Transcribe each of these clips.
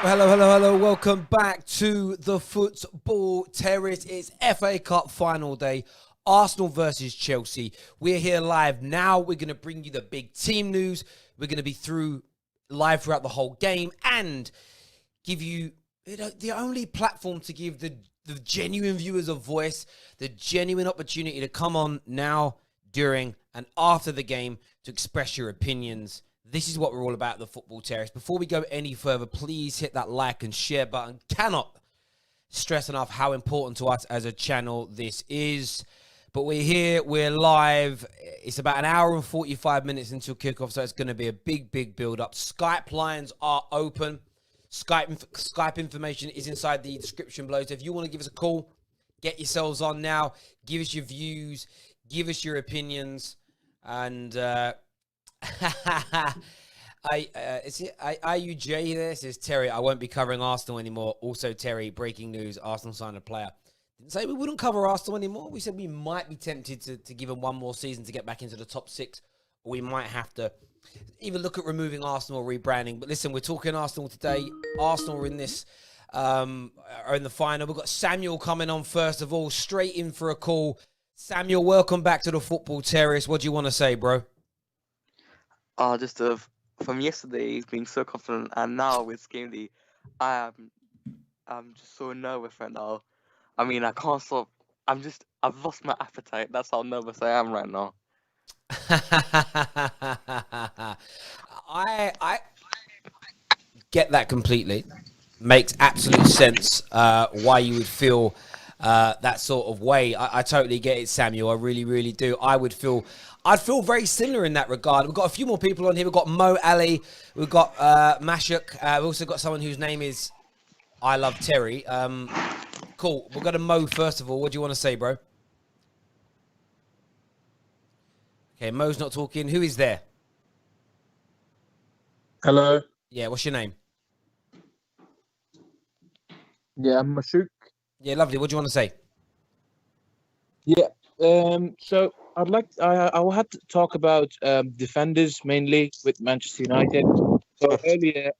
Hello, hello, hello. Welcome back to the Football Terrace. It's FA Cup final day. Arsenal versus Chelsea. We're here live now. We're going to bring you the big team news. We're going to be live throughout the whole game and give you the only platform to give the genuine viewers a voice, the genuine opportunity to come on now, during, and after the game to express your opinions. This is what we're all about, the Football Terrace. Before we go any further, please hit that like and share button. Cannot stress enough how important to us as a channel this is. But we're here, we're live. It's about an hour and 45 minutes until kickoff, so it's going to be a big, big build-up. Skype lines are open. Skype information is inside the description below. So if you want to give us a call, get yourselves on now. Give us your views. Give us your opinions. And... IUJ there says Terry, I won't be covering Arsenal anymore. Also, Terry, breaking news, Arsenal signed a player. Didn't say we wouldn't cover Arsenal anymore. We said we might be tempted to give them one more season to get back into the top six, or we might have to even look at removing Arsenal or rebranding. But listen, we're talking Arsenal today. Arsenal are in this are in the final. We've got Samuel coming on first of all, straight in for a call. Samuel, welcome back to the Football Terrace. What do you want to say, bro? From yesterday being so confident, and now with game day, I'm just so nervous right now. I mean, I can't stop. I've lost my appetite. That's how nervous I am right now. I get that completely. Makes absolute sense why you would feel that sort of way. I totally get it, Samuel. I really, really do. I'd feel very similar in that regard. We've got a few more people on here. We've got Mo Ali. We've got Mashuk. We've also got someone whose name is I Love Terry. Cool. We'll go to Mo first of all. What do you want to say, bro? Okay, Mo's not talking. Who is there? Hello. Yeah, what's your name? Yeah, I'm Mashuk. Yeah, lovely. What do you want to say? Yeah. So I will have to talk about defenders mainly with Manchester United. So earlier,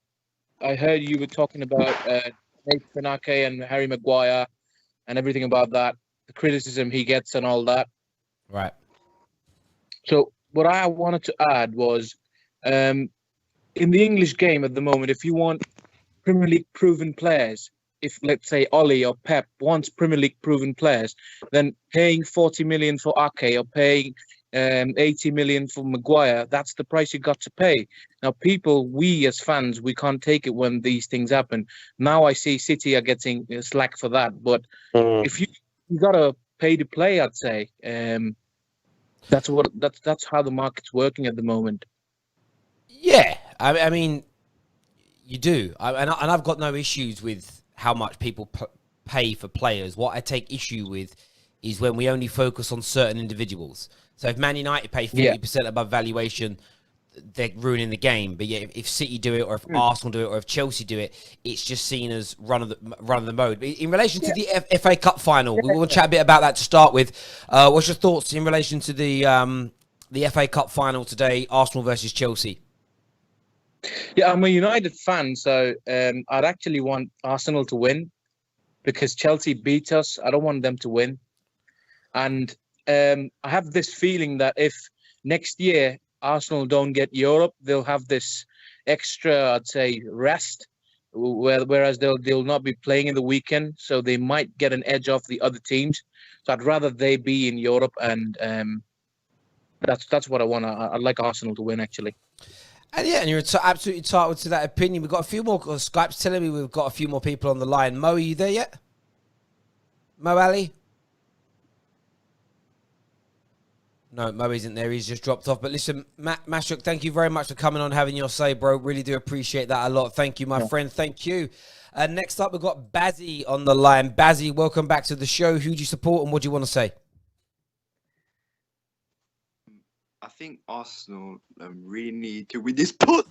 I heard you were talking about fanatical and Harry Maguire and everything about that, the criticism he gets and all that. Right. So what I wanted to add was, in the English game at the moment, if you want Premier League proven players, if let's say Ollie or Pep wants Premier League proven players, then paying 40 million for Ake or paying 80 million for Maguire, that's the price you got to pay. Now, we as fans, we can't take it when these things happen. Now I see City are getting slack for that, but if you gotta pay to play, I'd say that's how the market's working at the moment. Yeah, I mean, you do, and I've got no issues with how much people pay for players. What I take issue with is when we only focus on certain individuals. So if Man United pay 40% above valuation, they're ruining the game. But yeah, if City do it, or if Arsenal do it, or if Chelsea do it, it's just seen as run of the mode. In relation to the FA Cup final, we will chat a bit about that to start with. What's your thoughts in relation to the FA Cup final today, Arsenal versus Chelsea? Yeah, I'm a United fan, so I'd actually want Arsenal to win because Chelsea beat us. I don't want them to win. And I have this feeling that if next year Arsenal don't get Europe, they'll have this extra, I'd say, rest, whereas they'll not be playing in the weekend, so they might get an edge off the other teams. So I'd rather they be in Europe, and that's what I want. I'd like Arsenal to win, actually. And yeah, and you're absolutely entitled to that opinion. We've got a few more. Skype's telling me we've got a few more people on the line. Mo, are you there yet? Mo Ali? No, Mo isn't there. He's just dropped off. But listen, Mashuk, thank you very much for coming on, having your say, bro. Really do appreciate that a lot. Thank you, my friend. Thank you. Next up, we've got Bazzy on the line. Bazzy, welcome back to the show. Who do you support and what do you want to say? I think Arsenal really need to win this pot.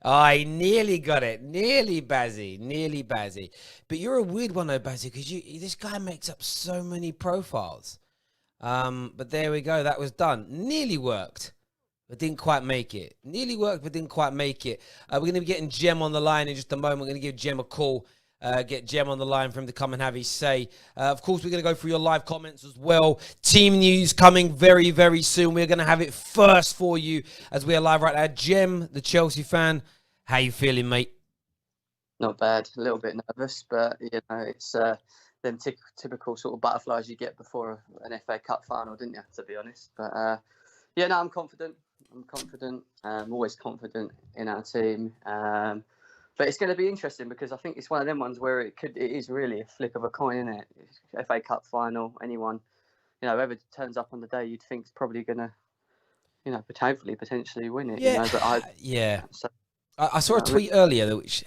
I nearly got it. Nearly Bazzy. Nearly Bazzy. But you're a weird one though, Bazzy, because this guy makes up so many profiles. But there we go. That was done. Nearly worked. but didn't quite make it. Nearly worked, but didn't quite make it. We're going to be getting Jem on the line in just a moment. We're going to give Jem a call. Get Jem on the line for him to come and have his say. Of course, we're going to go through your live comments as well. Team news coming very, very soon. We're going to have it first for you as we are live right now. Jem, the Chelsea fan, how you feeling, mate? Not bad. A little bit nervous, but it's them typical sort of butterflies you get before an FA Cup final, didn't you? To be honest, but I'm confident. I'm always confident in our team. But it's going to be interesting because I think it's one of them ones where it is really a flick of a coin, isn't it? FA Cup final, anyone, whoever turns up on the day, you'd think is probably going to, potentially win it. Yeah, but So, I saw a tweet earlier which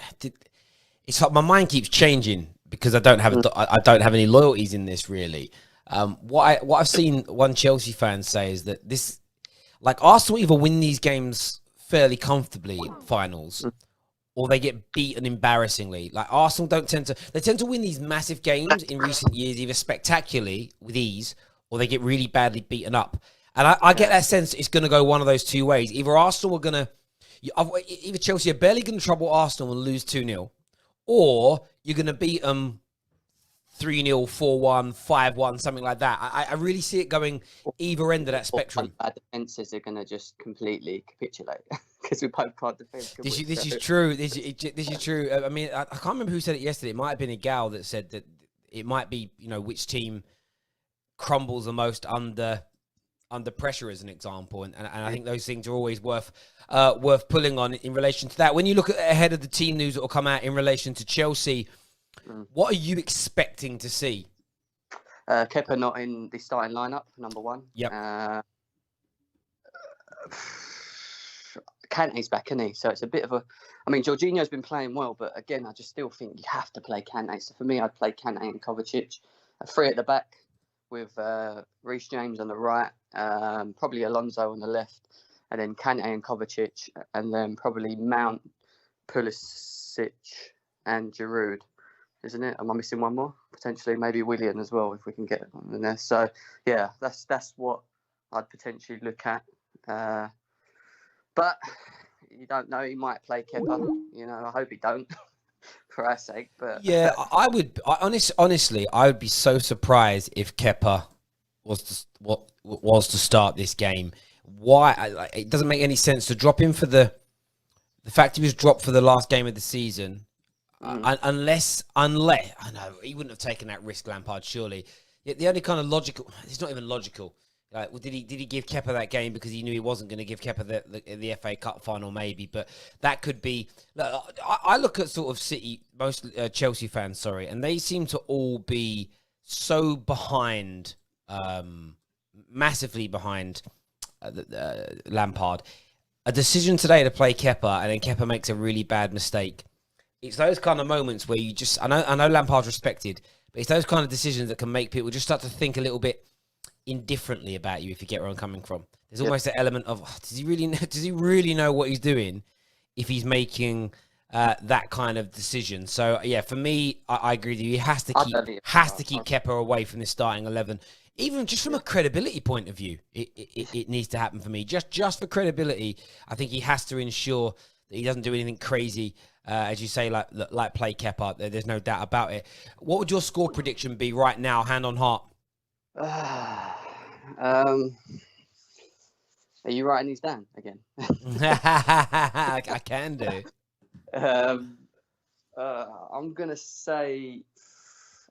it's like my mind keeps changing because I don't have any loyalties in this really. What I've seen one Chelsea fan say is that this, like Arsenal either win these games fairly comfortably in finals, or they get beaten embarrassingly. Like Arsenal tend to win these massive games in recent years, either spectacularly with ease, or they get really badly beaten up. And I get that sense it's going to go one of those two ways. Either Arsenal are going to, either Chelsea are barely going to trouble Arsenal and lose 2-0, or you're going to beat them 3-0, 4-1, 5-1, something like that. I really see it going either end of that spectrum. Our defences are going to just completely capitulate because we both can't defend. This is true. This is true. I mean, I can't remember who said it yesterday. It might have been a gal that said that it might be, which team crumbles the most under pressure, as an example. And I think those things are always worth pulling on in relation to that. When you look ahead of the team news that will come out in relation to Chelsea, what are you expecting to see? Kepa not in the starting lineup, number one. Yep. Kante's back, isn't he? So it's a bit of a... I mean, Jorginho's been playing well, but again, I just still think you have to play Kante. So for me, I'd play Kante and Kovacic. Three at the back with Reece James on the right, probably Alonso on the left, and then Kante and Kovacic, and then probably Mount, Pulisic and Giroud. Isn't it? Am I missing one more? Potentially, maybe Willian as well, if we can get one in there. So, yeah, that's what I'd potentially look at. But you don't know. He might play Kepa. I hope he don't, for our sake. But yeah, I would. Honestly, I would be so surprised if Kepa was to start this game. Why? It doesn't make any sense to drop him for the fact he was dropped for the last game of the season. Unless I know he wouldn't have taken that risk, Lampard. Surely, the only kind of logical. It's not even logical. Like, well, did he give Kepa that game because he knew he wasn't going to give Kepa the FA Cup final? Maybe, but that could be. I look at sort of City, most Chelsea fans, sorry, and they seem to all be so behind, massively behind Lampard. A decision today to play Kepa, and then Kepa makes a really bad mistake. It's those kind of moments where you just, I know Lampard's respected, but it's those kind of decisions that can make people just start to think a little bit indifferently about you, if you get where I'm coming from. There's almost an element of, does he really know what he's doing if he's making that kind of decision? So yeah, for me, I agree with you. He has to keep Kepa away from the starting 11. Even just from a credibility point of view, it needs to happen for me. Just for credibility, I think he has to ensure that he doesn't do anything crazy. As you say, like play Kepa. There's no doubt about it. What would your score prediction be right now, hand on heart? Are you writing these down again? I can do. I'm going to say...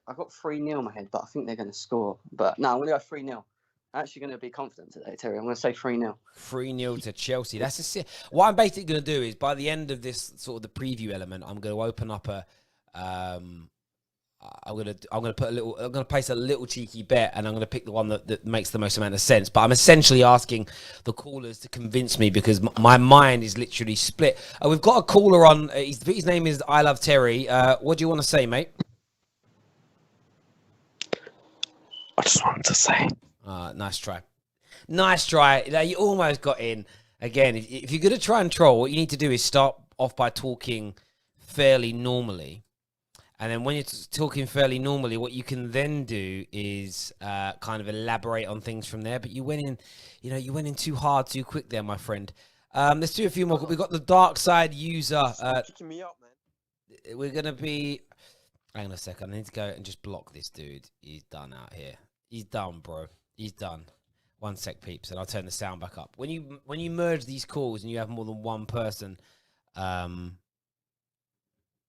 I got 3-0 in my head, but I think they're going to score. But no, I'm going to go 3-0. I'm actually going to be confident today, Terry. I'm going to say 3-0. 3-0 to Chelsea. That's what I'm basically going to do is by the end of this sort of the preview element, I'm going to open up a. I'm going to place a little cheeky bet, and I'm going to pick the one that makes the most amount of sense. But I'm essentially asking the callers to convince me because my mind is literally split. We've got a caller on. His name is I Love Terry. What do you want to say, mate? I just wanted to say. Nice try. Nice try. You almost got in. Again, if you're going to try and troll, what you need to do is start off by talking fairly normally. And then when you're talking fairly normally, what you can then do is kind of elaborate on things from there. But you went in too hard, too quick there, my friend. Let's do a few more. We've got the dark side user. Stop kicking me up, man. We're going to be... Hang on a second. I need to go and just block this dude. He's done out here. He's done, bro. He's done. 1 sec, peeps, and I'll turn the sound back up. When you merge these calls and you have more than one person...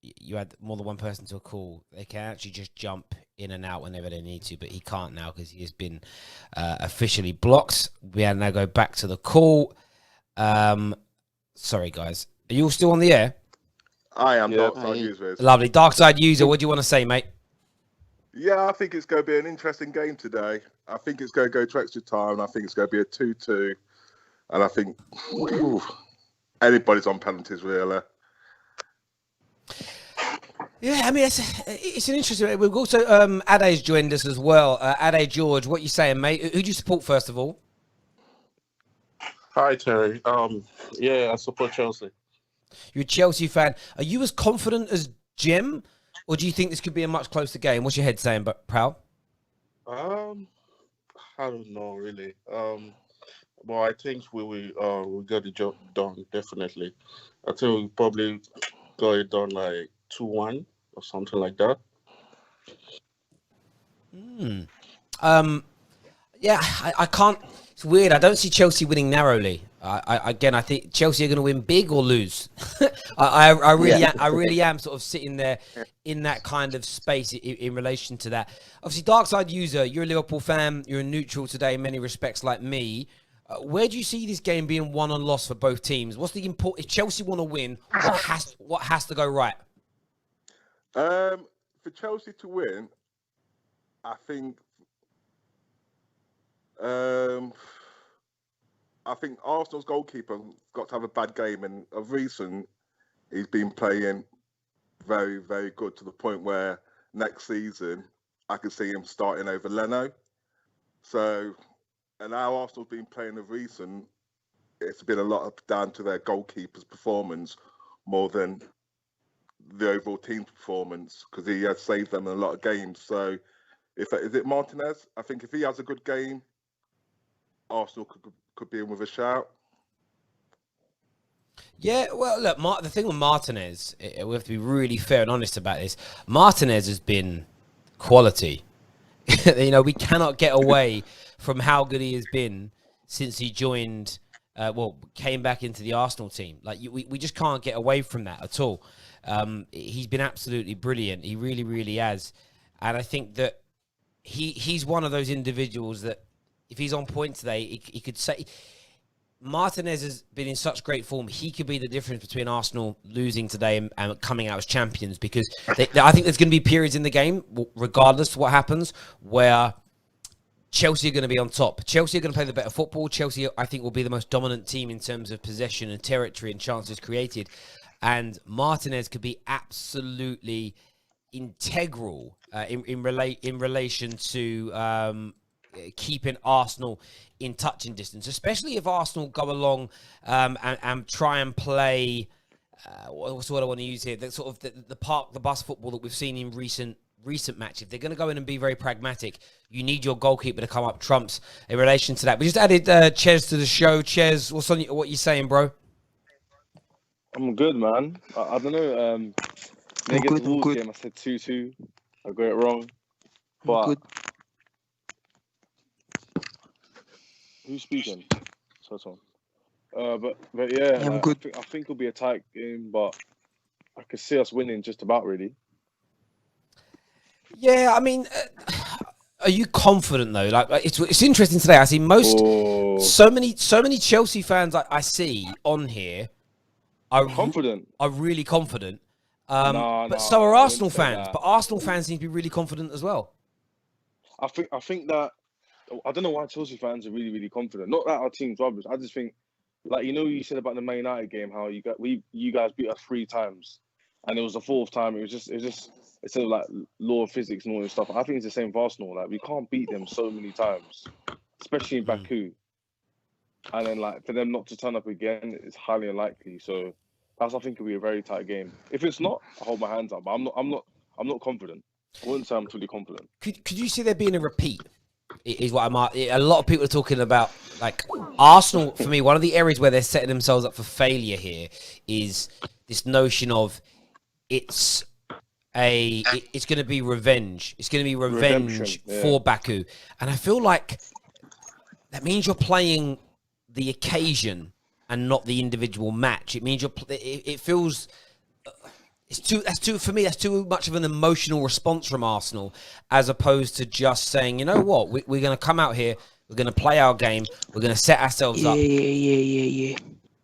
you add more than one person to a call, they can actually just jump in and out whenever they need to, but he can't now because he has been officially blocked. We now go back to the call. Sorry, guys. Are you all still on the air? I am Dark Side User. Lovely. Dark Side User, what do you want to say, mate? Yeah, I think it's going to be an interesting game today. I think it's going to go to extra time, and I think it's going to be a 2-2. And I think anybody's on penalties, really. Yeah, I mean, it's an interesting... We've also... Ade's joined us as well. Ade, George, what you saying, mate? Who do you support, first of all? Hi, Terry. Yeah, I support Chelsea. You're a Chelsea fan. Are you as confident as Jim, or do you think this could be a much closer game? What's your head saying, Prowl? I don't know, really. Well, I think we'll get the job done, definitely. I think we'll probably got it done like 2-1 or something like that. Yeah, I can't. It's weird. I don't see Chelsea winning narrowly. I think Chelsea are going to win big or lose. I really am sort of sitting there in that kind of space in relation to that. Obviously, Dark Side User, you're a Liverpool fan. You're a neutral today in many respects, like me. Where do you see this game being won and lost for both teams? What's the important? If Chelsea want to win, what has to go right? For Chelsea to win, I think Arsenal's goalkeeper got to have a bad game, and of recent, he's been playing very, very good to the point where next season I could see him starting over Leno. So, and how Arsenal's been playing of recent, it's been a lot down to their goalkeeper's performance more than the overall team's performance, because he has saved them in a lot of games. So, is it Martinez? I think if he has a good game, Arsenal could be in with a shout. Yeah, well, look, the thing with Martinez, we have to be really fair and honest about this. Martinez has been quality. We cannot get away from how good he has been since he joined, came back into the Arsenal team. Like, we just can't get away from that at all. He's been absolutely brilliant. He really, really has. And I think that he's one of those individuals that if he's on point today, he could say... Martinez has been in such great form. He could be the difference between Arsenal losing today and coming out as champions, because I think there's going to be periods in the game, regardless of what happens, where Chelsea are going to be on top. Chelsea are going to play the better football. Chelsea, I think, will be the most dominant team in terms of possession and territory and chances created. And Martinez could be absolutely integral in relation to keeping Arsenal in touching distance, especially if Arsenal go along and try and play. What's what I want to use here? The sort of the park, the bus football that we've seen in recent matches. If they're going to go in and be very pragmatic, you need your goalkeeper to come up trumps in relation to that. We just added Ches to the show. Ches, what you saying, bro? I'm good, man. I don't know. Against the Wolves game, I said 2-2. I got it wrong. But who's speaking? So but yeah, I'm good. I think it'll be a tight game, but I could see us winning just about, really. Yeah, I mean, are you confident though? Like, it's interesting today. I see so many Chelsea fans I see on here are confident. Are really confident. But so are Arsenal fans. But Arsenal fans seem to be really confident as well. I think that I don't know why Chelsea fans are really, really confident. Not that our team's rubbish. I just think, like, you said about the Man United game, how you guys beat us 3 times, and it was the 4th time. It was just instead of like law of physics and all this stuff. I think it's the same for Arsenal. Like, we can't beat them so many times, especially in Baku, and then like for them not to turn up again, it's highly unlikely. So I think it'll be a very tight game. If it's not, I hold my hands up. But I'm I'm not confident. I wouldn't say I'm fully confident. Could you see there being a repeat? Is what a lot of people are talking about. Like Arsenal, for me, one of the areas where they're setting themselves up for failure here is this notion of it's going to be revenge. It's going to be revenge Redemption, yeah. for Baku, and I feel like that means you're playing the occasion and not the individual match. It means it feels. That's too much of an emotional response from Arsenal, as opposed to just saying, you know what, we're going to come out here, we're going to play our game, we're going to set ourselves up. Yeah.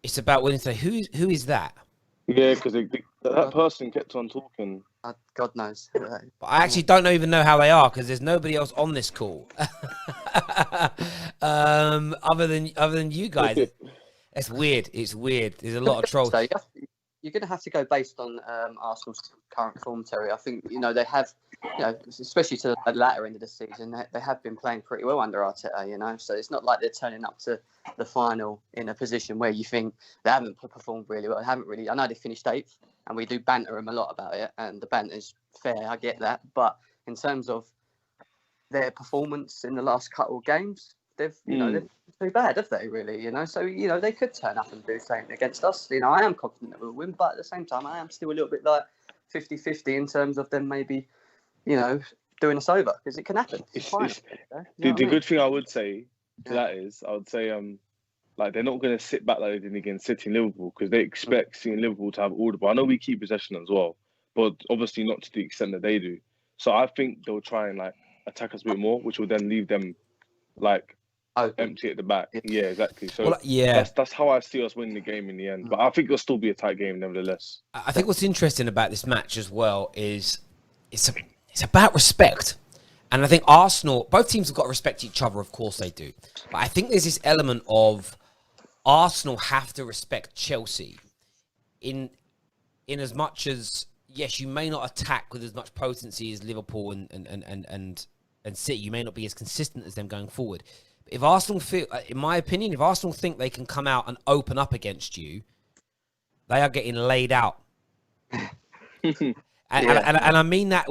It's about winning today. Who is that? Yeah, because that person kept on talking. God knows. But I actually don't even know how they are because there's nobody else on this call, other than you guys. It's weird. It's weird. There's a lot of trolls. So you're going to have to go based on Arsenal's current form, Terry. I think, they have, especially to the latter end of the season, they have been playing pretty well under Arteta, so it's not like they're turning up to the final in a position where you think they haven't performed really well. They haven't really. I know they finished 8th, and we do banter them a lot about it, and the banter's fair, I get that. But in terms of their performance in the last couple of games, they've too bad, have they, really? So they could turn up and do something against us. I am confident that we'll win, but at the same time, I am still a little bit like 50-50 in terms of them maybe, doing us over, because it can happen. The good thing I would say to that is, I would say, like, they're not going to sit back like they did against City and Liverpool, because they expect seeing Liverpool to have all the ball. I know we keep possession as well, but obviously not to the extent that they do. So I think they'll try and attack us a bit more, which will then leave them empty at the back. Yeah, exactly. So that's how I see us winning the game in the end. But I think it'll still be a tight game nevertheless. I think what's interesting about this match as well is it's about respect. And I think Arsenal, both teams have got to respect each other, of course they do. But I think there's this element of Arsenal have to respect Chelsea in as much as, yes, you may not attack with as much potency as Liverpool and City. You may not be as consistent as them going forward. If Arsenal feel, in my opinion, if Arsenal think they can come out and open up against you, they are getting laid out. And I mean that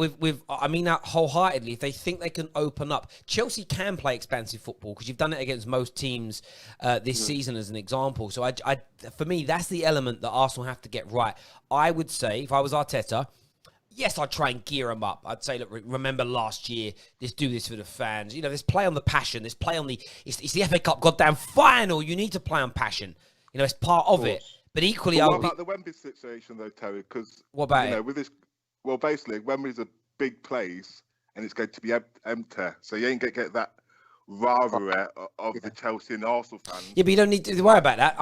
I mean that wholeheartedly. If they think they can open up, Chelsea can play expansive football because you've done it against most teams this season, as an example. So for me, that's the element that Arsenal have to get right. I would say, if I was Arteta, yes, I'd try and gear them up. I'd say, look, remember last year, let's do this for the fans. Let's play on the passion. Let's play on it's the FA Cup goddamn final. You need to play on passion. It's part of it. But equally, what about the Wembley situation, though, Terry? Because, what about it? With this, well, basically, Wembley's a big place, and it's going to be empty. So you ain't going to get that rivalry of the Chelsea and Arsenal fans. Yeah, but you don't need to worry about that.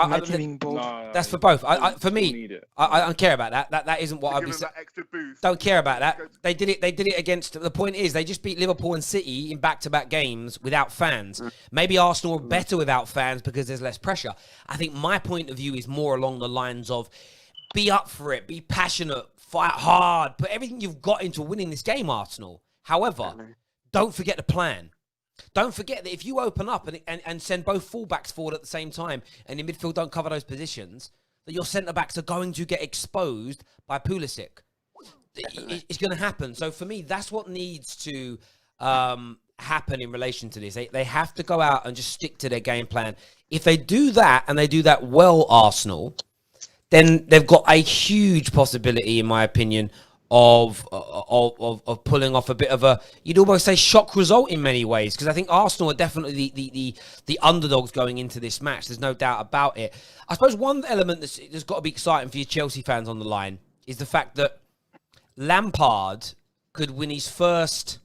That's for both. For me, I don't care about that. That isn't what I'd be saying. Extra boost. Don't care about that. They did it against. The point is, they just beat Liverpool and City in back-to-back games without fans. Maybe Arsenal are better without fans because there's less pressure. I think my point of view is more along the lines of be up for it, be passionate, fight hard, put everything you've got into winning this game, Arsenal. However, don't forget the plan. Don't forget that if you open up and send both fullbacks forward at the same time and in midfield don't cover those positions, that your centre-backs are going to get exposed by Pulisic. It's going to happen. So for me, that's what needs to happen in relation to this. They have to go out and just stick to their game plan. If they do that, and they do that well, Arsenal, then they've got a huge possibility, in my opinion, of pulling off a bit of a, you'd almost say, shock result in many ways, because I think Arsenal are definitely the underdogs going into this match. There's no doubt about it. I suppose one element that's got to be exciting for you Chelsea fans on the line is the fact that Lampard could win his first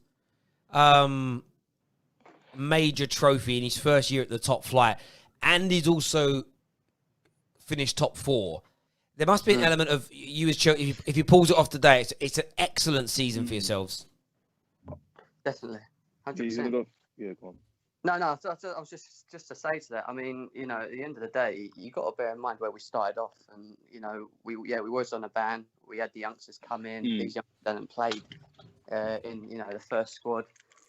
major trophy in his first year at the top flight, and he's also finished top 4. There must be an element of you as Chelsea. If he pulls it off today, it's an excellent season for yourselves. Definitely, 100%. Yeah, go on. No. I was just to say to that. I mean, at the end of the day, you got to bear in mind where we started off, and we was on a ban. We had the youngsters come in. These youngsters hadn't played in the first squad.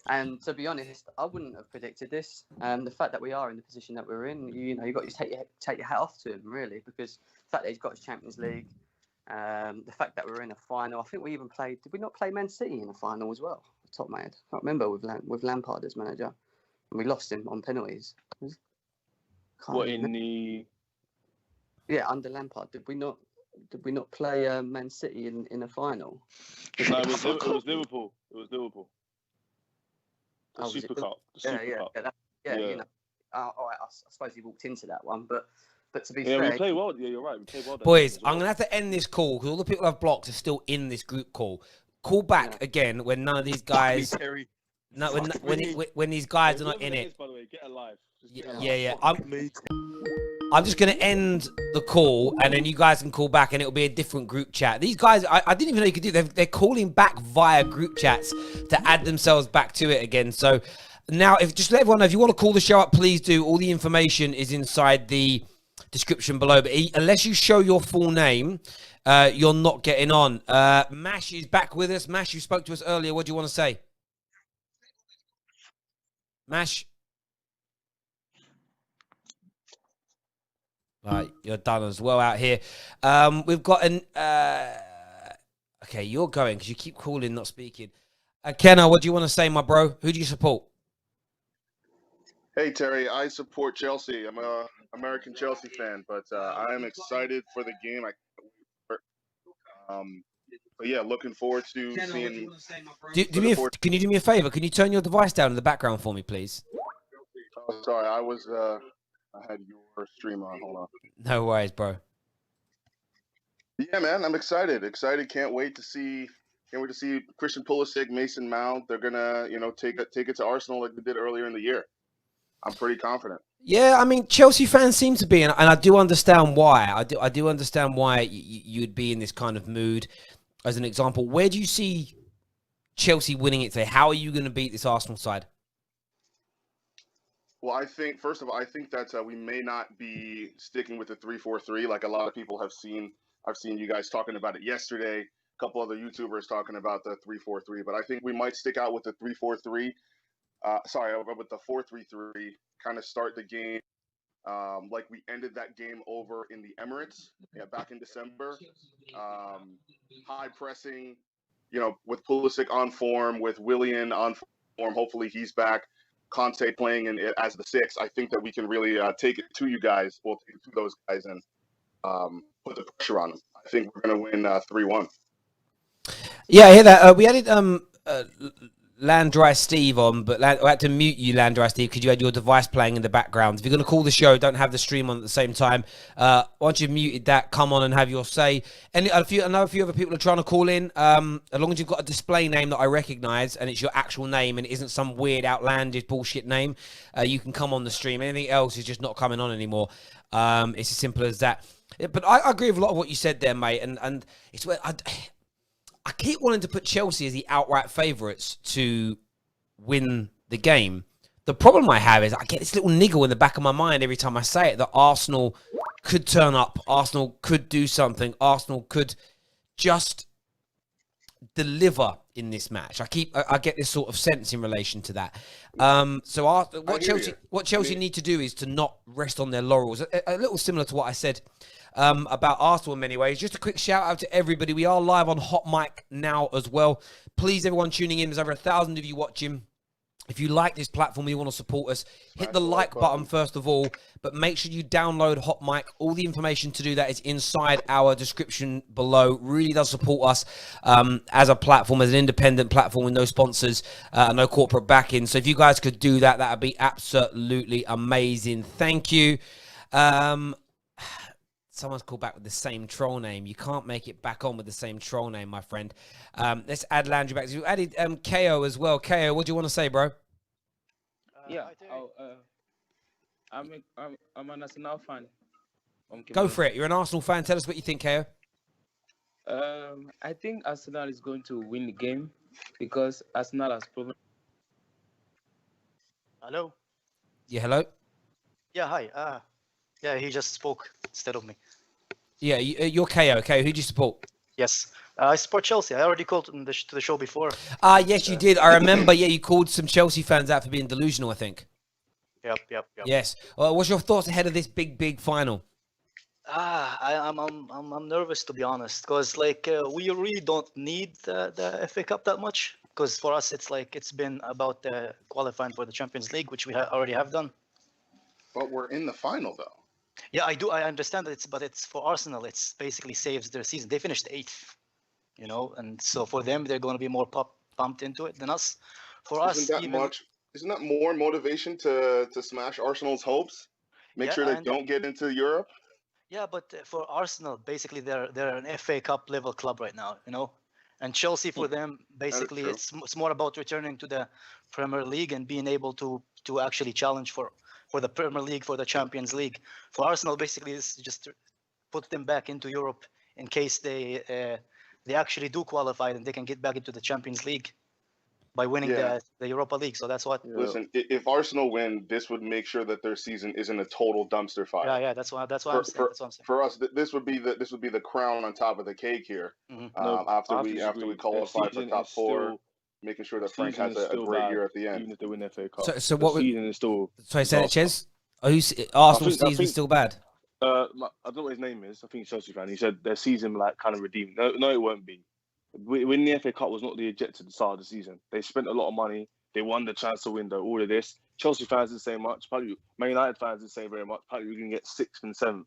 And to be honest, I wouldn't have predicted this. The fact that we are in the position that we're in, you got to take your hat off to him, really, because the fact that he's got his Champions League The fact that we're in a final, I think we even played. Did we not play Man City in a final as well? Top of my head, I can't remember with Lampard as manager, and we lost him on penalties. Yeah, under Lampard, did we not play Man City in a final? No, it was Liverpool. It was Liverpool. The Oh, was Super it? Cup. The Super Cup. Yeah. You know. All right, I suppose he walked into that one, but to be Yeah, fair, we played well. Yeah, you're right. We played well. that Boys, game as well. I'm going to have to end this call because all the people I've blocked are still in this group call. Call back again when none of these guys... No, when these guys are not in it. By the way, get alive. Yeah. I'm just going to end the call and then you guys can call back and it'll be a different group chat. These guys, I didn't even know you could do it. They're calling back via group chats to add themselves back to it again. So now, just let everyone know, if you want to call the show up, please do. All the information is inside the description below. But unless you show your full name, you're not getting on. Mash is back with us. Mash, you spoke to us earlier. What do you want to say? Mash? Right, you're done as well out here. We've got an... okay, you're going because you keep calling, not speaking. Kenna, what do you want to say, my bro? Who do you support? Hey, Terry, I support Chelsea. I'm a American Chelsea fan, but I am excited for the game. But yeah, looking forward to seeing... Can you do me a favor? Can you turn your device down in the background for me, please? Oh, sorry, I had your stream on. Hold on. No worries, bro. Yeah, man, I'm excited. Can't wait to see Christian Pulisic, Mason Mount. They're gonna, take it to Arsenal like they did earlier in the year. I'm pretty confident. Yeah, I mean, Chelsea fans seem to be, and I do understand why. I do understand why you'd be in this kind of mood. As an example, where do you see Chelsea winning it today? How are you going to beat this Arsenal side? Well, I think, first of all, that we may not be sticking with the 3-4-3 like a lot of people have seen. I've seen you guys talking about it yesterday. A couple other YouTubers talking about the 3-4-3, but I think we might stick out with the 3-4-3. With the 4-3-3, kind of start the game like we ended that game over in the Emirates, back in December. High pressing, with Pulisic on form, with Willian on form. Hopefully he's back. Conte playing as the 6. I think that we can really take it to you guys. We'll take it to those guys and put the pressure on them. I think we're going to win 3-1. Yeah, I hear that. We added Landry Steve on, but I had to mute you, Landry Steve, because you had your device playing in the background. If you're going to call the show, don't have the stream on at the same time. Once you've muted that, come on and have your say. I know a few other people are trying to call in. As long as you've got a display name that I recognise and it's your actual name and it isn't some weird, outlandish bullshit name, you can come on the stream. Anything else is just not coming on anymore. It's as simple as that. But I agree with a lot of what you said there, mate. And it's where I keep wanting to put Chelsea as the outright favourites to win the game. The problem I have is I get this little niggle in the back of my mind every time I say it, that Arsenal could turn up, Arsenal could do something, Arsenal could just deliver in this match. I get this sort of sense in relation to that. What Chelsea need to do is to not rest on their laurels. A little similar to what I said about Arsenal in many ways. Just a quick shout out to everybody. We are live on Hot Mic now as well. Please, everyone tuning in, there's over 1,000 of you watching. If you like this platform, you want to support us, hit the like button first of all, but make sure you download Hot Mic. All the information to do that is inside our description below. Really does support us as a platform, as an independent platform with no sponsors, no corporate backing. So if you guys could do that, that would be absolutely amazing. Thank you. Someone's called back with the same troll name. You can't make it back on with the same troll name, my friend. Let's add Landry back. You added KO as well. KO, what do you want to say, bro? I'm an Arsenal fan. Go for it. You're an Arsenal fan. Tell us what you think, KO. I think Arsenal is going to win the game because Arsenal has proven. Hello? Yeah, hello? Yeah, hi. Yeah, he just spoke instead of me. Yeah, you're KO. KO, who do you support? Yes, I support Chelsea. I already called to the show before. Yes, you did. I remember. Yeah, you called some Chelsea fans out for being delusional, I think. Yep. Yes. What's your thoughts ahead of this big final? I'm nervous, to be honest, because we really don't need the FA Cup that much. Because for us, it's been about qualifying for the Champions League, which we already have done. But we're in the final though. Yeah, I understand that but it's for Arsenal. It's basically saves their season. They finished 8th, and so for them, they're going to be more pumped into it than us. For us, Isn't that more motivation to smash Arsenal's hopes? Make sure they don't get into Europe. Yeah, but for Arsenal, basically they're an FA Cup level club right now, and Chelsea for them basically it's more about returning to the Premier League and being able to actually challenge for the Premier League, for the Champions League. For Arsenal, basically it's just to put them back into Europe in case they actually do qualify and they can get back into the Champions League by winning the Europa League. So that's what. Listen, if Arsenal win, this would make sure that their season isn't a total dumpster fire. Yeah, that's what I'm saying. That's what I'm saying. For us, this would be the crown on top of the cake here. After we qualify for top 4, making sure that Frank has a great year at the end. Even if they win the FA Cup. So what? Season is still. Sorry, say that, Ches. Arsenal's season still bad. I don't know what his name is. I think he's Chelsea fan. He said their season kind of redeemed. No, it won't be. Winning the FA Cup was not the objective at the start of the season. They spent a lot of money. They won the transfer window. All of this. Chelsea fans didn't say much. Probably Man United fans didn't say very much. Probably we're going to get 6th and 7th.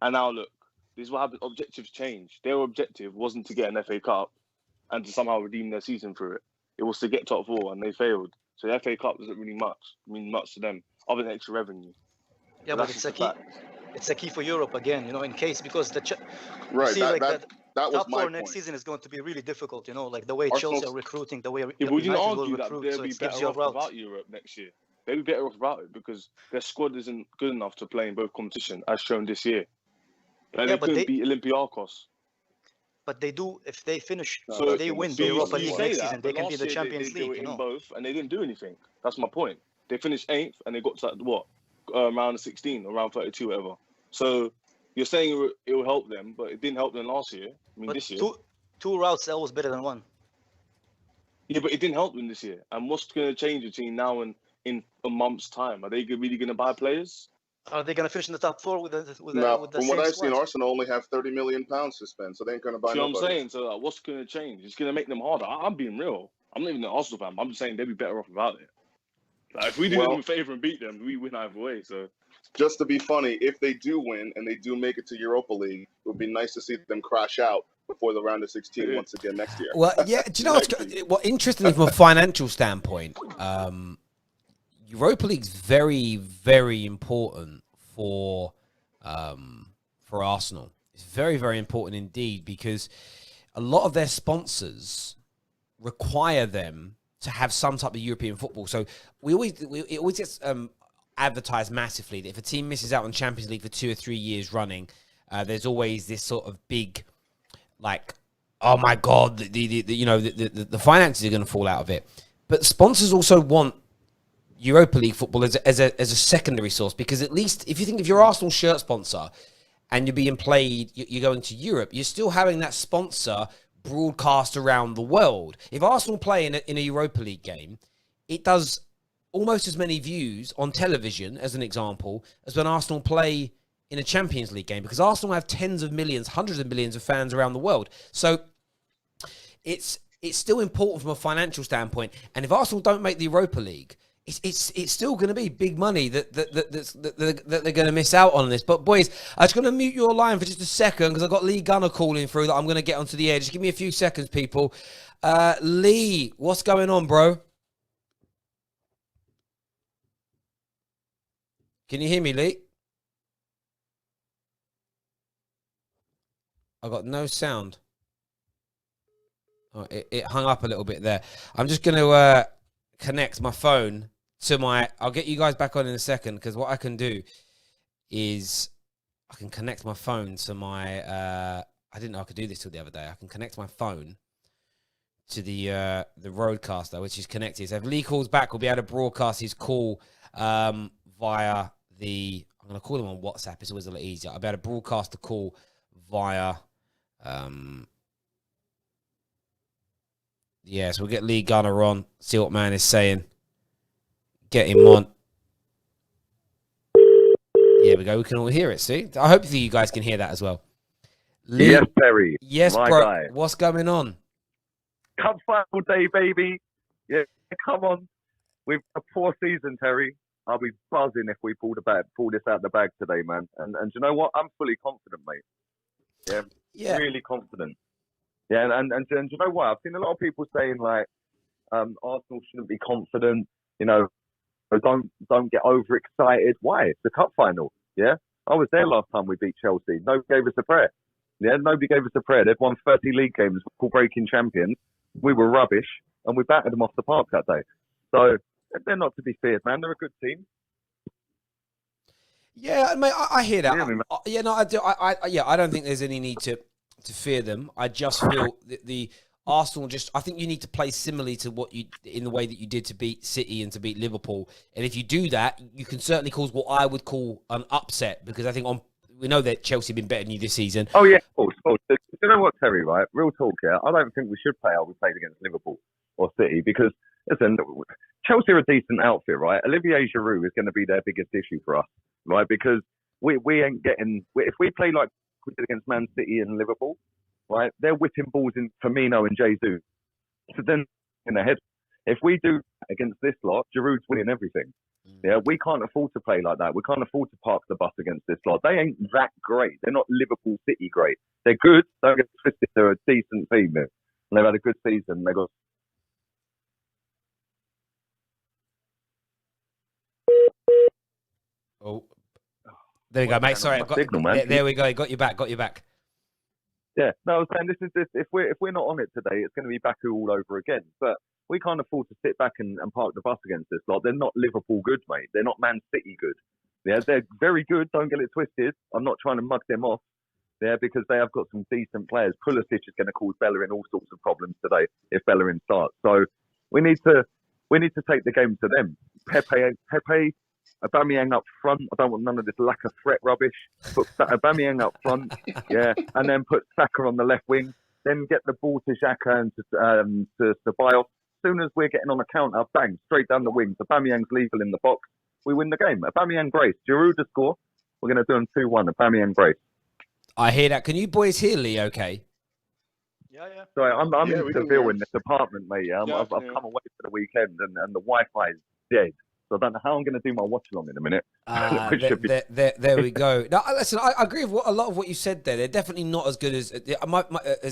And now look, this is what happened. Objectives change. Their objective wasn't to get an FA Cup and to somehow redeem their season through it. It was to get top 4, and they failed. So the FA Cup doesn't really mean much to them, other than extra revenue. Yeah, but it's a key. It's a key for Europe again, in case because the that was top my 4 next point. season is going to be really difficult. Like the way Arsenal's... Chelsea are recruiting, the way If we didn't United will argue that recruit, they'll so be it gives better you a off route. without Europe next year. They'll be better off without it because their squad isn't good enough to play in both competitions, as shown this year. They couldn't beat Olympiacos. But they do if they finish. So if they win the Europa League next season, they can be the Champions League. League. They in both, and they didn't do anything. That's my point. They finished 8th, and they got to round 16 or round 32, whatever. So you're saying it will help them, but it didn't help them last year. This year. Two routes always better than one. Yeah, but it didn't help them this year. And what's going to change between now and in a month's time? Are they really going to buy players? Are they going to finish in the top 4 with the from what I've squad? seen, Arsenal only have £30 million to spend, so they ain't going to buy. See what nobody. I'm saying? So what's going to change? It's going to make them harder. I'm being real. I'm not even an Arsenal fan. I'm just saying they'd be better off without it. If we do them a favour and beat them, we win either way. So just to be funny, if they do win and they do make it to Europa League, it would be nice to see them crash out before the round of 16 once again next year. Well, yeah. Do you know what? Interestingly, from a financial standpoint, Europa League's very, very important for Arsenal. It's very, very important indeed because a lot of their sponsors require them to have some type of European football. So it always gets advertised massively that if a team misses out on Champions League for 2 or 3 years running, there's always this sort of big, oh my God, the finances are going to fall out of it. But sponsors also want Europa League football as a secondary source because at least if you're Arsenal shirt sponsor and you're being played, you're going to Europe, you're still having that sponsor broadcast around the world. If Arsenal play in a Europa League game, it does almost as many views on television, as an example, as when Arsenal play in a Champions League game because Arsenal have tens of millions, hundreds of millions of fans around the world. So it's still important from a financial standpoint. And if Arsenal don't make the Europa League, it's still going to be big money that they're going to miss out on this. But boys, I'm just going to mute your line for just a second because I've got Lee Gunner calling through that I'm going to get onto the air. Just give me a few seconds, people. Lee, what's going on, bro? Can you hear me, Lee? I got no sound. Oh, it hung up a little bit there. I'm just going to connect my phone to my... I'll get you guys back on in a second because what I can do is I can connect my phone to my... I didn't know I could do this till the other day. I can connect my phone to the roadcaster, which is connected. So if Lee calls back, we'll be able to broadcast his call via the... I'm going to call him on WhatsApp. It's always a little easier. I'll be able to broadcast the call via... yeah, so we'll get Lee Gunner on, see what man is saying. Get him on. Yeah, there we go. We can all hear it. See, I hope you guys can hear that as well. Lee, Yes, Terry. yes, my bro. guy. What's going on? Cup final day, baby. Yeah, come on. We've a poor season, Terry. I'll be buzzing if we pull this out the bag today, man. And you know what? I'm fully confident, mate. Yeah, really confident. Yeah, and you know what? I've seen a lot of people saying like, Arsenal shouldn't be confident. You know, don't get overexcited. Why? It's the cup final. Yeah, I was there last time we beat Chelsea. Nobody gave us a prayer. Yeah, nobody gave us a prayer. They've won 30 league games, breaking champions. We were rubbish, and we battered them off the park that day. So they're not to be feared, man. They're a good team. Yeah, mate, I hear that. Really, Yeah, no, I do. I don't think there's any need to fear them. I just feel that the Arsenal I think you need to play similarly to what you in the way that you did to beat City and to beat Liverpool. And if you do that, you can certainly cause what I would call an upset, because I think we know that Chelsea have been better than you this season. Oh yeah, of course. You know what, Terry? Right, real talk here. I don't think we should play how we played against Liverpool or City, because listen, Chelsea are a decent outfit, right? Olivier Giroud is going to be their biggest issue for us, right? Because we ain't getting if we play like we did against Man City and Liverpool, right? They're whipping balls in Firmino and Jesus. So then in the head, if we do against this lot, Giroud's winning everything. Yeah, we can't afford to play like that. We can't afford to park the bus against this lot. They ain't that great. They're not Liverpool City great. They're good. Don't get twisted. They're a decent team. And they've had a good season. They got. Oh, there you go, mate. Sorry, there we go. Got you back. Yeah, no, I was saying this. If we're not on it today, it's going to be Baku all over again. But we can't afford to sit back and park the bus against this lot. They're not Liverpool good, mate. They're not Man City good. Yeah, they're very good. Don't get it twisted. I'm not trying to mug them off. Yeah, because they have got some decent players. Pulisic is going to cause Bellerin all sorts of problems today if Bellerin starts. So we need to take the game to them. Pepe, Aubameyang up front. I don't want none of this lack of threat rubbish. Put Aubameyang up front, yeah, and then put Saka on the left wing. Then get the ball to Xhaka and to Ceballos. As soon as we're getting on a counter, bang, straight down the wing. Aubameyang's legal in the box. We win the game. Aubameyang brace. Giroud to score. We're going to do them 2-1. Aubameyang brace. I hear that. Can you boys hear Lee okay? Yeah. Sorry, I'm Yeah, in we can Seville hear. in this apartment, mate. Yeah, Yeah, I've come away for the weekend and the Wi-Fi is dead. So I don't know how I'm going to do my watch along in a minute. There we go. Now, listen, I agree with a lot of what you said there. They're definitely not as good as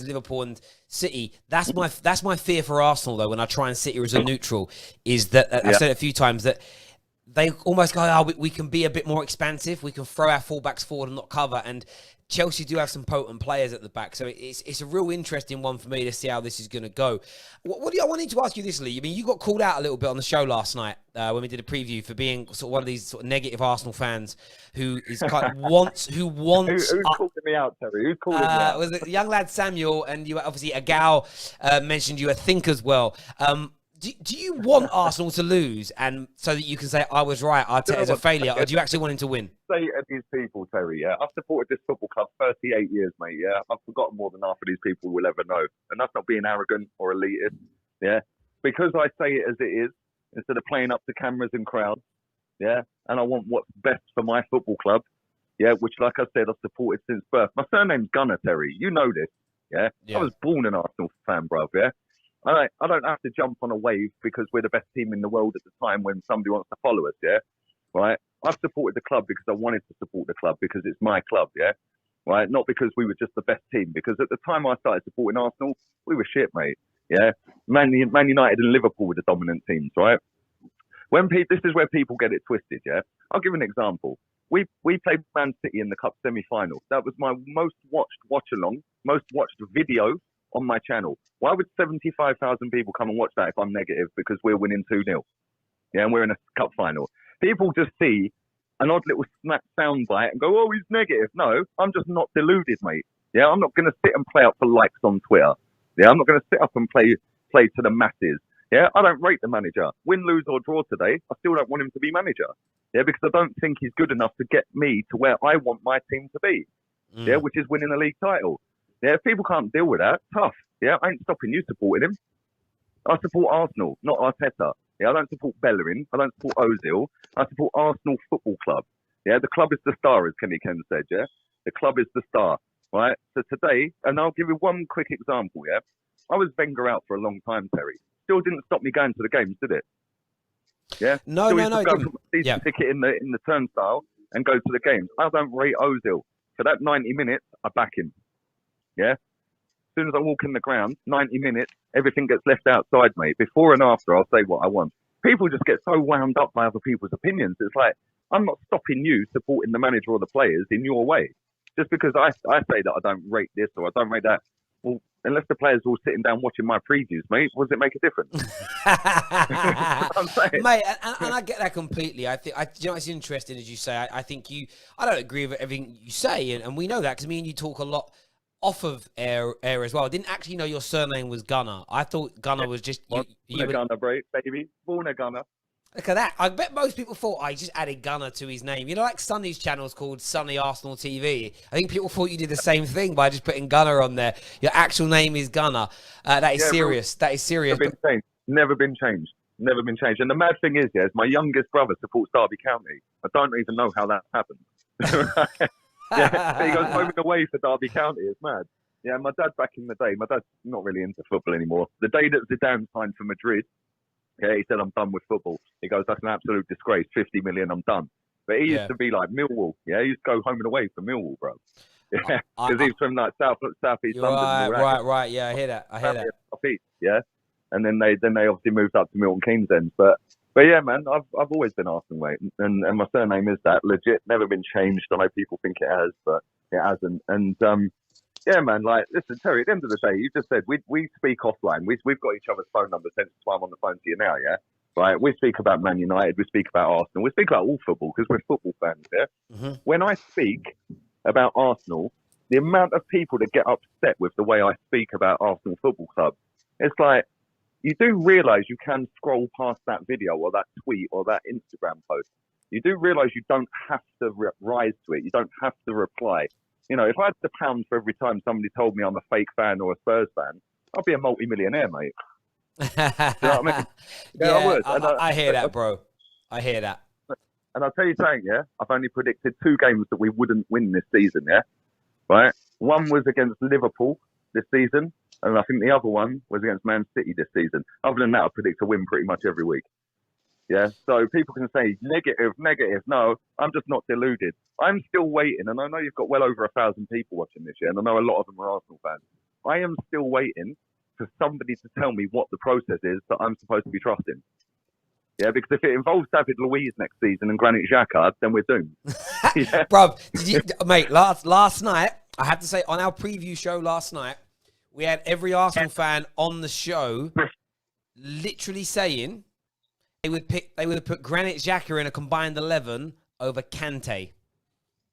Liverpool and City. That's my fear for Arsenal, though, when I try and sit here as a neutral, is that I've said it a few times that they almost go, we can be a bit more expansive. We can throw our fullbacks forward and not cover. And Chelsea do have some potent players at the back. So it's a real interesting one for me to see how this is going to go. I wanted to ask you this, Lee. I mean, you got called out a little bit on the show last night when we did a preview for being sort of one of these sort of negative Arsenal fans who is kind of wants. Who's calling me out, Terry? Who's calling me out? Was it young lad Samuel, and you obviously Agal mentioned you, I think, as well. Do you want Arsenal to lose, and so that you can say I was right, Arteta's a failure, or do you actually want him to win? Say to these people, Terry, yeah, I've supported this football club 38 years, mate, yeah. I've forgotten more than half of these people will ever know. And that's not being arrogant or elitist, yeah. Because I say it as it is, instead of playing up to cameras and crowds, yeah, and I want what's best for my football club, yeah, which, like I said, I've supported since birth. My surname's Gunner, Terry. You know this, yeah? I was born an Arsenal fan, bruv, yeah? I don't have to jump on a wave because we're the best team in the world at the time when somebody wants to follow us, yeah? Right? I've supported the club because I wanted to support the club because it's my club, yeah? Right? Not because we were just the best team. Because at the time I started supporting Arsenal, we were shit, mate, yeah? Man United and Liverpool were the dominant teams, right? This is where people get it twisted, yeah? I'll give an example. We played Man City in the Cup semi-final. That was my most watched watch-along, most watched video on my channel. Why would 75,000 people come and watch that if I'm negative because we're winning 2-0? Yeah, and we're in a cup final. People just see an odd little sound bite and go, oh, he's negative. No, I'm just not deluded, mate. Yeah, I'm not going to sit and play up for likes on Twitter. Yeah, I'm not going to sit up and play to the masses. Yeah, I don't rate the manager. Win, lose or draw today, I still don't want him to be manager. Yeah, because I don't think he's good enough to get me to where I want my team to be. Yeah, which is winning a league title. Yeah, if people can't deal with that, tough. Yeah, I ain't stopping you supporting him. I support Arsenal, not Arteta. Yeah, I don't support Bellerin. I don't support Ozil. I support Arsenal Football Club. Yeah, the club is the star, as Kenny Ken said. Yeah, the club is the star, right? So today, and I'll give you one quick example. Yeah, I was Wenger out for a long time, Terry. Still didn't stop me going to the games, did it? Yeah. No, Still no, used no. to It go didn't. for my season Yeah. ticket in the turnstile and go to the games. I don't rate Ozil for that 90 minutes. I back him. Yeah. As soon as I walk in the ground, 90 minutes, everything gets left outside, mate. Before and after, I'll say what I want. People just get so wound up by other people's opinions. It's like, I'm not stopping you supporting the manager or the players in your way. Just because I say that I don't rate this or I don't rate that. Well, unless the players are all sitting down watching my previews, mate, what does it make a difference? I'm saying. Mate, and I get that completely. I think, you know, it's interesting, as you say. I think I don't agree with everything you say, and we know that because me and you talk a lot off of air as well. I didn't actually know your surname was Gunner. I thought Gunner was just Born a Gunner, bro, baby. Born a Gunner. Look at that. I bet most people thought I just added Gunner to his name. You know, like Sonny's channel's called Sonny Arsenal TV. I think people thought you did the same thing by just putting Gunner on there. Your actual name is Gunner. That is serious. That is serious. Never been changed. Never been changed. And the mad thing is my youngest brother supports Derby County. I don't even know how that happened. Yeah, he goes home and away for Derby County. It's mad. Yeah, my dad back in the day, my dad's not really into football anymore. The day that Zidane signed for Madrid, yeah, he said, I'm done with football. He goes, that's an absolute disgrace. 50 million, I'm done. But he used to be like Millwall. Yeah, he used to go home and away for Millwall, bro. Yeah, because he's from like southeast London. Right. Yeah, I hear that. Southeast, yeah. And then they obviously moved up to Milton Keynes then. But yeah, man, I've always been Arsenal, mate. And my surname is that. Legit, never been changed. I know people think it has, but it hasn't. And yeah, man, like, listen, Terry, at the end of the day, you just said we speak offline. We've got each other's phone numbers, hence why I'm on the phone to you now, yeah? Right? We speak about Man United, we speak about Arsenal, we speak about all football because we're football fans, yeah? Mm-hmm. When I speak about Arsenal, the amount of people that get upset with the way I speak about Arsenal Football Club, it's like, you do realise you can scroll past that video or that tweet or that Instagram post. You do realise you don't have to rise to it. You don't have to reply. You know, if I had the pound for every time somebody told me I'm a fake fan or a Spurs fan, I'd be a multi-millionaire, mate. Do you know what I mean? Yeah, I would. I hear that, bro. I hear that. And I'll tell you something, yeah? I've only predicted 2 games that we wouldn't win this season, yeah? Right? One was against Liverpool this season, and I think the other one was against Man City this season. Other than that, I predict a win pretty much every week. Yeah, so people can say negative. No, I'm just not deluded. I'm still waiting, and I know you've got well over 1,000 people watching this year, and I know a lot of them are Arsenal fans. I am still waiting for somebody to tell me what the process is that I'm supposed to be trusting. Yeah, because if it involves David Luiz next season and Granit Xhaka, then we're doomed. Yeah. Bruv, mate, last night, I have to say, on our preview show last night, we had every Arsenal fan on the show literally saying they would have put Granit Xhaka in a combined 11 over Kante.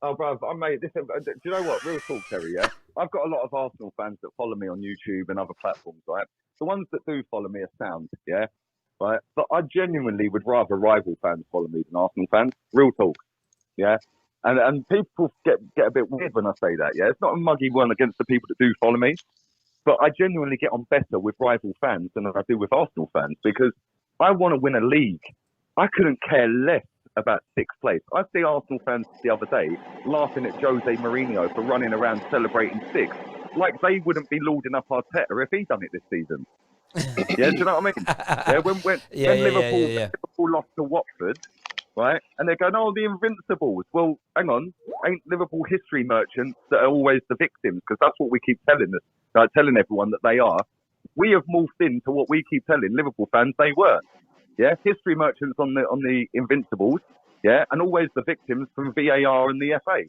Oh, bruv, listen, do you know what? Real talk, Terry, yeah? I've got a lot of Arsenal fans that follow me on YouTube and other platforms, right? The ones that do follow me are sound, yeah? Right? But I genuinely would rather rival fans follow me than Arsenal fans. Real talk, yeah? And people get a bit weird when I say that, yeah? It's not a muggy one against the people that do follow me, but I genuinely get on better with rival fans than I do with Arsenal fans because I want to win a league. I couldn't care less about 6th place. I see Arsenal fans the other day laughing at Jose Mourinho for running around celebrating 6th, like they wouldn't be lauding up Arteta if he done it this season. Yeah, do you know what I mean? Yeah, when Liverpool lost to Watford, right? And they're going, oh, the Invincibles. Well, hang on, ain't Liverpool history merchants that are always the victims? Because that's what we keep telling everyone that they are. We have morphed into what we keep telling Liverpool fans they were. Yeah, history merchants on the Invincibles. Yeah, and always the victims from VAR and the FA.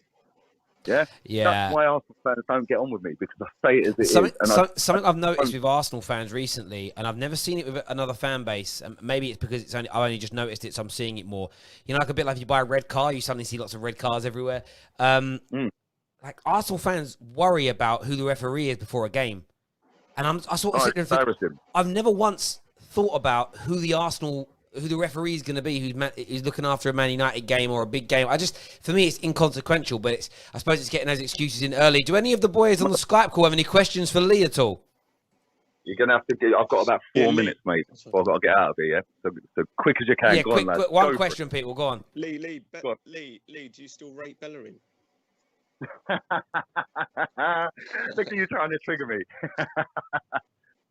Yeah, that's why Arsenal fans don't get on with me because I say it as it is. Something I've noticed with Arsenal fans recently, and I've never seen it with another fan base. And maybe it's because I've only just noticed it, so I'm seeing it more. You know, like a bit like if you buy a red car, you suddenly see lots of red cars everywhere. Like Arsenal fans worry about who the referee is before a game, and I sort of sit there and think, I've never once thought about who the referee is going to be, who's looking after a Man United game or a big game. For me, it's inconsequential, but I suppose it's getting those excuses in early. Do any of the boys on the Skype call have any questions for Lee at all? You're gonna have to get. I've got about 4 minutes, mate. Before I've got to get out of here. Yeah. So quick as you can. Yeah, go quick, on, lads. quick. One question, people. Go on. Lee, Go on. Lee, do you still rate Bellerin? Look at you trying to trigger me. Do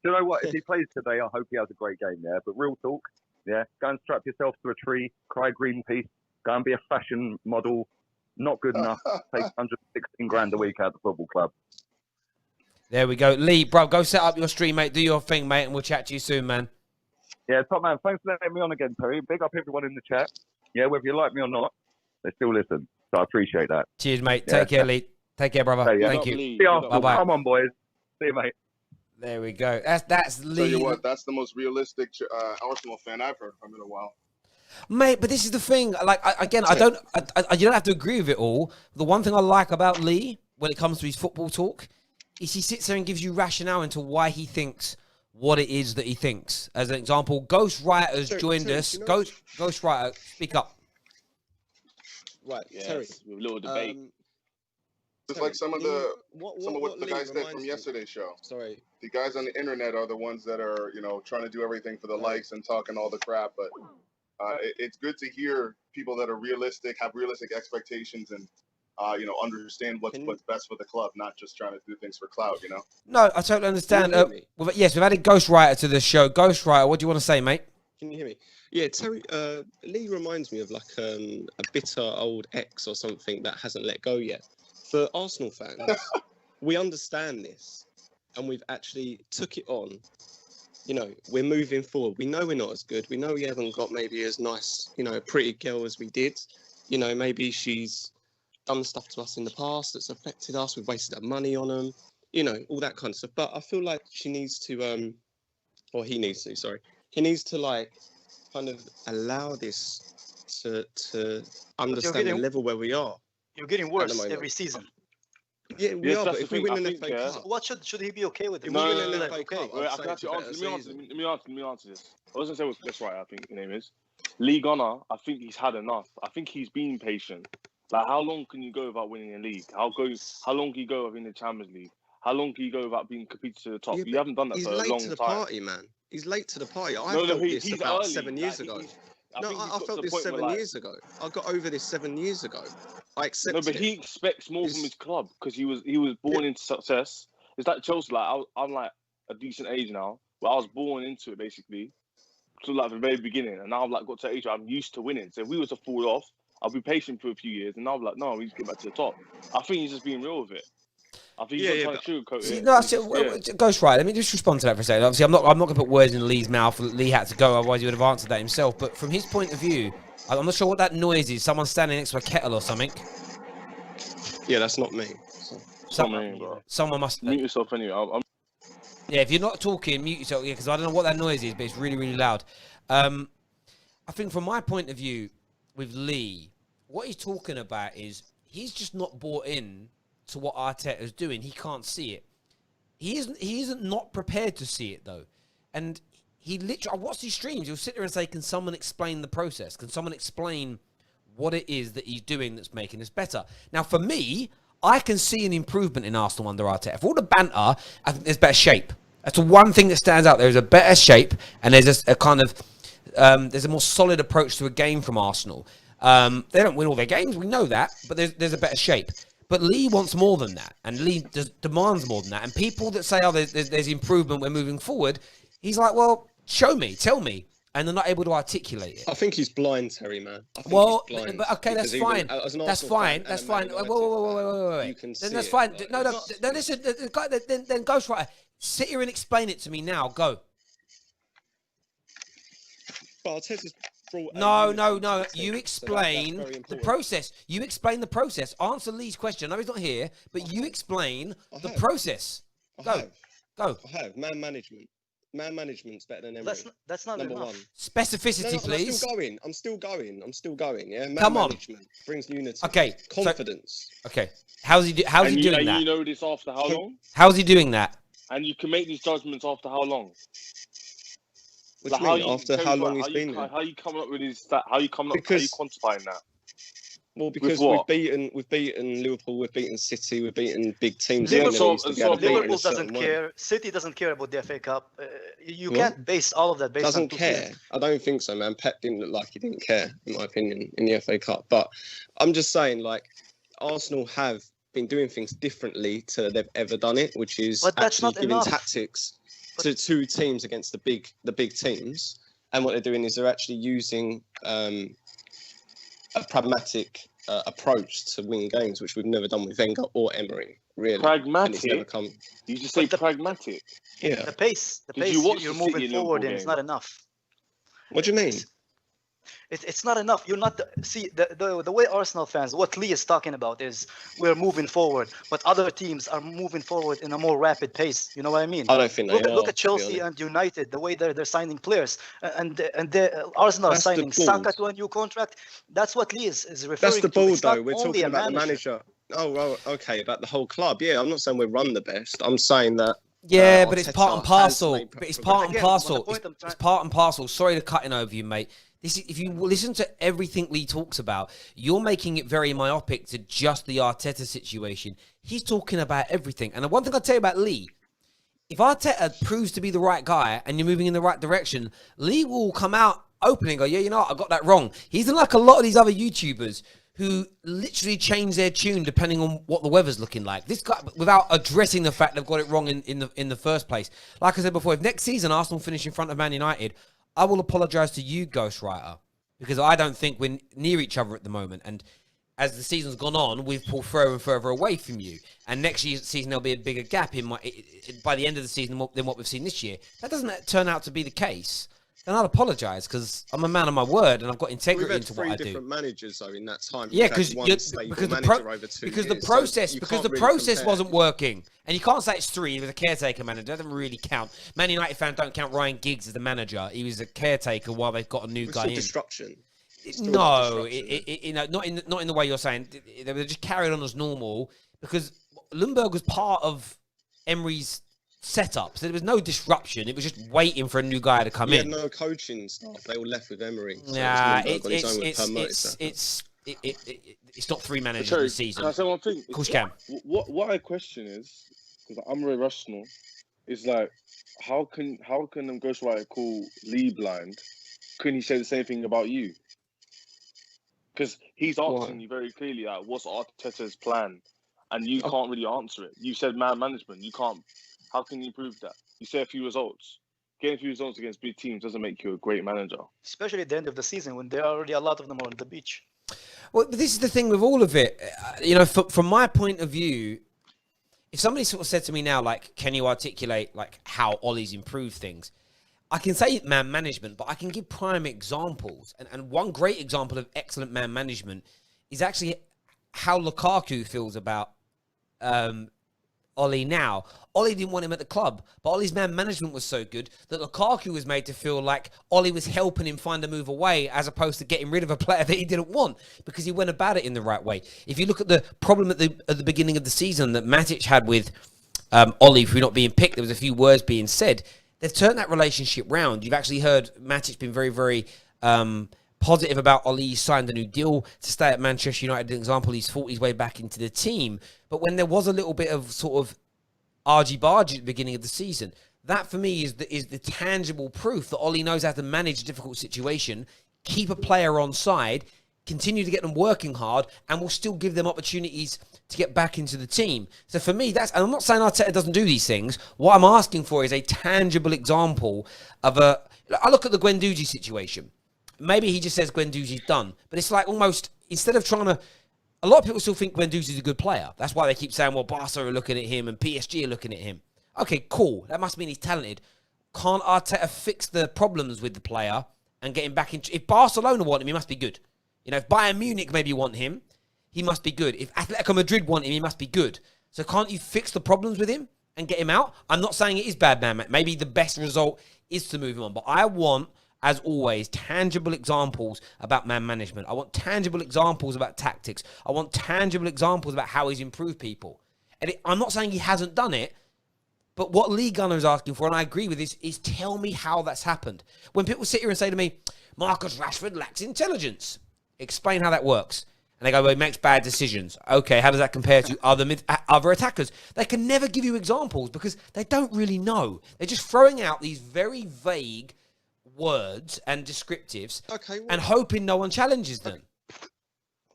you know what? If he plays today, I hope he has a great game. Yeah, but real talk. Yeah, go and strap yourself to a tree. Cry Greenpeace. Go and be a fashion model. Not good enough. Take 116 grand a week out of the football club. There we go. Lee, bro, go set up your stream, mate. Do your thing, mate, and we'll chat to you soon, man. Yeah, top man. Thanks for letting me on again, Terry. Big up everyone in the chat. Yeah, whether you like me or not, they still listen. So I appreciate that. Cheers, mate. Yeah. Take care, Lee. Take care, brother. Hey, yeah. Thank you. See you. Bye-bye. Come on, boys. See you, mate. There we go. That's Lee. Tell you what, that's the most realistic Arsenal fan I've heard from in a while. Mate, but this is the thing. Like, you don't have to agree with it all. The one thing I like about Lee when it comes to his football talk is he sits there and gives you rationale into why he thinks what it is that he thinks. As an example, Ghost Writer's joined us. You know... Ghost Writer, speak up. Right, yes, Terry. With a little debate. It's like some of what the guys said from yesterday's show. Sorry. The guys on the internet are the ones that are, trying to do everything for the likes and talking all the crap. But it's good to hear people that are realistic, have realistic expectations, and understand what's best for the club, not just trying to do things for clout. No, I totally understand. Yes, we've added Ghost Writer to the show. Ghost Writer, what do you want to say, mate? Can you hear me? Yeah, Terry. Lee reminds me of like a bitter old ex or something that hasn't let go yet. For Arsenal fans, we understand this, and we've actually took it on. We're moving forward. We know we're not as good. We know we haven't got maybe as nice, a pretty girl as we did. Maybe she's done stuff to us in the past that's affected us. We've wasted our money on them. All that kind of stuff. But I feel like she needs to, or he needs to. Sorry, he needs to like kind of allow this to understand the level where we are. You're getting worse every season. Yeah, we are. But if we win an FA Cup, what should he be okay with? Let me answer this. I wasn't saying that's right. I think your name is League Honor. I think he's had enough. I think he's been patient. Like, how long can you go without winning a league? How long can you go without in the Champions League? How long can you go without being competed to the top? You haven't done that for a long time. He's late to the party, man. He's late to the party. I felt this about 7 years ago. I felt this 7 years ago. I got over this 7 years ago. I accepted it. No, but he expects more from his club because he was born into success. It's like Chelsea. Like I'm like a decent age now, but I was born into it basically, so like the very beginning, and now I've like got to an age where I'm used to winning. So if we were to fall off, I'll be patient for a few years, and now I'm like, no, we need to get back to the top. I think he's just being real with it. I think he's not trying to sugarcoat it. Ghost Right. Let me just respond to that for a second. Obviously, I'm not going to put words in Lee's mouth. Lee had to go, otherwise he would have answered that himself. But from his point of view, I'm not sure what that noise is. Someone standing next to a kettle or something. Yeah, that's not me. Someone must mute yourself anyway. Yeah, if you're not talking, mute yourself. Yeah, because I don't know what that noise is, but it's really, really loud. I think from my point of view with Lee, what he's talking about is he's just not bought in to what Arteta's doing. He can't see it. He isn't not prepared to see it though. And he literally, I watch these streams, he'll sit there and say, can someone explain the process? Can someone explain what it is that he's doing that's making this better? Now for me, I can see an improvement in Arsenal under Arteta. For all the banter, I think there's better shape. That's the one thing that stands out. There's a better shape and there's a kind of, there's a more solid approach to a game from Arsenal. They don't win all their games, we know that, but there's a better shape. But Lee wants more than that, and Lee demands more than that. And people that say, oh, there's improvement, we're moving forward, he's like, well, show me, tell me. And they're not able to articulate it. I think he's blind, Terry, man. Well, but okay, that's fine. That's fine. That's fine. Wait. Then that's fine. No. Then listen. Then Ghost Writer, sit here and explain it to me now. Go. But Arteta's No. You explain the process. You explain the process. Answer Lee's question. I know he's not here, but you explain the process. Go. I have. Man management's better than Emery. That's not number enough. one. Specificity, please. I'm still going. Yeah. Come on. Management brings unity. Okay. Confidence. Okay. How's he doing that? You know this after how long? How's he doing that? And you can make these judgments after how long? What do you mean? After how long he's been there? How you coming up with his stat? How you quantifying that? Well, because what? we've beaten Liverpool, we've beaten City, we've beaten big teams. Yeah, that we so- never used to be able to beat in Liverpool a certain doesn't way. care. City doesn't care about the FA Cup. You What? can't base all of that based on Doesn't 2 care. seasons. I don't think so, man. Pep didn't look like he didn't care, in my opinion, in the FA Cup. But I'm just saying, like, Arsenal have been doing things differently to they've ever done it, which is But that's actually not giving enough. tactics to 2 teams against the big teams. And what they're doing is they're actually using a pragmatic approach to win games, which we've never done with Wenger or Emery, really. And it's never Pragmatic. come. You just say pragmatic. Yeah. The pace, Did you watch you're the City moving and Liverpool forward, and it's game? not enough. What do you mean? It's not enough. You're not see the way Arsenal fans. What Lee is talking about is we're moving forward, but other teams are moving forward in a more rapid pace. You know what I mean? I don't think they Look are. at to be Chelsea honest. and United, the way they're signing players, and Arsenal are That's the signing balls. Saka to a new contract. That's what Lee is referring That's the to. ball, It's not though. We're only talking a about the manager. manager. Oh, well, okay, about the whole club. Yeah, I'm not saying we run the best. I'm saying that. Yeah, but it's part Arteta and parcel. has made But it's progress. part and Again, the parcel. point I'm It's part and parcel. Sorry to cutting over you, mate. This is, if you listen to everything Lee talks about, you're making it very myopic to just the Arteta situation. He's talking about everything. And the one thing I'll tell you about Lee, if Arteta proves to be the right guy and you're moving in the right direction, Lee will come out openly and go, yeah, you know what, I got that wrong. He's like a lot of these other YouTubers who literally change their tune depending on what the weather's looking like. This guy, without addressing the fact they've got it wrong in the first place. Like I said before, if next season Arsenal finish in front of Man United, I will apologise to you, Ghostwriter, because I don't think we're near each other at the moment. And as the season's gone on, we've pulled further and further away from you. And next season, there'll be a bigger gap by the end of the season than what we've seen this year. That doesn't turn out to be the case. Then I'll apologise because I'm a man of my word and I've got We've integrity had into 3 what I do. different managers, though, in that time. Yeah, You've had because one stable the manager over 2 because years, the so process you because can't the really process compare. wasn't working, and you can't say it's 3. He was a caretaker manager. That doesn't really count. Man United fans don't count Ryan Giggs as the manager. He was a caretaker while they've got a new It's guy still in. disruption. No, not in the way you're saying. They were just carried on as normal because Lundberg was part of Emery's setup, so there was no disruption. It was just waiting for a new guy to come He in. had no coaching staff. They all left with Emery. So Yeah, it was Lundberg on his own with Per Mertesacker. it's not 3 managers Sorry, this season. can I say one thing? Of course you can. What I question is, because I'm very rational, is like, how can them ghostwriter call Lee blind? Couldn't he say the same thing about you? Because he's asking you very clearly, like, what's Arteta's plan? And you can't really answer it. You said man management. You can't. How can you prove that? You say a few results. Getting a few results against big teams doesn't make you a great manager. Especially at the end of the season when there are already a lot of them on the beach. Well, but this is the thing with all of it. From my point of view, if somebody sort of said to me now, like, can you articulate like how Ollie's improved things? I can say man management, but I can give prime examples. And one great example of excellent man management is actually how Lukaku feels about Ollie now. Ollie didn't want him at the club, but Ollie's man management was so good that Lukaku was made to feel like Ollie was helping him find a move away as opposed to getting rid of a player that he didn't want because he went about it in the right way. If you look at the problem at the beginning of the season that Matic had with Ollie for not being picked, there was a few words being said. They've turned that relationship round. You've actually heard Matic been very, very positive about Ollie. He signed a new deal to stay at Manchester United. An example, he's fought his way back into the team. But when there was a little bit of sort of argy-bargy at the beginning of the season, that for me is the tangible proof that Ollie knows how to manage a difficult situation, keep a player on side, continue to get them working hard, and will still give them opportunities to get back into the team. So for me, and I'm not saying Arteta doesn't do these things. What I'm asking for is a tangible example of I look at the Guendouzi situation. Maybe he just says Guendouzi's done, but it's like almost, instead of trying to, a lot of people still think Guendouzi's a good player. That's why they keep saying, well, Barca are looking at him and PSG are looking at him. Okay, cool. That must mean he's talented. Can't Arteta fix the problems with the player and get him back in? If Barcelona want him, he must be good. If Bayern Munich maybe want him, he must be good. If Atletico Madrid want him, he must be good. So can't you fix the problems with him and get him out? I'm not saying it is bad, man. Maybe the best result is to move him on. But I want, as always, tangible examples about man management. I want tangible examples about tactics. I want tangible examples about how he's improved people. And I'm not saying he hasn't done it, but what Lee Gunner is asking for, and I agree with this, is tell me how that's happened. When people sit here and say to me, Marcus Rashford lacks intelligence, explain how that works. And they go, well, he makes bad decisions. Okay, how does that compare to other attackers? They can never give you examples because they don't really know. They're just throwing out these very vague words and descriptives and hoping no one challenges them.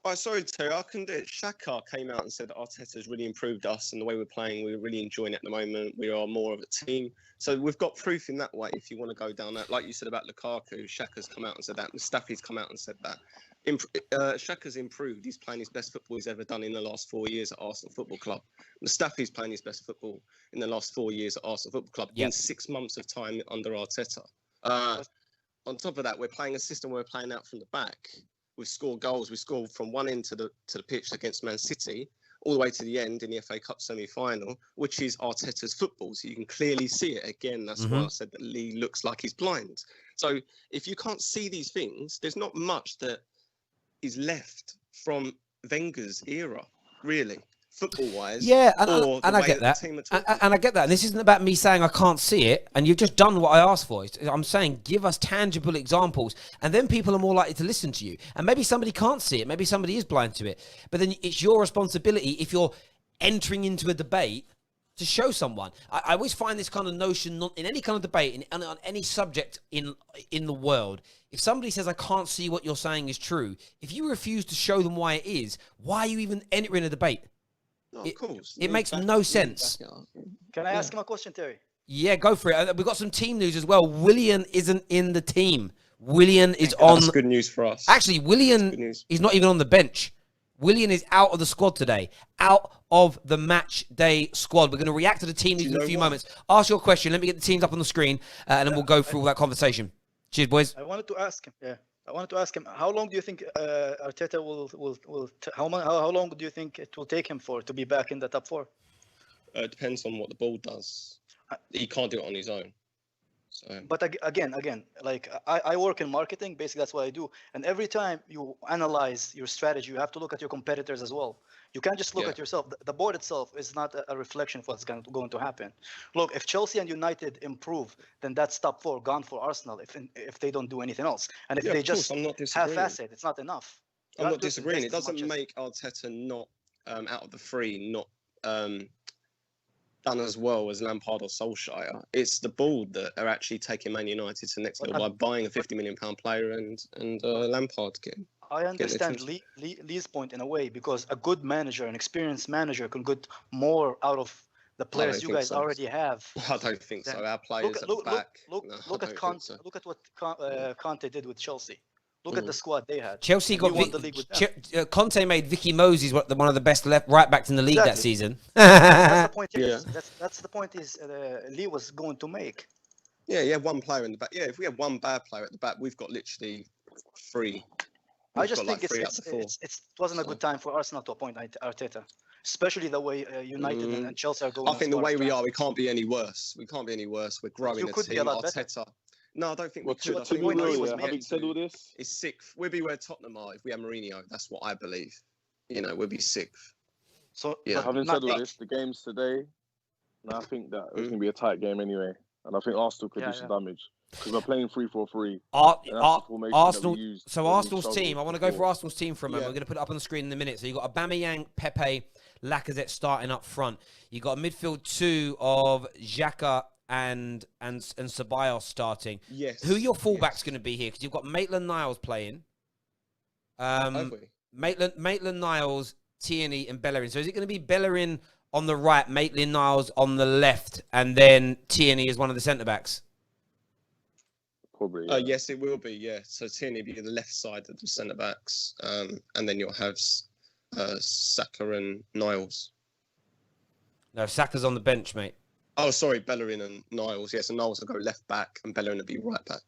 Oh, sorry, Terry, I can do it. Shaka came out and said that Arteta's really improved us and the way we're playing, we're really enjoying it at the moment. We are more of a team. So we've got proof in that way if you want to go down that. Like you said about Lukaku, Shaka's come out and said that. Mustafi's come out and said that. Shaka's improved. He's playing his best football he's ever done in the last 4 years at Arsenal Football Club. Mustafi's playing his best football in the last 4 years at Arsenal Football Club in 6 months of time under Arteta. On top of that, we're playing a system where we're playing out from the back. We've scored goals. We scored from one end to the pitch against Man City, all the way to the end in the FA Cup semi-final, which is Arteta's football. So you can clearly see it. Again, that's why I said that Lee looks like he's blind. So if you can't see these things, there's not much that is left from Wenger's era, really, football-wise. Yeah, and I get that. And I get that. And this isn't about me saying I can't see it, and you've just done what I asked for. I'm saying give us tangible examples, and then people are more likely to listen to you. And maybe somebody can't see it. Maybe somebody is blind to it. But then it's your responsibility, if you're entering into a debate, to show someone. I always find this kind of notion, not in any kind of debate, on any subject in the world. If somebody says, I can't see what you're saying is true, if you refuse to show them why it is, why are you even entering a debate? No, of course. It makes no sense. Can I ask him a question, Terry? Yeah, go for it. We've got some team news as well. Willian isn't in the team. Willian is on... That's good news for us. Actually, Willian is not even on the bench. Willian is out of the squad today. Out of the match day squad. We're going to react to the team news in a few moments. Ask your question. Let me get the teams up on the screen, and then we'll go through all that conversation. Cheers, boys. I wanted to ask him, how long do you think Arteta how long do you think it will take him to be back in the top 4? It depends on what the ball does. He can't do it on his own. So. But again, like I work in marketing. Basically, that's what I do. And every time you analyze your strategy, you have to look at your competitors as well. You can't just look at yourself. The board itself is not a reflection of what's going to happen. Look, if Chelsea and United improve, then that's top 4 gone for Arsenal if they don't do anything else. And if they just half-ass it, it's not enough. I'm not disagreeing. It doesn't make Arteta not out of the 3, not done as well as Lampard or Solskjaer. It's the board that are actually taking Man United to the next level by buying a £50 million player and Lampard getting. I understand Lee's point in a way, because a good manager, an experienced manager, can get more out of the players you guys already have. I don't think so. Our players at the back. Look at Conte. Look at what Conte did with Chelsea. Look at the squad they had. Chelsea got the league with Conte made Vicky Moses one of the best right backs in the league that season. That's the point. That's the point Lee was going to make. Yeah, you have one player in the back. Yeah, if we have one bad player at the back, we've got literally 3. I just think it wasn't a good time for Arsenal to appoint Arteta, especially the way United and Chelsea are going. I think the way we are, we can't be any worse. We're growing a team. Arteta. No, I don't think we could. Having said all this, it's 6th. We'll be where Tottenham are if we have Mourinho. That's what I believe. We'll be 6th. So, having said all this, the games today, I think that it's going to be a tight game anyway. And I think Arsenal could do some damage. Because we're playing 3-4-3. Arsenal's team, I want to go for Arsenal's team for a moment. We're going to put it up on the screen in a minute. So you've got Aubameyang, Pepe, Lacazette starting up front. You've got a midfield 2 of Xhaka and Ceballos starting. Yes. Who are your fullbacks going to be here? Because you've got Maitland-Niles playing. Maitland-Niles, Tierney, and Bellerin. So is it going to be Bellerin on the right, Maitland-Niles on the left, and then Tierney is one of the centre-backs? Probably. Yes, it will be. Yeah. So Tierney will be the left side of the centre backs, and then you'll have Saka and Niles. No, Saka's on the bench, mate. Oh, sorry, Bellerin and Niles. Yes, and Niles will go left back, and Bellerin will be right back.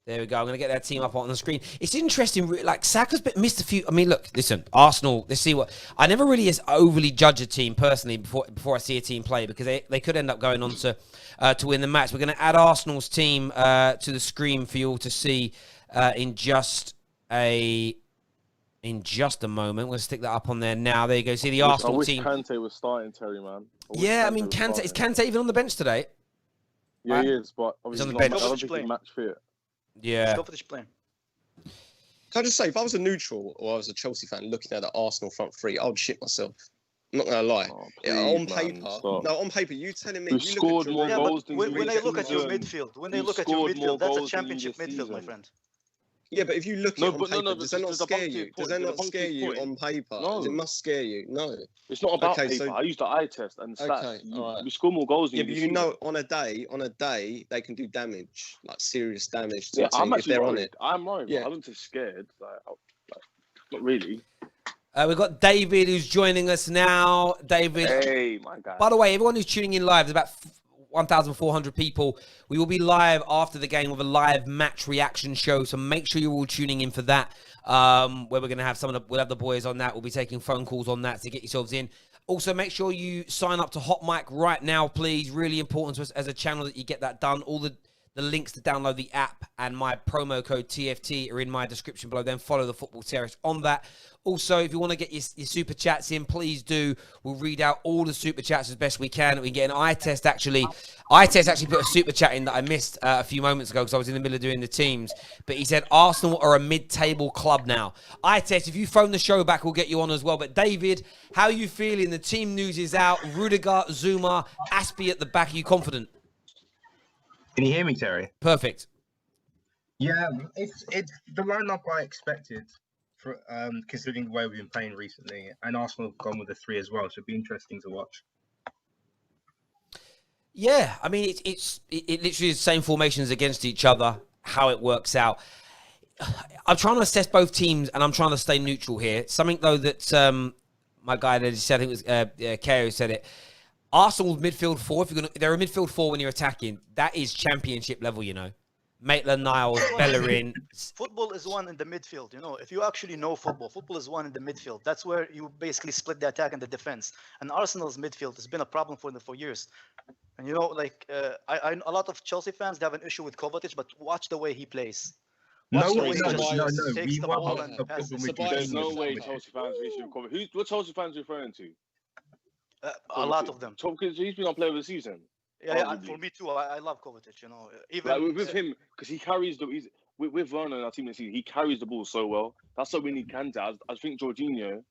There we go. I'm going to get that team up on the screen. It's interesting. Like, Saka's missed a few. I mean, look, listen, Arsenal, let's see what... I never really overly judge a team personally before I see a team play, because they could end up going on to win the match. We're going to add Arsenal's team to the screen for you all to see in just a moment. We'll stick that up on there now. There you go. See the Arsenal team. I wish Kante was starting, Terry, man. Yeah, I mean, Kante... Is Kante even on the bench today? Yeah, he is, but obviously he's on the bench. I don't think he's match fit. Yeah. Let's go for this plan. Can I just say, if I was a neutral or I was a Chelsea fan looking at the Arsenal front three, I would shit myself. I'm not gonna lie. On paper, you telling me we you scored look at more goals than when they look at your season. midfield, when they We've look at your scored more midfield, that's a goals than you championship this midfield, my season. friend. Yeah, but if you look at it on paper, does that not scare you? Does that not scare you on paper? No. It must scare you. No. It's not about Okay, paper. so- I use the eye test and stats. Okay, all right. We score more goals than Yeah, you but this you season. know, on a day, they can do damage, like serious damage to Yeah, a team I'm if actually they're on worried. it. I'm worried. Yeah. I wouldn't say scared. Not really. We've got David who's joining us now. David. Hey, my guy. By the way, everyone who's tuning in live, there's about 1,400 people. We will be live after the game with a live match reaction show, so make sure you're all tuning in for that. Where we're going to have we'll have the boys on that. We'll be taking phone calls on that to get yourselves in. Also, make sure you sign up to Hot Mic right now, please. Really important to us as a channel that you get that done. All the links to download the app and my promo code TFT are in my description below. Then follow the Football Terrace on that. Also, if you want to get your super chats in, please do. We'll read out all the super chats as best we can. We get an eye test, actually. Eye test actually put a super chat in that I missed a few moments ago because I was in the middle of doing the teams. But he said, Arsenal are a mid-table club now. Eye test, if you phone the show back, we'll get you on as well. But David, how are you feeling? The team news is out. Rudiger, Zuma, Aspie at the back. Are you confident? Can you hear me, Terry? Perfect. Yeah, it's the lineup I expected, for considering the way we've been playing recently, and Arsenal have gone with a 3 as well, so it'd be interesting to watch. Yeah, I mean, it literally is the same formations against each other, how it works out. I'm trying to assess both teams, and I'm trying to stay neutral here. Something, though, that my guy that said, I think it was Keo said it, Arsenal's midfield four, they're a midfield four when you're attacking. That is championship level, you know. Maitland-Niles, Bellerin. Football is one in the midfield, you know. If you actually know football is one in the midfield. That's where you basically split the attack and the defense. And Arsenal's midfield has been a problem for them for years. And, you know, like, a lot of Chelsea fans, they have an issue with Kovacic, but watch the way he plays. No, Watch the way he no. just takes the ball and passes. There's no way Chelsea fans reach him. What Chelsea fans referring to? A lot of them. Because he's been on player of the season. Yeah, for me too. I love Kovacic, you know. Even like with him, because he carries with Werner and our team this season, he carries the ball so well. That's what we need Kante. I think Jorginho,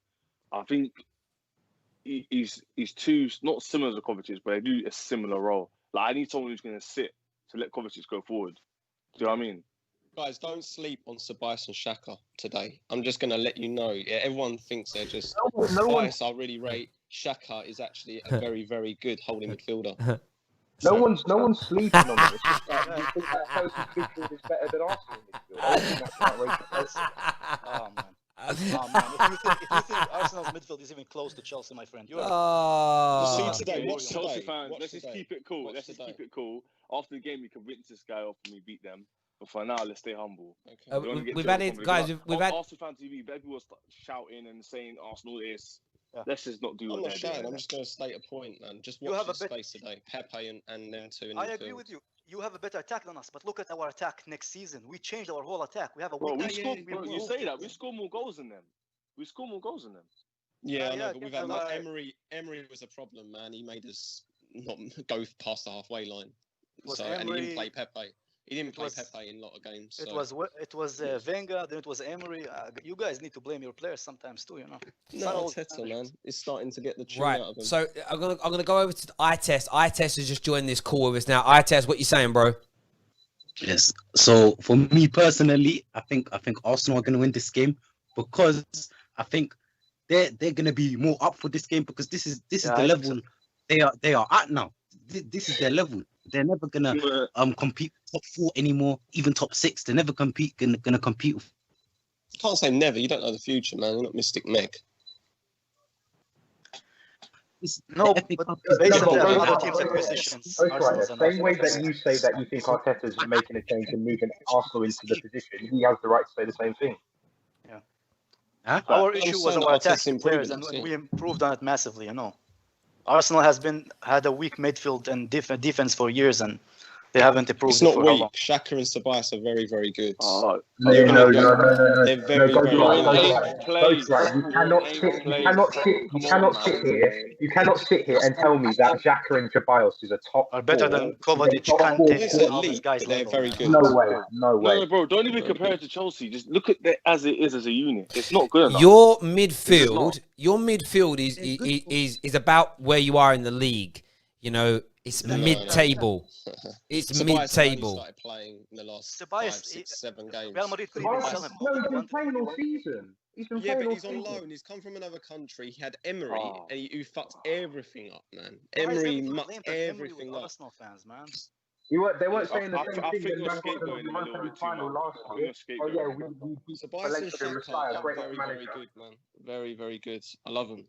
he's too not similar to Kovacic, but they do a similar role. Like I need someone who's going to sit to let Kovacic go forward. Do you know what I mean? Guys, don't sleep on Ceballos and Xhaka today. I'm just going to let you know. Yeah, everyone thinks they're just Ceballos I really rate. Xhaka is actually a very, very good holding midfielder. No one's sleeping on them. It's just like, you think that Chelsea's midfield is better than Arsenal midfield? I think that's outrageous. Oh man. If you think Arsenal's midfield is even close to Chelsea, my friend, you're Chelsea fans. Let's just keep it cool. Let's just keep it cool. After the game, we can rinse this guy off and we beat them. But for now, let's stay humble. Okay. We've added, guys. We've had Arsenal fan TV. Everyone was shouting and saying Arsenal is. Yeah. Let's just not do. I'm not shouting. I'm just going to state a point, man. Just watch this space today. Pepe and them two. I agree with you. You have a better attack than us, but look at our attack next season. We changed our whole attack. We have a. Bro, you say that we score more goals than them. Yeah, but we've had Emery was a problem, man. He made us not go past the halfway line. And he didn't play Pepe. He didn't play Pepe in a lot of games. It was Wenger, then it was Emery. You guys need to blame your players sometimes too, you know. No, Arteta, man, it's starting to get the truth right. out of him. So I'm gonna go over to the eye test. Eye test has just joined this call with us now. Eye test, what you saying, bro? Yes. So for me personally, I think Arsenal are gonna win this game because I think they're gonna be more up for this game because this is the level they are at now. This is their level. They're never gonna compete top 4 anymore, even top 6. They're never gonna compete. You can't say never. You don't know the future, man. You're not Mystic Meg. No, but basically other teams and positions. The same way that you say that you think Arteta's making a change and moving Arsenal into the position, he has the right to say the same thing. Yeah. Huh? Our issue was our attacking players, and we improved on it massively. You know, Arsenal had a weak midfield and defense for years, and They haven't improved. It's not for how weak. long? Xhaka and Ceballos are very, very good. Oh, No, They're no, very no, good. no, no, no. They're No, very, go very right, good. go ain't right. Go played. right. You cannot Ain't sit. You played. cannot sit. You Come on, cannot sit man. here. You cannot sit here and tell me that Xhaka and Ceballos is a top Are better four. than Is a Kovacic, top four Kante, It's forward. all these elite, guys but they're level, very man. good. No way. No No, way. no, bro. Don't even Very compare good. it to Chelsea. Just look at it as it is as a unit. It's not good enough. Your It's just not. midfield is about where you are in the league. You know, it's No, mid-table. It's Ceballos have only mid-table. started playing in the last Ceballos, 5, 6, 7 games. Real Madrid couldn't even sell Ceballos, him. no, he's been Wanted playing what he all wanted. season. He's been Yeah, playing but all he's on season. loan. He's come from another country. He had Emery, Oh. and he fucked everything up, man. Why is Emery everyone mucked blamed Emery with everything up. Arsenal fans, man? They weren't I, saying the I, same I thing think when you're Man got to the scapegoating him a little Europa League bit too final much. last I think year. you're Oh yeah, scapegoating. we beat Ceballos and Valencia and Xhaka Messiah, are greatest very, very manager. good, man. Very, very good. I love them.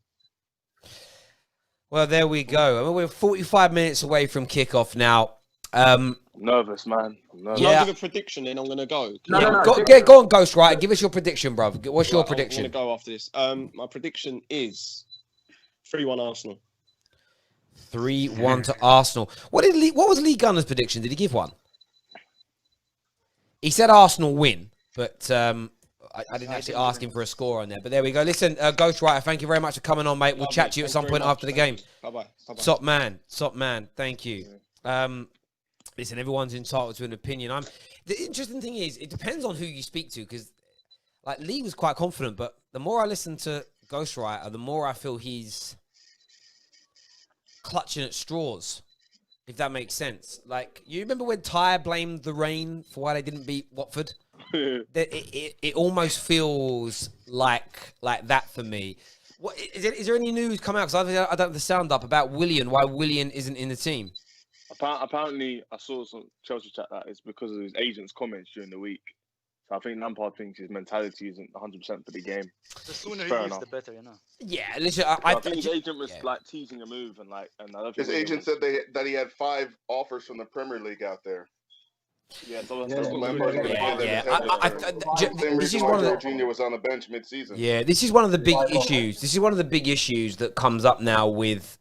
Well, there we go. I mean, we're 45 minutes away from kickoff now. Nervous, man. I'm nervous. Can I Yeah. give a prediction? Then I'm going to go. No, no, no. Go on, Ghostwriter. Give us your prediction, bruv. What's your Right, I'm prediction? going to go after this. My prediction is 3-1 Arsenal. 3-1 to Arsenal. What was Lee Gunner's prediction? Did he give one? He said Arsenal win, but I didn't actually ask him for a score on there. But there we go. Listen, Ghostwriter, thank you very much for coming on, mate. We'll Lovely. chat to you at Thank some very point much. after the Thank game. you. Bye-bye. Bye-bye. Top man. Thank you. Listen, everyone's entitled to an opinion. The interesting thing is, it depends on who you speak to, because like Lee was quite confident, but the more I listen to Ghostwriter, the more I feel he's clutching at straws, if that makes sense. Like, you remember when Ty blamed the rain for why they didn't beat Watford? It almost feels like that for me. What is there any news come out? Because I don't have the sound up about Willian. Why Willian isn't in the team? Apparently, I saw some Chelsea chat that it's because of his agent's comments during the week. So I think Lampard thinks his mentality isn't 100% for the game. The sooner he Fair leaves, enough. the better, you know. Yeah, listen, I think his agent was like teasing a move, and I don't think His Willian agent was- said that he had 5 offers from the Premier League out there. Yeah, so Yeah, that's what Lampard's gonna pay them attention. Same This is reason one why of the Jorginho was on the bench mid-season. Yeah, this is one of the big issues. This is one of the big issues that comes up now with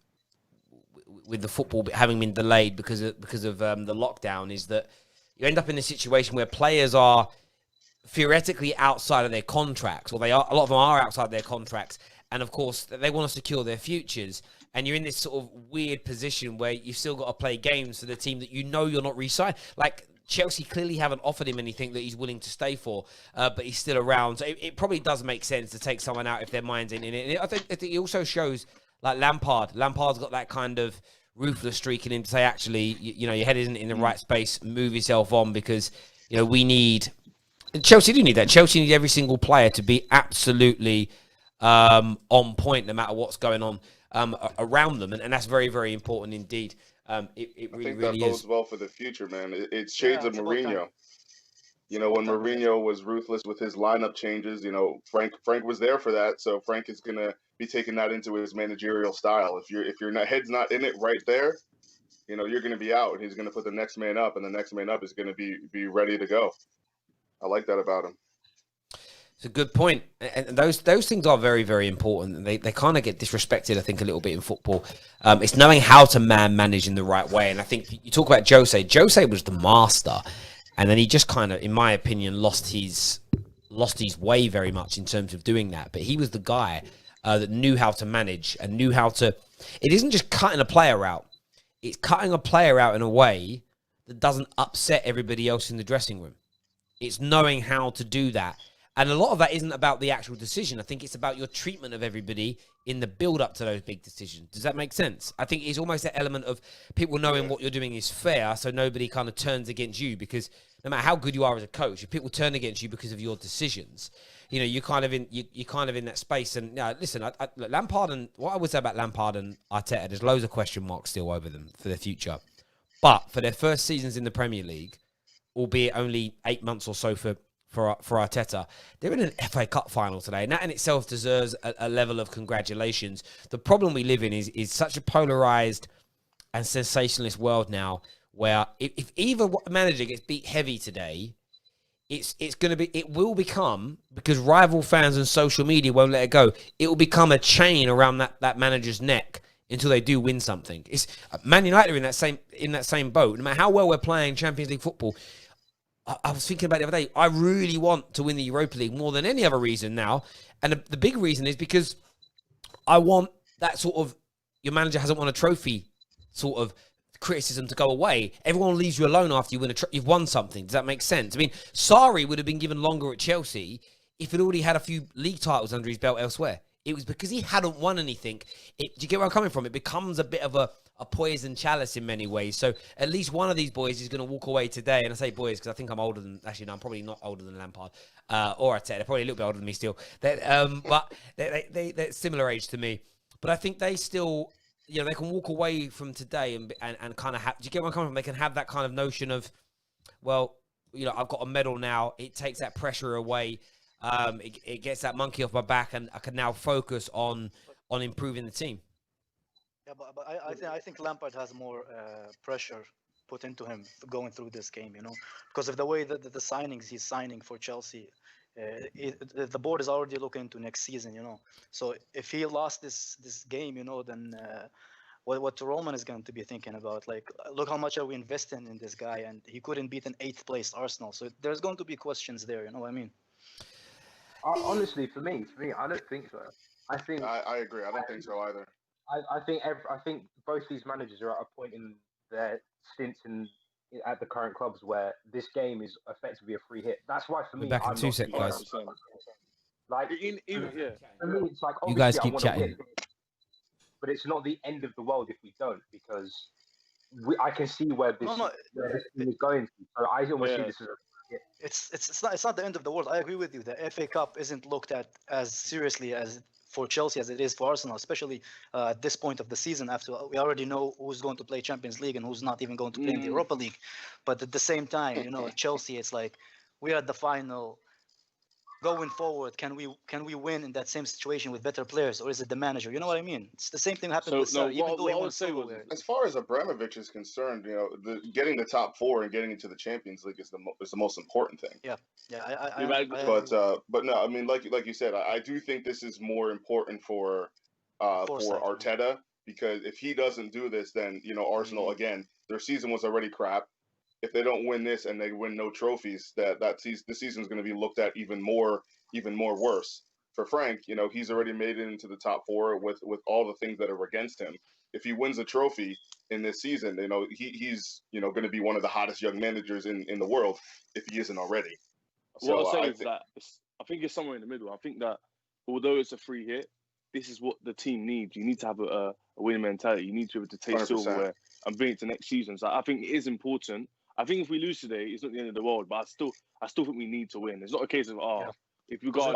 the football having been delayed because of the lockdown, is that you end up in a situation where players are theoretically outside of their contracts, or a lot of them are outside their contracts, and of course they want to secure their futures. And you're in this sort of weird position where you've still got to play games for the team that you know you're not re-signed. Like, Chelsea clearly haven't offered him anything that he's willing to stay for, but he's still around. So it probably does make sense to take someone out if their mind's in it. And I think it also shows, like Lampard. Lampard's got that kind of ruthless streak in him to say, actually, your head isn't in the right space. Move yourself on, because we need. Chelsea do need that. Chelsea need every single player to be absolutely on point, no matter what's going on around them, and that's very, very important indeed. It really, I think really that bodes is. well for the future, man. It's shades of it's about time. Mourinho. When Mourinho was ruthless with his lineup changes, Frank was there for that, so Frank is gonna be taking that into his managerial style. If your head's not in it right there, you're gonna be out, and he's gonna put the next man up, and the next man up is gonna be ready to go. I like that about him. It's a good point, and those things are very, very important. And they kind of get disrespected, I think, a little bit in football. It's knowing how to manage in the right way. And I think you talk about Jose. Jose was the master, and then he just kind of, in my opinion, lost his way very much in terms of doing that. But he was the guy that knew how to manage and knew how to. It isn't just cutting a player out; it's cutting a player out in a way that doesn't upset everybody else in the dressing room. It's knowing how to do that. And a lot of that isn't about the actual decision. I think it's about your treatment of everybody in the build-up to those big decisions. Does that make sense? I think it's almost that element of people knowing what you're doing is fair, so nobody kind of turns against you, because no matter how good you are as a coach, if people turn against you because of your decisions, you're kind of in that space. And listen, look, Lampard, and what I would say about Lampard and Arteta, there's loads of question marks still over them for their future. But for their first seasons in the Premier League, albeit only 8 months or so for Arteta, they're in an FA Cup final today, and that in itself deserves a level of congratulations. The problem we live in is such a polarized and sensationalist world now, where if either manager gets beat heavy today, it will become, because rival fans and social media won't let it go, it will become a chain around that manager's neck until they do win something. It's Man United are in that same boat. No matter how well we're playing Champions League football, I was thinking about it the other day. I really want to win the Europa League more than any other reason now, and the big reason is because I want that sort of your manager hasn't won a trophy sort of criticism to go away. Everyone leaves you alone after you win you've won something. Does that make sense? I mean, Sarri would have been given longer at Chelsea if he'd already had a few league titles under his belt elsewhere. It was because he hadn't won anything. Do you get where I'm coming from? It becomes a bit of a poison chalice in many ways. So at least one of these boys is going to walk away today. And I say boys because I think I'm older than... Actually, no, I'm probably not older than Lampard. Or Arteta. They're probably a little bit older than me still. But they're similar age to me. But I think they still... You know, they can walk away from today and kind of have... Do you get where I'm coming from? They can have that kind of notion of, well, you know, I've got a medal now. It takes that pressure away. It gets that monkey off my back, and I can now focus on improving the team. Yeah, but I think Lampard has more pressure put into him going through this game, you know, because of the way that the signings he's signing for Chelsea. The board is already looking into next season, you know. So if he lost this game, you know, then what Roman is going to be thinking about, like, look how much are we investing in this guy, and he couldn't beat an 8th place Arsenal. So there's going to be questions there, you know what I mean? Honestly, for me, I don't think so. I think I agree. I don't think so either. I think both these managers are at a point in their stints at the current clubs where this game is effectively a free hit. That's why for me, back in I'm 2 sec, guys. Like for me, it's like You guys obviously keep I want chatting. to win, but it's not the end of the world if we don't, because I can see where this team is going to. So I almost see this as it's not the end of the world. I agree with you. The FA Cup isn't looked at as seriously as for Chelsea as it is for Arsenal, especially at this point of the season. After we already know who's going to play Champions League and who's not even going to play in the Europa League. But at the same time, you know, Chelsea, it's like we are at the final. Going forward, can we win in that same situation with better players, or is it the manager? You know what I mean? It's the same thing happened with Sarri, even though he won silverware. As far as Abramovich is concerned, you know, getting the top 4 and getting into the Champions League is the most important thing. Yeah. But no, I mean, like you said, I do think this is more important for Arteta, because if he doesn't do this, then, you know, Arsenal again, their season was already crap. If they don't win this and they win no trophies, the season is going to be looked at even more worse. For Frank, you know, he's already made it into the top 4 with all the things that are against him. If he wins a trophy in this season, you know, he's, you know, going to be one of the hottest young managers in the world if he isn't already. So what I'll say is that I think it's somewhere in the middle. I think that although it's a free hit, this is what the team needs. You need to have a winning mentality. You need to be able to take 100%. silverware and bring it to next season. So I think it is important. I think if we lose today, it's not the end of the world. But I still think we need to win. It's not a case of if you got.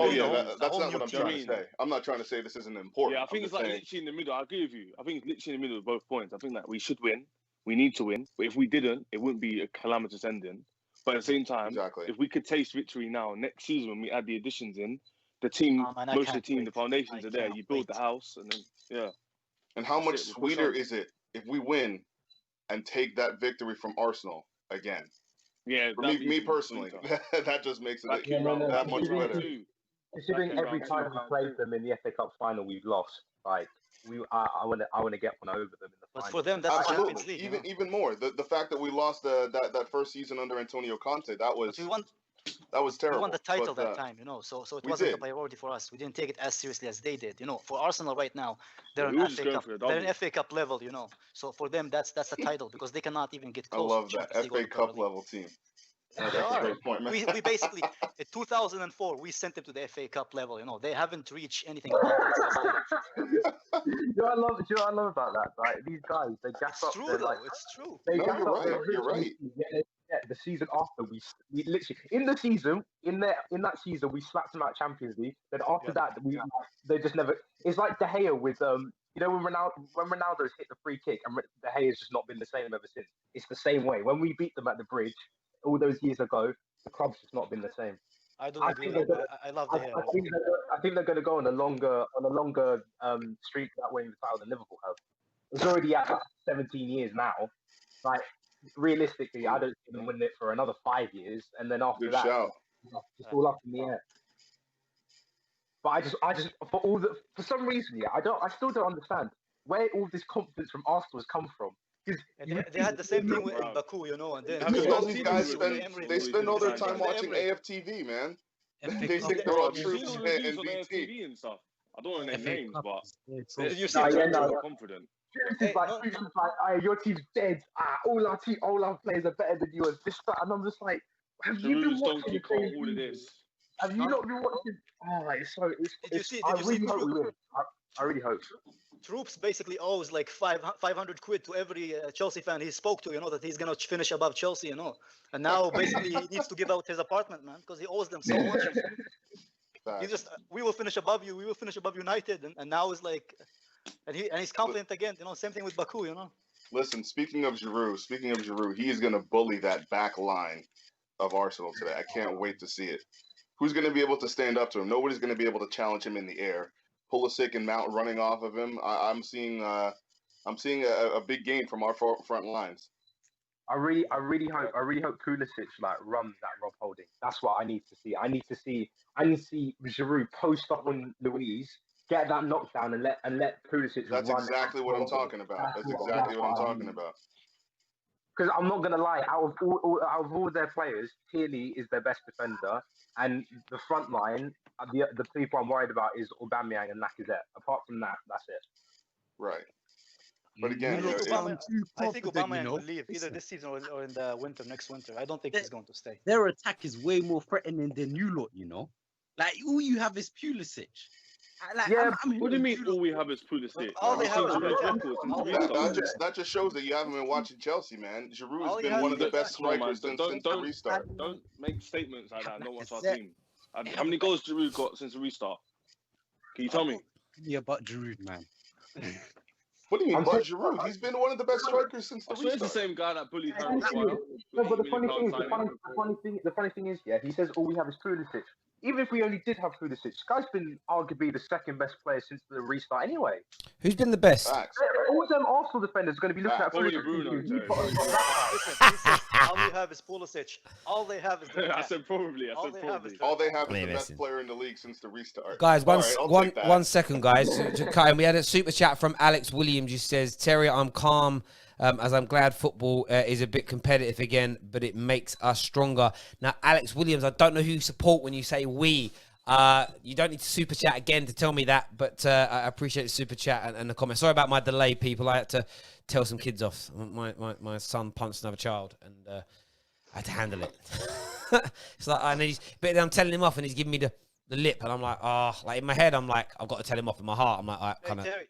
That's not what I'm trying to say. I'm not trying to say this isn't important. Yeah, I think it's like literally in the middle. I agree with you. I think it's literally in the middle of both points. I think that we should win. We need to win. But if we didn't, it wouldn't be a calamitous ending. But at the same time, if we could taste victory now, next season when we add the additions in, the team, most of the team, the foundations are there. You build the house, and then And how much sweeter is it if we win and take that victory from Arsenal again? Yeah, for me personally, that just makes it that much better. Considering every time we played them in the FA Cup final, we've lost. Like I want to get one over them in the final. But for them, that's Absolutely. Champions League. Even more. The fact that we lost that first season under Antonio Conte, that was terrible. We won the title that time, you know. So it wasn't a priority for us. We didn't take it as seriously as they did, you know. For Arsenal right now, they're an FA Cup level, you know. So for them, that's a title because they cannot even get close. I love that FA Cup level team. That's a great point, man. We basically in 2004 we sent them to the FA Cup level. You know, they haven't reached anything above that. Do you know what I love about that? Right, these guys, they gas up. It's true, though. It's true. You're right. Yeah, the season after we literally in that season we slapped them out Champions League. Then after that they just never. It's like De Gea with you know when Ronaldo's hit the free kick and De Gea's just not been the same ever since. It's the same way when we beat them at the Bridge all those years ago. The club's just not been the same. I don't agree. I love De Gea. I think they're going to go on a longer streak that way in the title than Liverpool have. It's already at 17 years now. Like. Realistically, I don't even win it for another 5 years, and then after that, it's all up in the air. But I just for some reason, I still don't understand. where all this confidence from Arsenal has come from. And they had the same thing with in Baku, and then Because all these guys they spend all their time watching AFTV, man. They think they're all troops Seen all and the views on BT. AFTV and stuff. I don't want to name names, but Did you they're see? confident. It's like, your team's dead. All our players are better than yours. This, that, and I'm just like, have you been Giroud's watching donkey the cart, same all of video? this. Have you not been watching? Oh, it's so. I really hope we win. I really hope. Troops basically owes like 500 quid to every Chelsea fan he spoke to, that he's gonna finish above Chelsea, and now basically he needs to give out his apartment, man, because he owes them so much. We will finish above you, we will finish above United, and now it's like, and he's confident again, same thing with Baku, Listen, speaking of Giroud, he is gonna bully that back line of Arsenal today. I can't wait to see it. Who's gonna be able to stand up to him? Nobody's gonna be able to challenge him in the air. Pulisic and Mount running off of him. I'm seeing a big game from our front lines. I really hope Pulisic runs that Rob Holding. That's what I need to see. I need to see Giroud post up on Luiz, get that knockdown, and let Pulisic run. That's exactly what I'm talking about. That's exactly what I'm talking about. Because I'm not gonna lie, out of all their players, Tierney is their best defender, and the front line, the people I'm worried about is Aubameyang and Lacazette. Apart from that, that's it. Right. But again, I think Aubameyang will leave either this season or in the next winter. I don't think he's going to stay. Their attack is way more threatening than you lot, Like, all you have is Pulisic. What do you mean all we have is Pulisic? All they have is that just shows that you haven't been watching Chelsea, man. Giroud's been one of the best strikers since the restart. Don't make statements like that. Not watch our team. How many goals Giroud got since the restart? Can you tell me? Yeah, but Giroud, man. What do you mean, but Giroud? He's been one of the best strikers since the restart. It's the same guy that bullied Harry No, but the funny thing is, he says all we have is Pulisic. Even if we only did have Pulisic, this guy's been arguably the second best player since the restart anyway. Who's been the best? All them Arsenal defenders are going to be looking at Pulisic. All they have is Pulisic. All they have is I said probably. All they have is the best player in the league since the restart. Guys, one second, guys. We had a super chat from Alex Williams who says, Terry, I'm calm as I'm glad football is a bit competitive again, but it makes us stronger. Now, Alex Williams, I don't know who you support when you say we. You don't need to super chat again to tell me that, but I appreciate the super chat and the comment. Sorry about my delay, people. I had to tell some kids off. My son punched another child, and I had to handle it. It's like, but I'm telling him off, and he's giving me the lip, and I'm like, like in my head, I'm like, I've got to tell him off. In my heart, I'm like,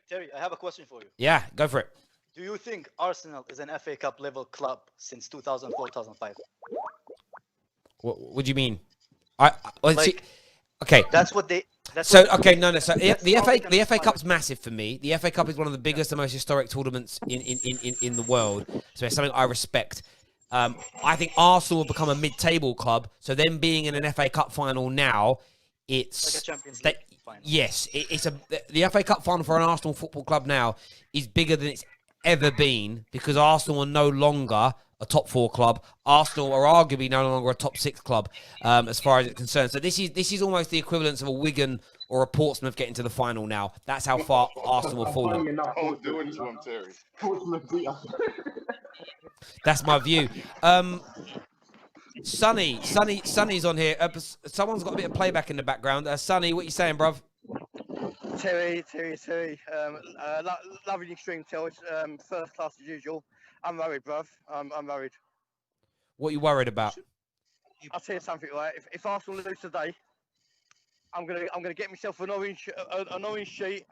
Terry, I have a question for you. Yeah, go for it. Do you think Arsenal is an FA Cup level club since 2004-2005? What do you mean? Okay. That's what they. So the FA Cup's massive for me. The FA Cup is one of the biggest and most historic tournaments in the world. So it's something I respect. I think Arsenal will become a mid-table club. So them being in an FA Cup final now, it's like a Champions League final. Yes, the FA Cup final for an Arsenal football club now is bigger than it's ever been because Arsenal are no longer a top 4 club. Arsenal are arguably no longer a top 6 club as far as it's concerned. So this is almost the equivalence of a Wigan or a Portsmouth getting to the final now. That's how far Arsenal have fallen. Don't do it to him, Terry. That's my view. Sonny's on here. Someone's got a bit of playback in the background. Sonny, what you saying, bruv? Terry. Loving your stream, Terry. First class as usual. I'm worried, bruv. I'm worried. What are you worried about? I'll tell you something, right? If Arsenal lose today, I'm gonna get myself an orange sheet,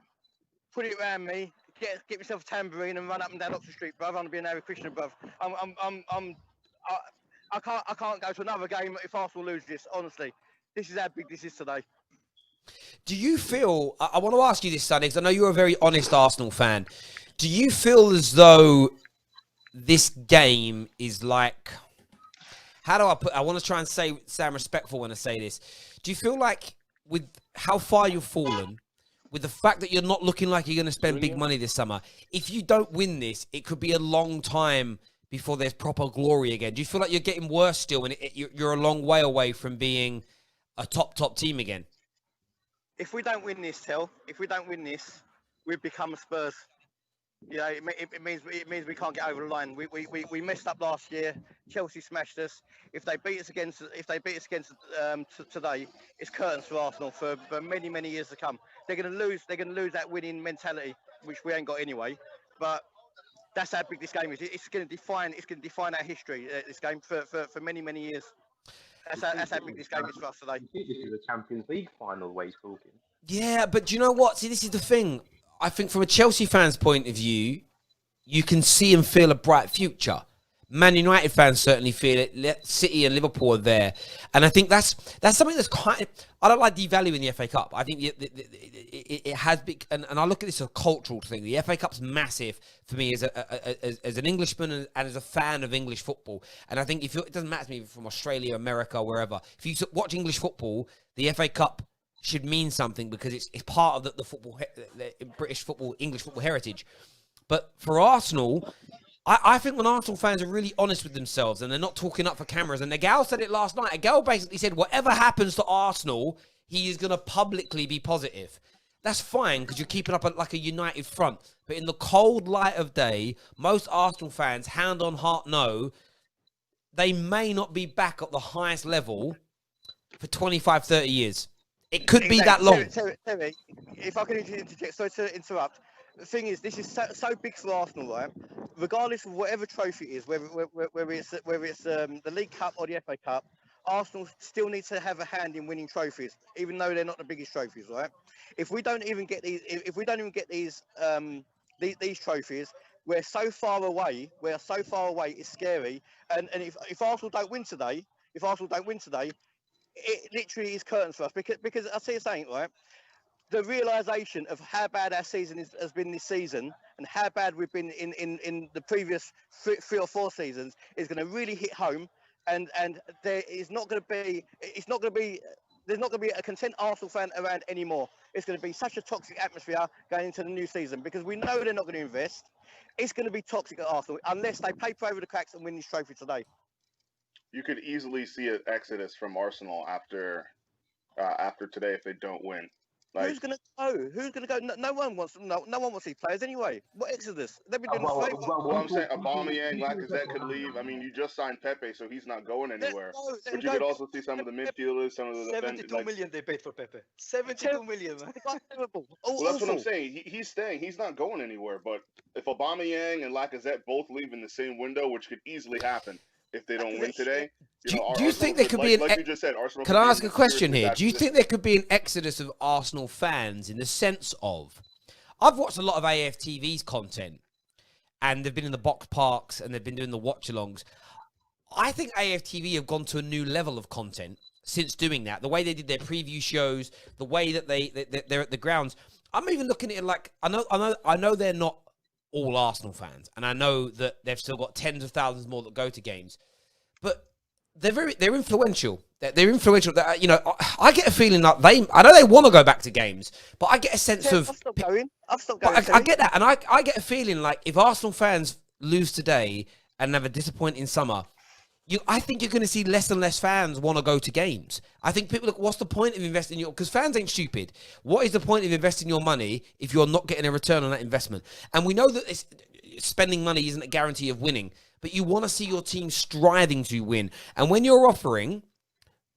put it around me, get myself a tambourine, and run up and down Oxford Street, bruv. I'm gonna be an Harry Krishna, bruv. I can't go to another game if Arsenal lose this. Honestly, this is how big this is today. Do you feel? I want to ask you this, Sonny, because I know you're a very honest Arsenal fan. Do you feel as though this game is like? How do I put? I want to try and sound respectful when I say this. Do you feel like with how far you've fallen, with the fact that you're not looking like you're going to spend big money this summer, if you don't win this, it could be a long time before there's proper glory again? Do you feel like you're getting worse still, and you're a long way away from being a top team again? If we don't win this, we've become a Spurs. You know, it means we can't get over the line. We messed up last year. Chelsea smashed us. If they beat us against today, it's curtains for Arsenal for many years to come. They're going to lose. They're going to lose that winning mentality, which we ain't got anyway. But that's how big this game is. It's going to define. It's going to define our history. This game for many years. That's how big this game is for us today. This is a Champions League final way talking. Yeah, but do you know what? See, this is the thing. I think from a Chelsea fan's point of view, you can see and feel a bright future. Man United fans certainly feel it. City and Liverpool are there. And I think that's something that's quite... I don't like devaluing the FA Cup. I think it has been... And I look at this as a cultural thing. The FA Cup's massive for me as an Englishman and as a fan of English football. And I think it doesn't matter to me from Australia, America, wherever. If you watch English football, the FA Cup should mean something because it's part of the football, the British football, English football heritage. But for Arsenal... I think when Arsenal fans are really honest with themselves and they're not talking up for cameras, and Nagel said it last night, Nagel basically said whatever happens to Arsenal, he is going to publicly be positive. That's fine because you're keeping up like a united front. But in the cold light of day, most Arsenal fans, hand on heart, know they may not be back at the highest level for 25, 30 years. It could be that long. Terry, if I can interject, sorry to interrupt. The thing is, this is so big for Arsenal, right? Regardless of whatever trophy it is, whether it's the League Cup or the FA Cup, Arsenal still need to have a hand in winning trophies, even though they're not the biggest trophies, right? If we don't even get these trophies, we're so far away. It's scary. And if Arsenal don't win today, it literally is curtains for us because I see you saying, right? The realisation of how bad our season has been this season and how bad we've been in the previous three or four seasons is going to really hit home, and there's not going to be a content Arsenal fan around anymore. It's going to be such a toxic atmosphere going into the new season because we know they're not going to invest. It's going to be toxic at Arsenal unless they paper over the cracks and win this trophy today. You could easily see an exodus from Arsenal after today if they don't win. Like, who's going to go? Who's going to go? No one wants these players anyway. What exodus? They've been doing I'm saying Aubameyang, Lacazette could leave. I mean, you just signed Pepe, so he's not going anywhere. But you could also see some of the midfielders, some of the 72 million they paid for Pepe. 72 million. Man. Well, that's what I'm saying. He's staying. He's not going anywhere. But if Aubameyang and Lacazette both leave in the same window, which could easily happen if they don't win today. Do you think there could be an... Like you just said, Arsenal. Can I ask a question here? Do you think there could be an exodus of Arsenal fans in the sense of... I've watched a lot of AFTV's content, and they've been in the box parks, and they've been doing the watch-alongs. I think AFTV have gone to a new level of content since doing that. The way they did their preview shows, the way that they're at the grounds. I'm even looking at it like... I know they're not all Arsenal fans, and I know that they've still got tens of thousands more that go to games, but they're influential. They're influential. You know, I get a feeling like I know they want to go back to games, but I get a sense of. I've stopped going. I get that, and I get a feeling like if Arsenal fans lose today and have a disappointing summer, I think you're going to see less and less fans want to go to games. I think people look, what's the point of investing because fans ain't stupid. What is the point of investing your money if you're not getting a return on that investment? And we know that spending money isn't a guarantee of winning, but you want to see your team striving to win. And when you're offering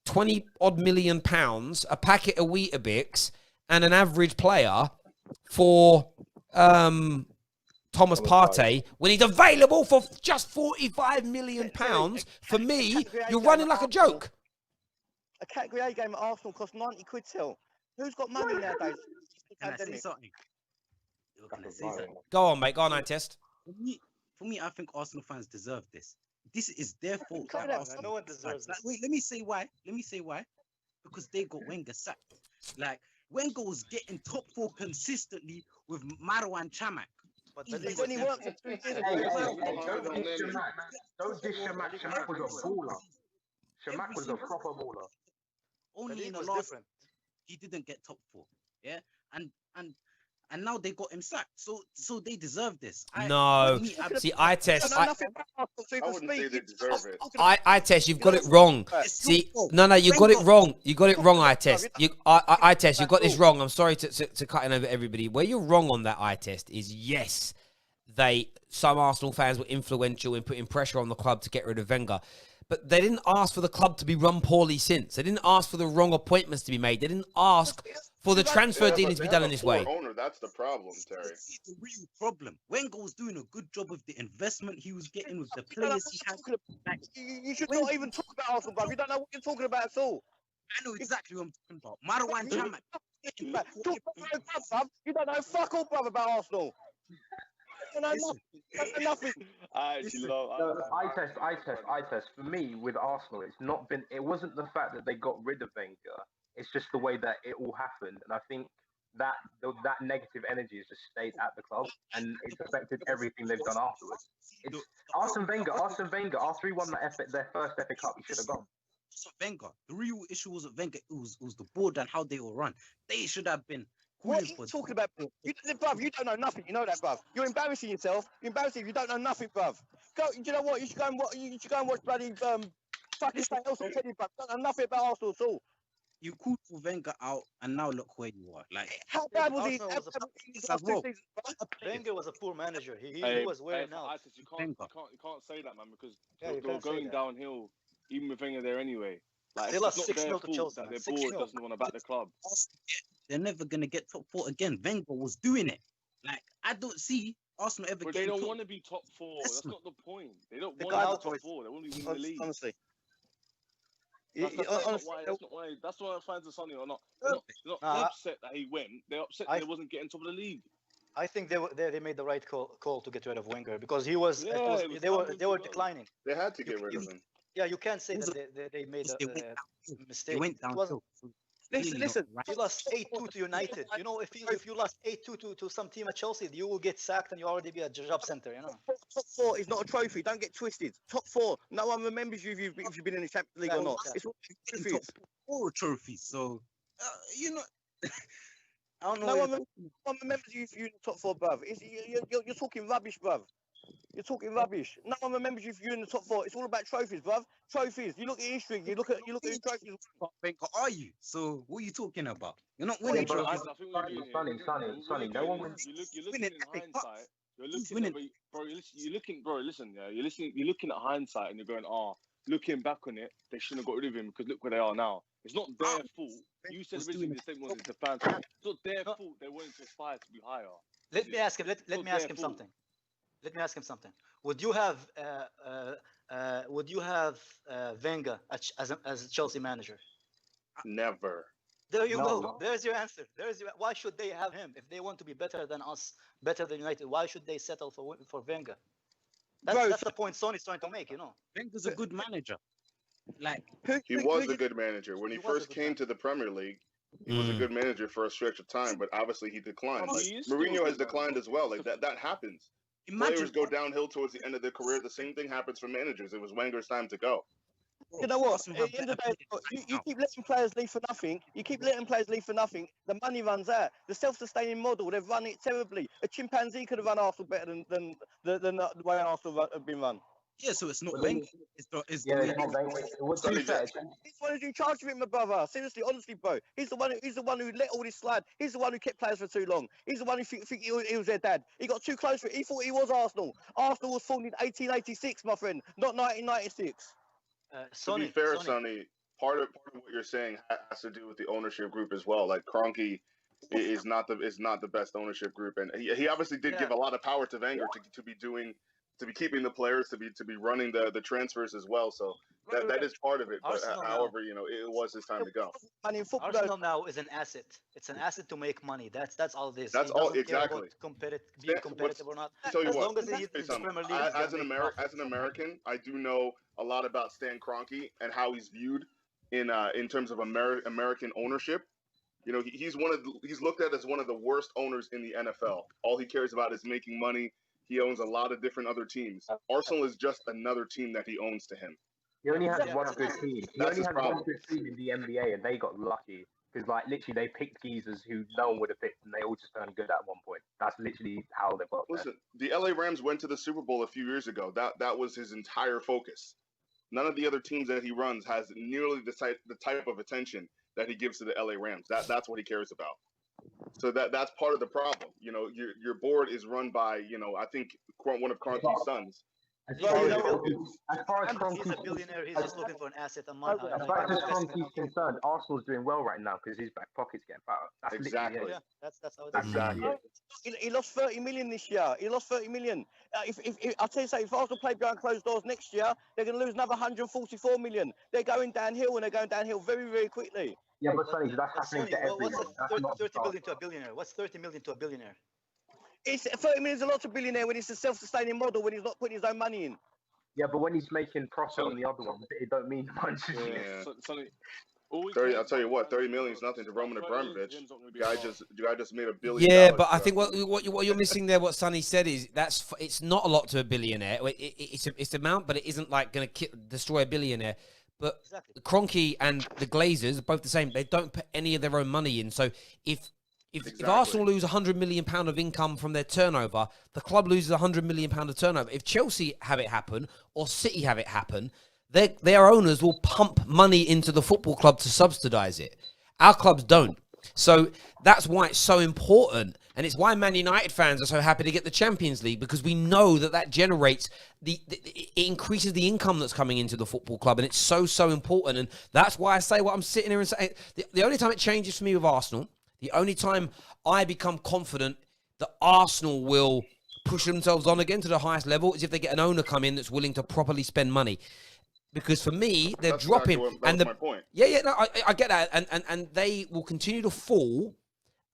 20 odd million pounds, a packet of Weetabix, and an average player for Thomas Partey, when he's available for just 45 million pounds, for me, you're running like a joke. A category A game at Arsenal costs 90 quid till. Who's got money nowadays? Can I say something? Go on, mate. Go on, test. For me, I think Arsenal fans deserve this. This is their fault. No one deserves this. Wait, let me say why. Because they got Wenger sacked. Like, Wenger was getting top 4 consistently with Marwan Chamakh. But when he worked for 2 years Don't dish Chamakh. Chamakh was a baller. Chamakh was a proper baller. Only in the last, he didn't get top 4. Yeah, and now they got him sacked. So they deserve this. See, I test. I wouldn't say they deserve it. I test. You've got it wrong. See, no, you got it wrong. You got it wrong. I test. I test. You got this wrong. I'm sorry to cut in over everybody. Where you're wrong on that eye test is yes, some Arsenal fans were influential in putting pressure on the club to get rid of Wenger. But they didn't ask for the club to be run poorly since. They didn't ask for the wrong appointments to be made. They didn't ask for the transfer dealings to be done in this way. Owner, that's the problem, Terry. That's the real problem. Wenger was doing a good job with the investment he was getting with the players he had. Like, You should not even talk about Arsenal, bruv. You don't know what you're talking about at all. I know exactly what I'm talking about. Marwan Chamak. You don't know fuck all, bruv, about Arsenal. You know nothing. I test. For me, with Arsenal, it wasn't the fact that they got rid of Wenger. It's just the way that it all happened, and I think that negative energy has just stayed at the club, and it's affected everything they've done afterwards. It's Arsene Wenger, after he won their first FA Cup, he should have gone. Wenger. The real issue wasn't Wenger. It was the board and how they were run. They should have been. What are you talking about? You don't know nothing. You know that, bruv. You're embarrassing yourself. You're embarrassing. You don't know nothing, bruv. Do you know what? You should go and watch bloody fucking something else. I'm telling you, bruv. You don't know nothing about Arsenal at all. You called for Wenger out, and now look where you are. Like, how bad was he? Wenger was a poor manager. He was wearing out. You can't say that, man, because they were going downhill, even with Wenger there anyway. Like, they lost 6-0 to Chelsea. That their board doesn't want to back the club. They're never gonna get top 4 again. Wenger was doing it. Like, I don't see Arsenal ever. But they don't want to be top 4. That's not the point. They don't want to be top 4. They want to be in the league. Honestly. That's why fans are sunny or not. They're not upset that he went. They're upset that he wasn't getting top of the league. I think they made the right call to get rid of Wenger because he was. They were declining. They had to get rid of him. Yeah, you can't say that they made a mistake. They went down. Listen. You lost 8-2 to United. You know, if you lost 8-2 to some team at Chelsea, you will get sacked and you already be a job center. You know. Top 4 is not a trophy. Don't get twisted. Top 4. No one remembers you if you've been in the Champions League or not. It's all trophies. All trophies. So you know. I don't know. No one remembers you if you're in the top 4, bruv. You're talking rubbish, bruv. You're talking rubbish. No one remembers you if you're in the top 4. It's all about trophies, bruv. Trophies. You look at history. You look at trophies. Are you? So what are you talking about? You're not winning trophies. Sonny. No one wins. You're looking in hindsight. You're looking at hindsight and you're going, looking back on it, they shouldn't have got rid of him because look where they are now. It's not their fault. You said originally the statement was the fans. It's not their fault. They wanted to aspire to be higher. Let me ask him. Let me ask him something. Let me ask him something. Would you have Wenger as a Chelsea manager? Never. There you go. There's your answer. Why should they have him if they want to be better than us, better than United? Why should they settle for Wenger? That's the point Sonny's trying to make. You know, Wenger's a good manager. Like he was a good manager when he first came to the Premier League. He was a good manager for a stretch of time, but obviously he declined. Mourinho has declined as well. Like that happens. Players go downhill towards the end of their career. The same thing happens for managers. It was Wenger's time to go. You know what? At the end of the day, you keep letting players leave for nothing. The money runs out. The self-sustaining model, they've run it terribly. A chimpanzee could have run Arsenal better than the way Arsenal have been run. Yeah, so it's not Wenger. It's He's one who's in charge of it, my brother. Seriously, honestly, bro. He's the one who let all this slide. He's the one who kept players for too long. He's the one who think he was their dad. He got too close for it. He thought he was Arsenal. Arsenal was formed in 1886, my friend, not 1996. To be fair, Sonny, part of what you're saying has to do with the ownership group as well. Like Kroenke is not the best ownership group, and he obviously did give a lot of power to Wenger to be keeping the players, to be running the transfers as well. So that is part of it. But however, you know, it was his time to go. Arsenal now is an asset. It's an asset to make money. That's all this. That's all exactly. Being competitive or not. Tell you as what, long as he's in the Premier League. As an American, I do know a lot about Stan Kroenke and how he's viewed in terms of American ownership. You know, he's looked at as one of the worst owners in the NFL. All he cares about is making money. He owns a lot of different other teams. Arsenal is just another team that he owns to him. He only had one good team. He only had one good team in the NBA, and they got lucky because, like, literally, they picked geezers who no one would have picked, and they all just turned good at one point. That's literally how they got there. Listen, the LA Rams went to the Super Bowl a few years ago. That was his entire focus. None of the other teams that he runs has nearly the type of attention that he gives to the LA Rams. That's what he cares about. So that's part of the problem. You know, your board is run by, you know, I think one of Kroenke's sons. As Yeah, far you as know, Kroenke's he's a billionaire. He's just looking for an asset on as like far as investment. Kroenke's concerned, Arsenal's doing well right now because his back pocket's getting fatter. That's Exactly. literally Yeah, it. that's how it is. Exactly. He lost 30 million this year. He lost 30 million. If I'll tell you something, if Arsenal play behind closed doors next year, they're going to lose another 144 million. They're going downhill, and they're going downhill very, very quickly. Yeah, but Sonny, that's But happening Sonny, to everyone. what's That's not 30 million to a billionaire? What's 30 million to a billionaire? It's 30 million is a lot to billionaire when it's a self-sustaining model when he's not putting his own money in. Yeah, but when he's making profit on the other one, it don't mean much. Yeah. Sonny, 30, I'll tell you what, 30 million is nothing to Roman Abramovich. Guy just made $1 billion. Yeah, but I think what you're missing there, what Sonny said is it's not a lot to a billionaire. It's amount, but it isn't like going to destroy a billionaire. But Kroenke and the Glazers are both the same. They don't put any of their own money in. So if Arsenal lose £100 million of income from their turnover, the club loses £100 million of turnover. If Chelsea have it happen or City have it happen, their owners will pump money into the football club to subsidise it. Our clubs don't. So that's why it's so important. And it's why Man United fans are so happy to get the Champions League, because we know that generates it increases the income that's coming into the football club. And it's so important. And that's why I say what I'm sitting here and saying. The only time it changes for me with Arsenal, the only time I become confident that Arsenal will push themselves on again to the highest level is if they get an owner come in that's willing to properly spend money. Because for me, they're That's dropping, exactly that was my point. Yeah, no, I get that, and they will continue to fall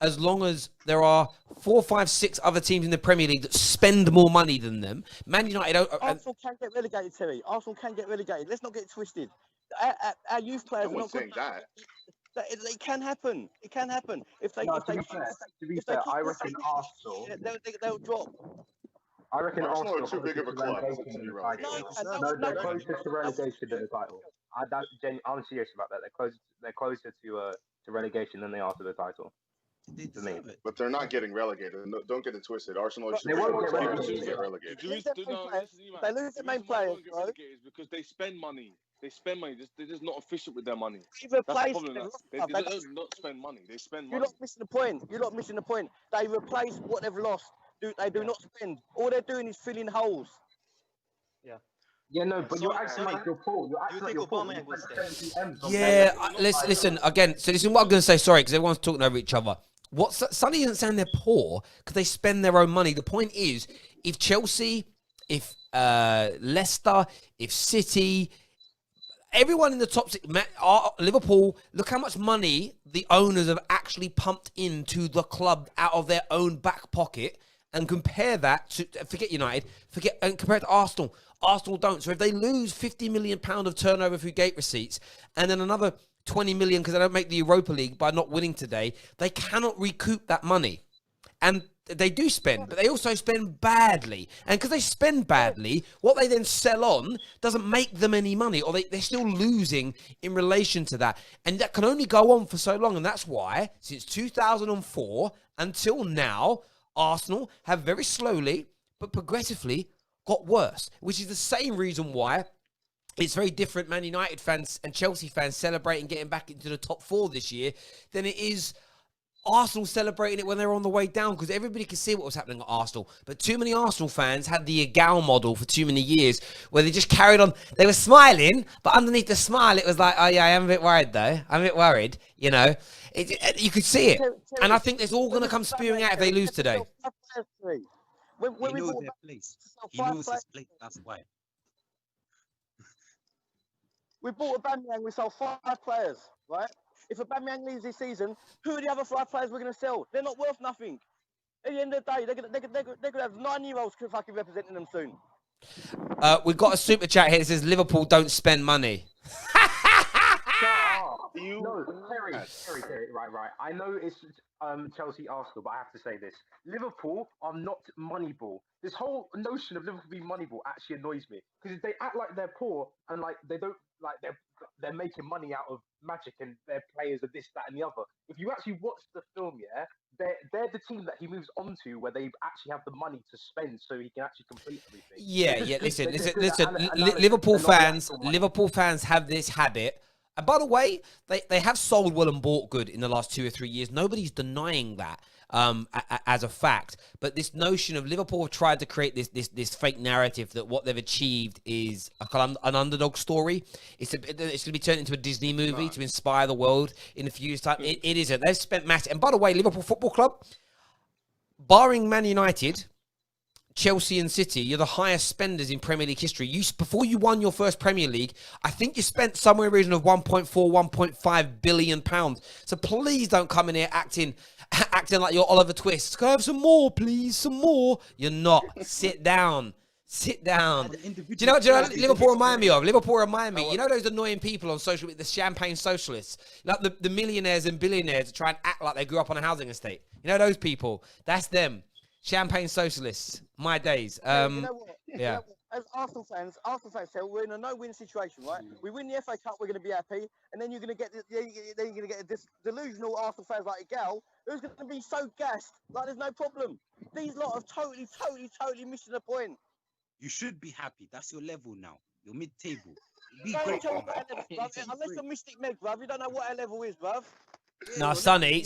as long as there are 4, 5, 6 other teams in the Premier League that spend more money than them. Man United, Arsenal can get relegated, Terry. Arsenal can get relegated. Let's not get it twisted. Our youth players No are one's not good. saying that. It can happen. It can happen. If they, No, if they, to be fair, I reckon Arsenal. They'll drop. I reckon Arsenal are Arsenal too big of a club to be relegated. No, they're closer to relegation than the title. I'm serious about that. They're closer to relegation than they are to the title. To me. But they're not getting relegated. No, don't get it twisted. Arsenal are too They big of won't a get club to relegated. get relegated. They lose their main players, bro. Is because they spend money. They spend money. They're just not efficient with their money. They've That's the replaced problem. them. They don't not spend money. They spend You're money. not missing the point. You're not missing the point. They replace what they've lost. They do not spend. All they're doing is filling holes. Yeah. Yeah, no, but you're acting Sonny, like you're Paul. You're acting like you're Paul. Aubameyang will stay? yeah. Listen again. So this is what I'm going to say. Sorry, because everyone's talking over each other. What Sonny isn't saying they're poor because they spend their own money. The point is, if Chelsea, if Leicester, if City, everyone in the top six, Liverpool, look how much money the owners have actually pumped into the club out of their own back pocket, and compare that to, forget United, and compare it to Arsenal. Arsenal don't. So if they lose £50 million of turnover through gate receipts, and then another 20 million because they don't make the Europa League by not winning today, they cannot recoup that money. And they do spend, but they also spend badly. And because they spend badly, what they then sell on doesn't make them any money, or they're still losing in relation to that. And that can only go on for so long. And that's why, since 2004 until now, Arsenal have very slowly but progressively got worse, which is the same reason why it's very different Man United fans and Chelsea fans celebrating getting back into the top 4 this year than it is Arsenal celebrating it when they're on the way down, because everybody could see what was happening at Arsenal. But too many Arsenal fans had the Egal model for too many years where they just carried on. They were smiling, but underneath the smile, it was like, oh yeah, I am a bit worried though. I'm a bit worried, you know. You could see it. And I think it's all going to come spewing out if they lose today. When He we knows bought their place. He knows his place. That's why. We bought Aubameyang, we sold 5 players, right? If Aubameyang leaves this season, who are the other 5 players we're going to sell? They're not worth nothing. At the end of the day, they're going to have 9-year-olds fucking representing them soon. We've got a super chat here that says Liverpool don't spend money. No, Terry, right. I know it's Chelsea, Arsenal, but I have to say this: Liverpool are not Moneyball. This whole notion of Liverpool being Moneyball actually annoys me because they act like they're poor and like they don't like they're making money out of magic and their players are this, that, and the other. If you actually watch the film, yeah, they're the team that he moves on to where they actually have the money to spend so he can actually complete everything. Yeah. Listen. Liverpool fans have this habit And by the way, they have sold well and bought good in the last 2 or 3 years. Nobody's denying that as a fact. But this notion of Liverpool have tried to create this fake narrative that what they've achieved is an underdog story. It's going to be turned into a Disney movie to inspire the world in a few years' time. It isn't. They've spent massive. And by the way, Liverpool Football Club, barring Man United, Chelsea and City, you're the highest spenders in Premier League history. Before you won your first Premier League, I think you spent somewhere in the region of 1.4, 1.5 billion pounds. So please don't come in here acting like you're Oliver Twist. Can I have some more, please? Some more? You're not. Sit down. Sit down. Do you know what Liverpool remind me of? Liverpool remind me. You know those annoying people on social media, the champagne socialists? Like the millionaires and billionaires that try and act like they grew up on a housing estate. You know those people? That's them. Champagne socialists. My days. You know what? Yeah. As Arsenal fans, so we're in a no-win situation, right? We win the FA Cup, we're going to be happy, and then you're going to get this delusional Arsenal fans like Gal, who's going to be so gassed, like there's no problem. These lot are totally missing the point. You should be happy. That's your level now. You're mid-table. Be Don't grateful. tell me what our level, bruv. Unless you're Mystic Meg, bruv, you don't know what our level is, bruv. No, Sonny,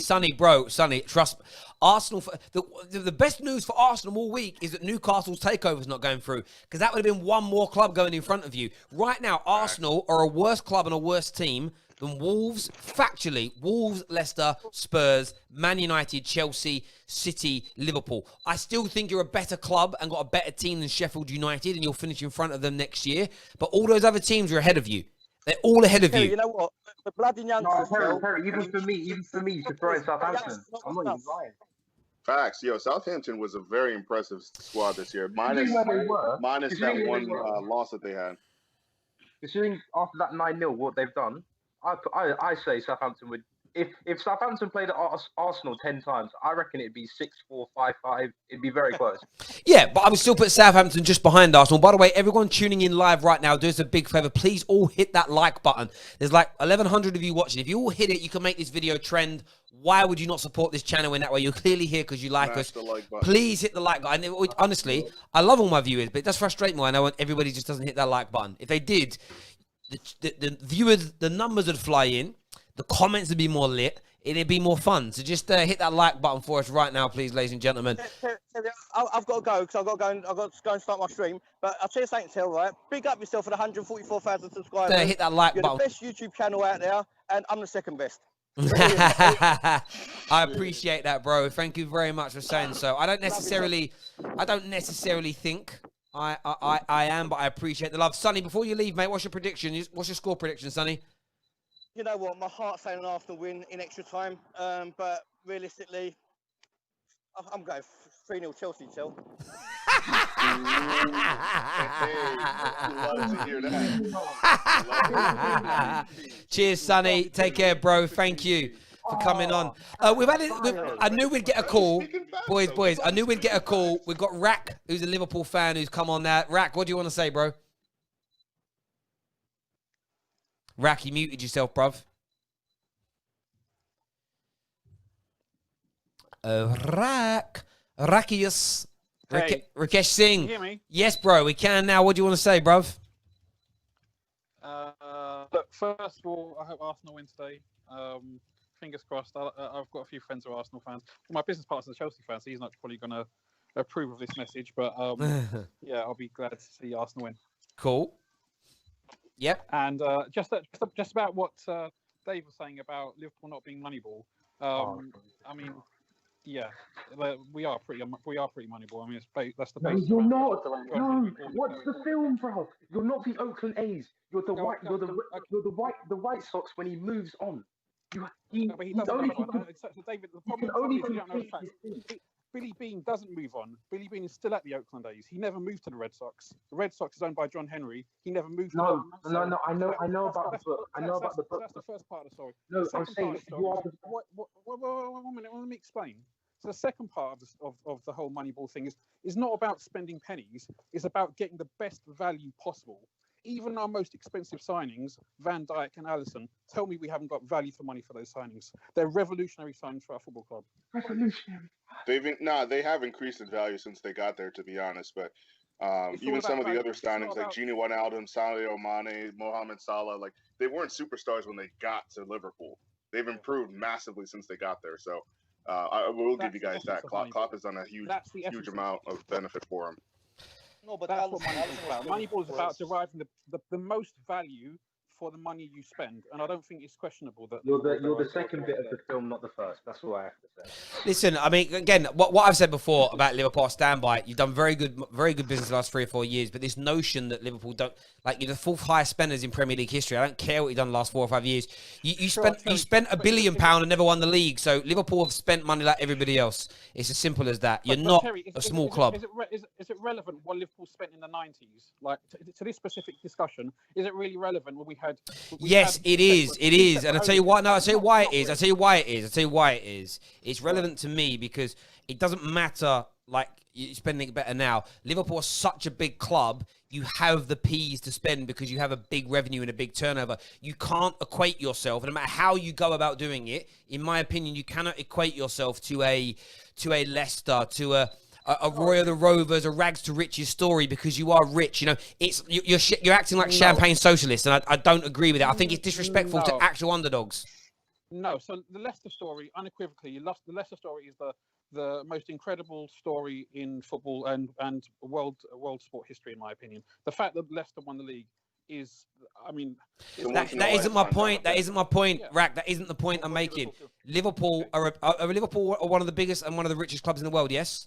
trust Arsenal. The best news for Arsenal all week is that Newcastle's takeover is not going through, because that would have been one more club going in front of you. Right now, Arsenal are a worse club and a worse team than Wolves, factually. Wolves, Leicester, Spurs, Man United, Chelsea, City, Liverpool. I still think you're a better club and got a better team than Sheffield United, and you'll finish in front of them next year. But all those other teams are ahead of you. They're all ahead of you. You know what? The bloody youngsters. Terry, even for me to throw in Southampton, I'm not even lying. Facts. Yo, Southampton was a very impressive squad this year. Minus that one loss that they had. Considering after that 9-0, what they've done, I say Southampton would. If Southampton played at Arsenal 10 times, I reckon it'd be 6-4, 5-5. It'd be very close. Yeah, but I would still put Southampton just behind Arsenal. By the way, everyone tuning in live right now, do us a big favour. Please all hit that like button. There's like 1,100 of you watching. If you all hit it, you can make this video trend. Why would you not support this channel in that way? You're clearly here because you like us. Please hit the like button. Honestly, I love all my viewers, but it does frustrate me. I know everybody just doesn't hit that like button. If they did, the viewers, the numbers would fly in. The comments would be more lit. It'd be more fun. So just hit that like button for us right now, please, ladies and gentlemen. I've got to go because I've got to go and start my stream. But I'll tell you something, Till, right? Big up yourself for the 144,000 subscribers. Hit that like You're button. the best YouTube channel out there, and I'm the second best. I appreciate that, bro. Thank you very much for saying so. I don't necessarily think I am, but I appreciate the love. Sonny, before you leave, mate, what's your prediction? What's your score prediction, Sonny? You know what? My heart's saying an Arsenal win in extra time, but realistically, I'm going 3-0 Chelsea, Till. Love to hear that. Cheers, Sonny. Take care, bro. Thank you for coming on. I knew we'd get a call. Boys, I knew we'd get a call. We've got Rack, who's a Liverpool fan, who's come on that. Rack, what do you want to say, bro? Rack, you muted yourself, bruv. Rakius. Hey, Rakesh Singh. can you hear me? Yes, bro, we can now. What do you want to say, bruv? Look, first of all, I hope Arsenal win today. Fingers crossed. I've got a few friends who are Arsenal fans. Well, my business partner's a Chelsea fan, so he's not probably going to approve of this message. But yeah, I'll be glad to see Arsenal win. Cool. Yep. And just about what Dave was saying about Liverpool not being Moneyball. I mean, yeah, we are pretty Moneyball. I mean, that's the No, base. you're not. No, what's the film, bro? You're not the Oakland A's. You're the White Sox when he moves on. David, the problem is you don't know the facts. Billy Bean doesn't move on. Billy Bean is still at the Oakland A's. He never moved to the Red Sox. The Red Sox is owned by John Henry. He never moved. No. I know about the book. I know about the book. That's the first part of the story. No, I'm saying you are. One minute. Let me explain. So the second part of the whole Moneyball thing is not about spending pennies. It's about getting the best value possible. Even our most expensive signings, Van Dijk and Alisson, tell me we haven't got value for money for those signings. They're revolutionary signings for our football club. Revolutionary. They have increased in value since they got there, to be honest. But Even some of the other signings like Gini Wijnaldum, Sadio Mane, Mohamed Salah, like they weren't superstars when they got to Liverpool. They've improved massively since they got there. So I will give you guys that. Klopp has done a huge amount of benefit for him. No, but that's what Moneyball is about. Moneyball is about deriving the most value for the money you spend, and I don't think it's questionable that you're the second bit of the film, not the first. That's what I have to say. Listen, I mean, again, what I've said before about Liverpool, I stand by it. You've done very good business the last 3 or 4 years, but this notion that Liverpool don't, like, you're the fourth highest spenders in Premier League history. I don't care what you've done the last 4 or 5 years. You spent £1 billion and never won the league. So Liverpool have spent money like everybody else. It's as simple as that. You're not a small club. Is it relevant what Liverpool spent in the 90s? Like to this specific discussion, is it really relevant when we had? Yes, it is. It is, and I'll tell you why. No, I'll tell you why it is. I'll tell you why it is. It's relevant to me because it doesn't matter. Like, you're spending it better now. Liverpool are such a big club. You have the P's to spend because you have a big revenue and a big turnover. You can't equate yourself, and no matter how you go about doing it, in my opinion, you cannot equate yourself to a Leicester, to a Roy of the Rovers, a rags to riches story because you are rich. You know, you're acting like champagne socialists, and I don't agree with that. I think it's disrespectful to actual underdogs. No, so the Leicester story, unequivocally, the Leicester story is the most incredible story in football and world sport history, in my opinion. The fact that Leicester won the league is, I mean, that isn't my point. That isn't my point, Rack. That isn't the point I'm making. Liverpool are one of the biggest and one of the richest clubs in the world. Yes.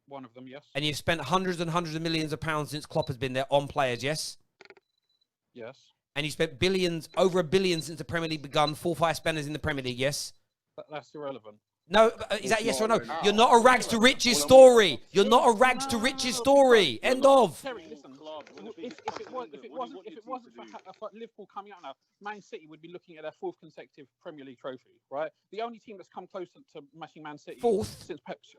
One of them, yes. And you've spent hundreds and hundreds of millions of pounds since Klopp has been there on players, yes? Yes. And you spent billions, over £1 billion since the Premier League begun, 4 or 5 spenders in the Premier League, yes? That's irrelevant. No, is that yes or no? You're not a rags to riches story. You're not a rags to riches story. End of. Terry, listen. If it wasn't for Liverpool coming out now, Man City would be looking at their 4th consecutive Premier League trophy, right? The only team that's come close to matching Man City since Pep's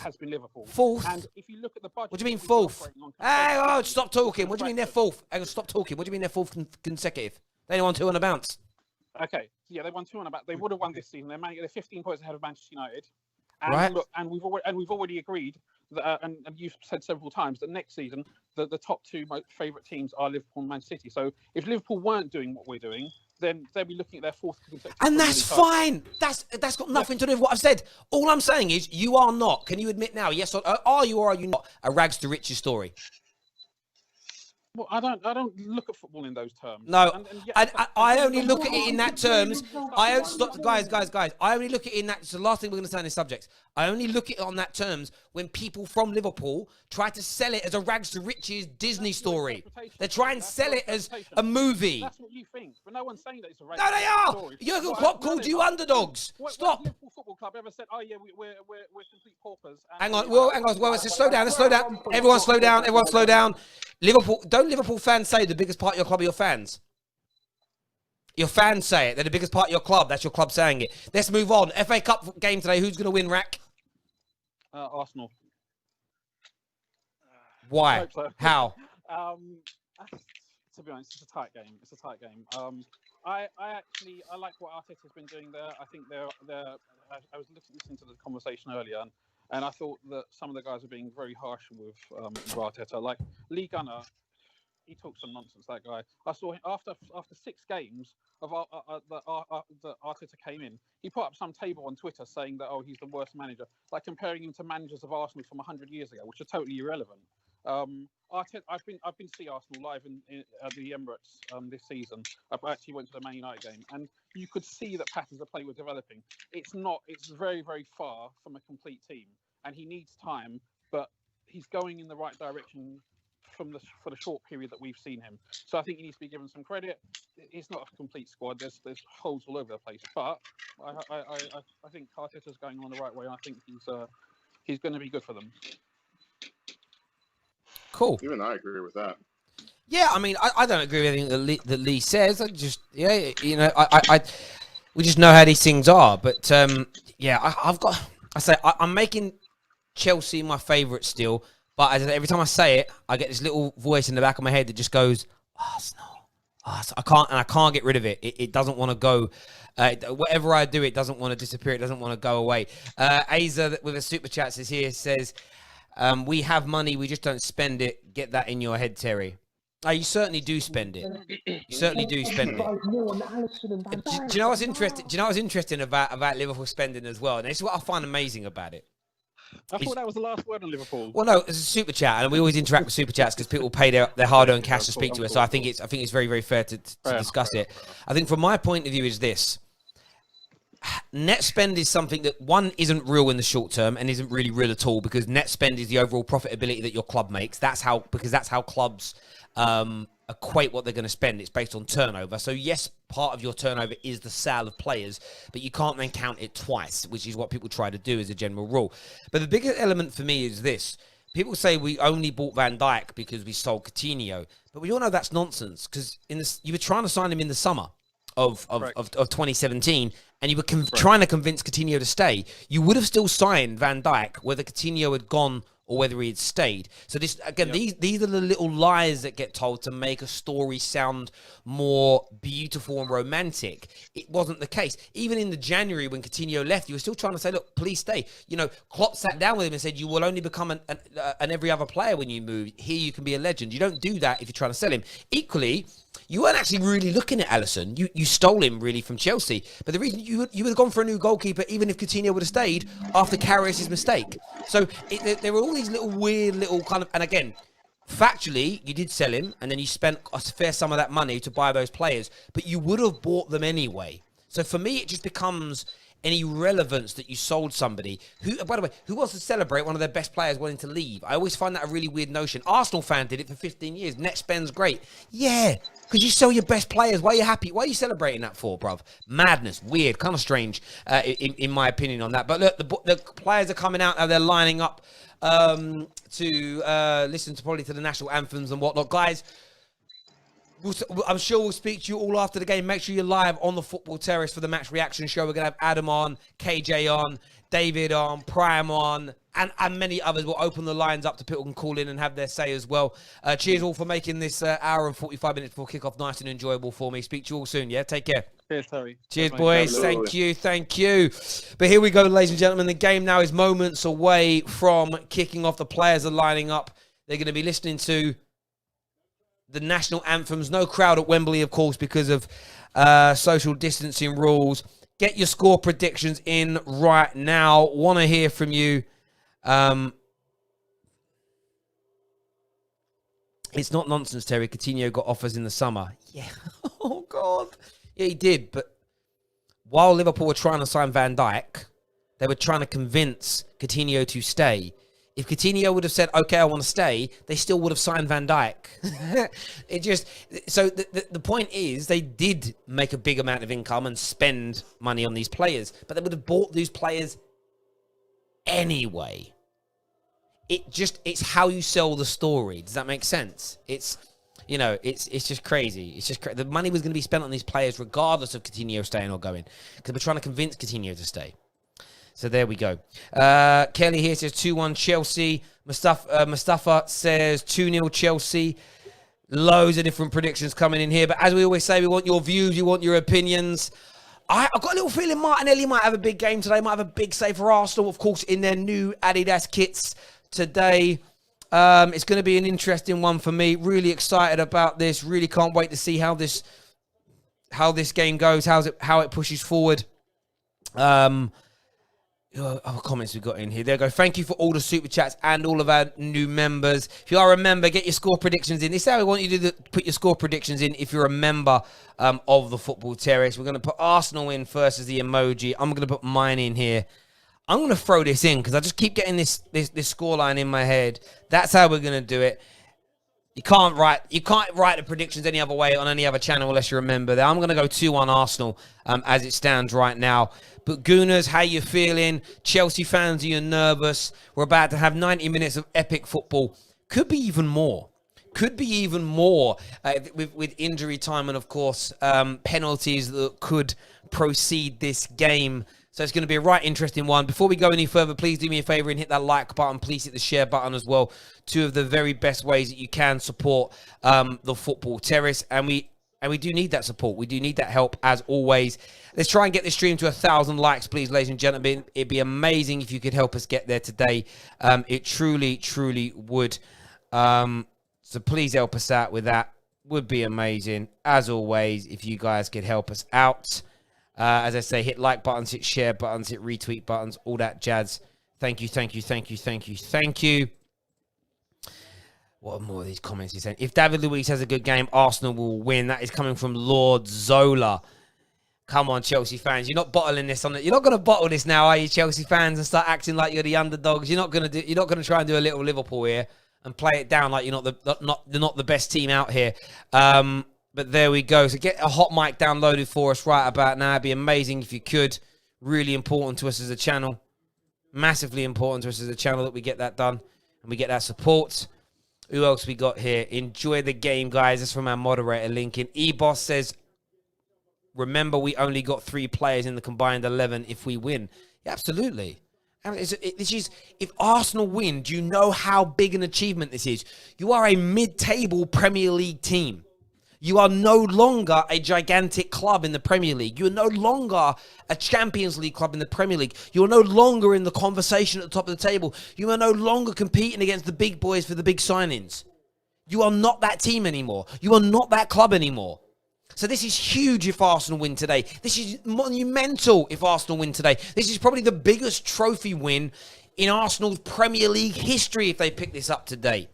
has been Liverpool. 4th. And if you look at the budget, What do you mean 4th? Hey, stop talking. What do you mean they're 4th? Stop talking. What do you mean they're 4th consecutive? They only won 2 on a bounce. Okay, yeah, they won 2 on a bounce. They would have won this season. They're 15 points ahead of Manchester United. And right. Look, and we've already agreed that, and you've said several times that next season the top 2 most favourite teams are Liverpool and Man City. So if Liverpool weren't doing what we're doing, then they'll be looking at their 4th consecutive. And that's fine. That's got nothing to do with what I've said. All I'm saying is you are not. Can you admit now? Yes, or are you not a rags to riches story? Well, I don't look at football in those terms. No, I only look at it in that terms. Guys. I only look at it in that. It's the last thing we're going to say on this subject. I only look at it on that terms when people from Liverpool try to sell it as a rags to riches Disney story. They try and sell it as a movie. That's what you think, but no one's saying that it's a rags to riches story. Jurgen Klopp called you underdogs. Stop. What Liverpool Football Club ever said, oh yeah, we're complete paupers. Hang on. Well, let's slow down. Everyone slow down. Don't Liverpool fans say the biggest part of your club are your fans? Your fans say it. They're the biggest part of your club. That's your club saying it. Let's move on. FA Cup game today. Who's going to win, Rack? Arsenal. Why? So. How? To be honest, it's a tight game. I like what Arteta's been doing there. I think I was listening to the conversation earlier, and I thought that some of the guys are being very harsh with Arteta. Like Lee Gunner, he talks some nonsense. That guy. I saw him after 6 games of that Arteta came in. He put up some table on Twitter saying that he's the worst manager, like comparing him to managers of Arsenal from 100 years ago, which are totally irrelevant. Arteta, I've been to see Arsenal live at the Emirates this season. I actually went to the Man United game, and you could see that patterns of play were developing. It's very, very far from a complete team, and he needs time, but he's going in the right direction for the short period that we've seen him. So I think he needs to be given some credit. It's not a complete squad. There's holes all over the place, but I think Arteta's going on the right way. I think he's going to be good for them. Cool. Even I agree with that. Yeah, I mean, I don't agree with anything that Lee says. I just, we just know how these things are. But I'm making Chelsea my favourite still. But every time I say it, I get this little voice in the back of my head that just goes, Arsenal. I can't get rid of it. It doesn't want to go. Whatever I do, it doesn't want to disappear. It doesn't want to go away. Aza with a super chat says, We have money, we just don't spend it. Get that in your head, Terry. Oh, you certainly do spend it. You certainly do spend it. Do you know what's interesting? Do you know what's interesting about Liverpool spending as well? And this is what I find amazing about it. I thought that was the last word on Liverpool. Well, no, it's a super chat, and we always interact with super chats because people pay their hard-earned cash to speak to us. So I think it's very, very fair to discuss it. I think from my point of view is this: net spend is something that one isn't real in the short term and isn't really real at all, because net spend is the overall profitability that your club makes. That's how clubs equate what they're going to spend. It's based on turnover. So yes, part of your turnover is the sale of players, but you can't then count it twice, which is what people try to do as a general rule. But the biggest element for me is this: people say we only bought Van Dijk because we sold Coutinho, but we all know that's nonsense, because you were trying to sign him in the summer of 2017, and you were trying to convince Coutinho to stay. You would have still signed Van Dijk whether Coutinho had gone or whether he had stayed. So this again, these are the little lies that get told to make a story sound more beautiful and romantic. It wasn't the case. Even in the January when Coutinho left, you were still trying to say, look, please stay. You know, Klopp sat down with him and said, you will only become an every other player when you move. Here you can be a legend. You don't do that if you're trying to sell him. Equally, you weren't actually really looking at Alisson. You stole him really from Chelsea. But the reason you would have gone for a new goalkeeper even if Coutinho would have stayed after Karius' mistake. So there were all these little weird little kind of, and again, factually, you did sell him and then you spent a fair sum of that money to buy those players, but you would have bought them anyway. So for me, it just becomes an irrelevance that you sold somebody who, by the way, who wants to celebrate one of their best players wanting to leave. I always find that a really weird notion. Arsenal fan did it for 15 years. Net spend's great. Yeah, because you sell your best players. Why are you happy? Why are you celebrating that for, bruv? Madness. Weird. Kind of strange, in my opinion on that. But look, the players are coming out now. They're lining up to listen to probably to the national anthems and whatnot. Guys, I'm sure we'll speak to you all after the game. Make sure you're live on the Football Terrace for the match reaction show. We're going to have Adam on, KJ on, David on, Prime on, and many others. We'll open the lines up to people can call in and have their say as well. Cheers all for making this hour and 45 minutes before kickoff nice and enjoyable for me. Speak to you all soon, yeah? Take care. Cheers, Terry. Cheers, boys. Thank you. But here we go, ladies and gentlemen. The game now is moments away from kicking off. The players are lining up. They're going to be listening to the national anthems. No crowd at Wembley, of course, because of social distancing rules. Get your score predictions in right now. Want to hear from you. It's not nonsense, Terry. Coutinho got offers in the summer. Yeah. Oh, God. Yeah, he did. But while Liverpool were trying to sign Van Dijk, they were trying to convince Coutinho to stay. If Coutinho would have said, okay, I want to stay, they still would have signed Van Dijk. So the point is, they did make a big amount of income and spend money on these players, but they would have bought these players anyway. It's how you sell the story. Does that make sense? It's just crazy. The money was going to be spent on these players regardless of Coutinho staying or going, because we're trying to convince Coutinho to stay. So there we go. Kelly here says 2-1 Chelsea. Mustafa says 2-0 Chelsea. Loads of different predictions coming in here. But as we always say, we want your views. We want your opinions. I've got a little feeling Martinelli might have a big game today. Might have a big save for Arsenal, of course, in their new Adidas kits today. It's going to be an interesting one for me. Really excited about this. Really can't wait to see how this game goes. How it pushes forward. Other comments we've got in here. There we go. Thank you for all the super chats and all of our new members. If you are a member, get your score predictions in. This is how we want you to put your score predictions in if you're a member of the Football Terrace. We're going to put Arsenal in first as the emoji. I'm going to put mine in here. I'm going to throw this in because I just keep getting this scoreline in my head. That's how we're going to do it. You can't write the predictions any other way on any other channel unless you remember that. I'm going to go 2-1 Arsenal as it stands right now. But Gooners, how you feeling? Chelsea fans, are you nervous? We're about to have 90 minutes of epic football. Could be even more. With injury time and, of course, penalties that could proceed this game. So it's going to be a right interesting one. Before we go any further, please do me a favor and hit that like button. Please hit the share button as well. Two of the very best ways that you can support the Football Terrace. And we And we do need that support. We do need that help, as always. Let's try and get this stream to 1,000 likes, please, ladies and gentlemen. It'd be amazing if you could help us get there today. It truly, truly would. So please help us out with that. Would be amazing, as always, if you guys could help us out. As I say, hit like buttons, hit share buttons, hit retweet buttons, all that jazz. Thank you, thank you, thank you, thank you, thank you. What are more of these comments he's saying? If David Luiz has a good game, Arsenal will win. That is coming from Lord Zola. Come on, Chelsea fans. You're not bottling this on it. You're not going to bottle this now, are you, Chelsea fans, and start acting like you're the underdogs? You're not going to try and do a little Liverpool here and play it down like you're not the best team out here. But there we go. So get a hot mic downloaded for us right about now. It'd be amazing if you could. Really important to us as a channel. Massively important to us as a channel that we get that done and we get that support. Who else we got here? Enjoy the game, guys. That's from our moderator, Lincoln. E-Boss says, remember, we only got 3 players in the combined 11 if we win. Yeah, absolutely. If Arsenal win, do you know how big an achievement this is? You are a mid-table Premier League team. You are no longer a gigantic club in the Premier League. You are no longer a Champions League club in the Premier League. You are no longer in the conversation at the top of the table. You are no longer competing against the big boys for the big signings. You are not that team anymore. You are not that club anymore. So this is huge if Arsenal win today. This is monumental if Arsenal win today. This is probably the biggest trophy win in Arsenal's Premier League history if they pick this up today.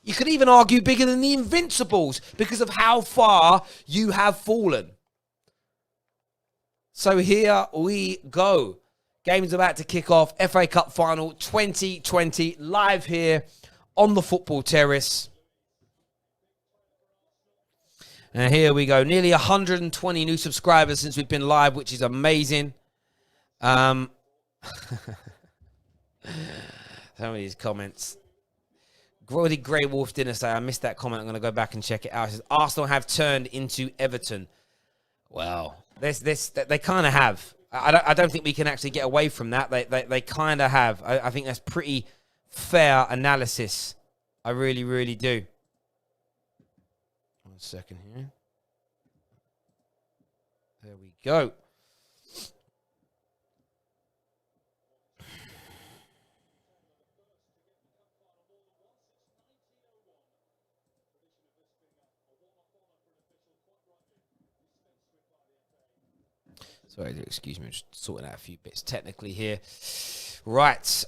You could even argue bigger than the Invincibles because of how far you have fallen. So here we go. Game's about to kick off. FA Cup Final 2020 live here on the Football Terrace. And here we go. Nearly 120 new subscribers since we've been live, which is amazing. Some of these comments. What did Grey Wolf Dinner say? I missed that comment. I'm going to go back and check it out. It says, Arsenal have turned into Everton. Well, they kind of have. I don't think we can actually get away from that. They kind of have. I think that's pretty fair analysis. I really, really do. 1 second here. There we go. Sorry, excuse me, I'm just sorting out a few bits technically here. Right.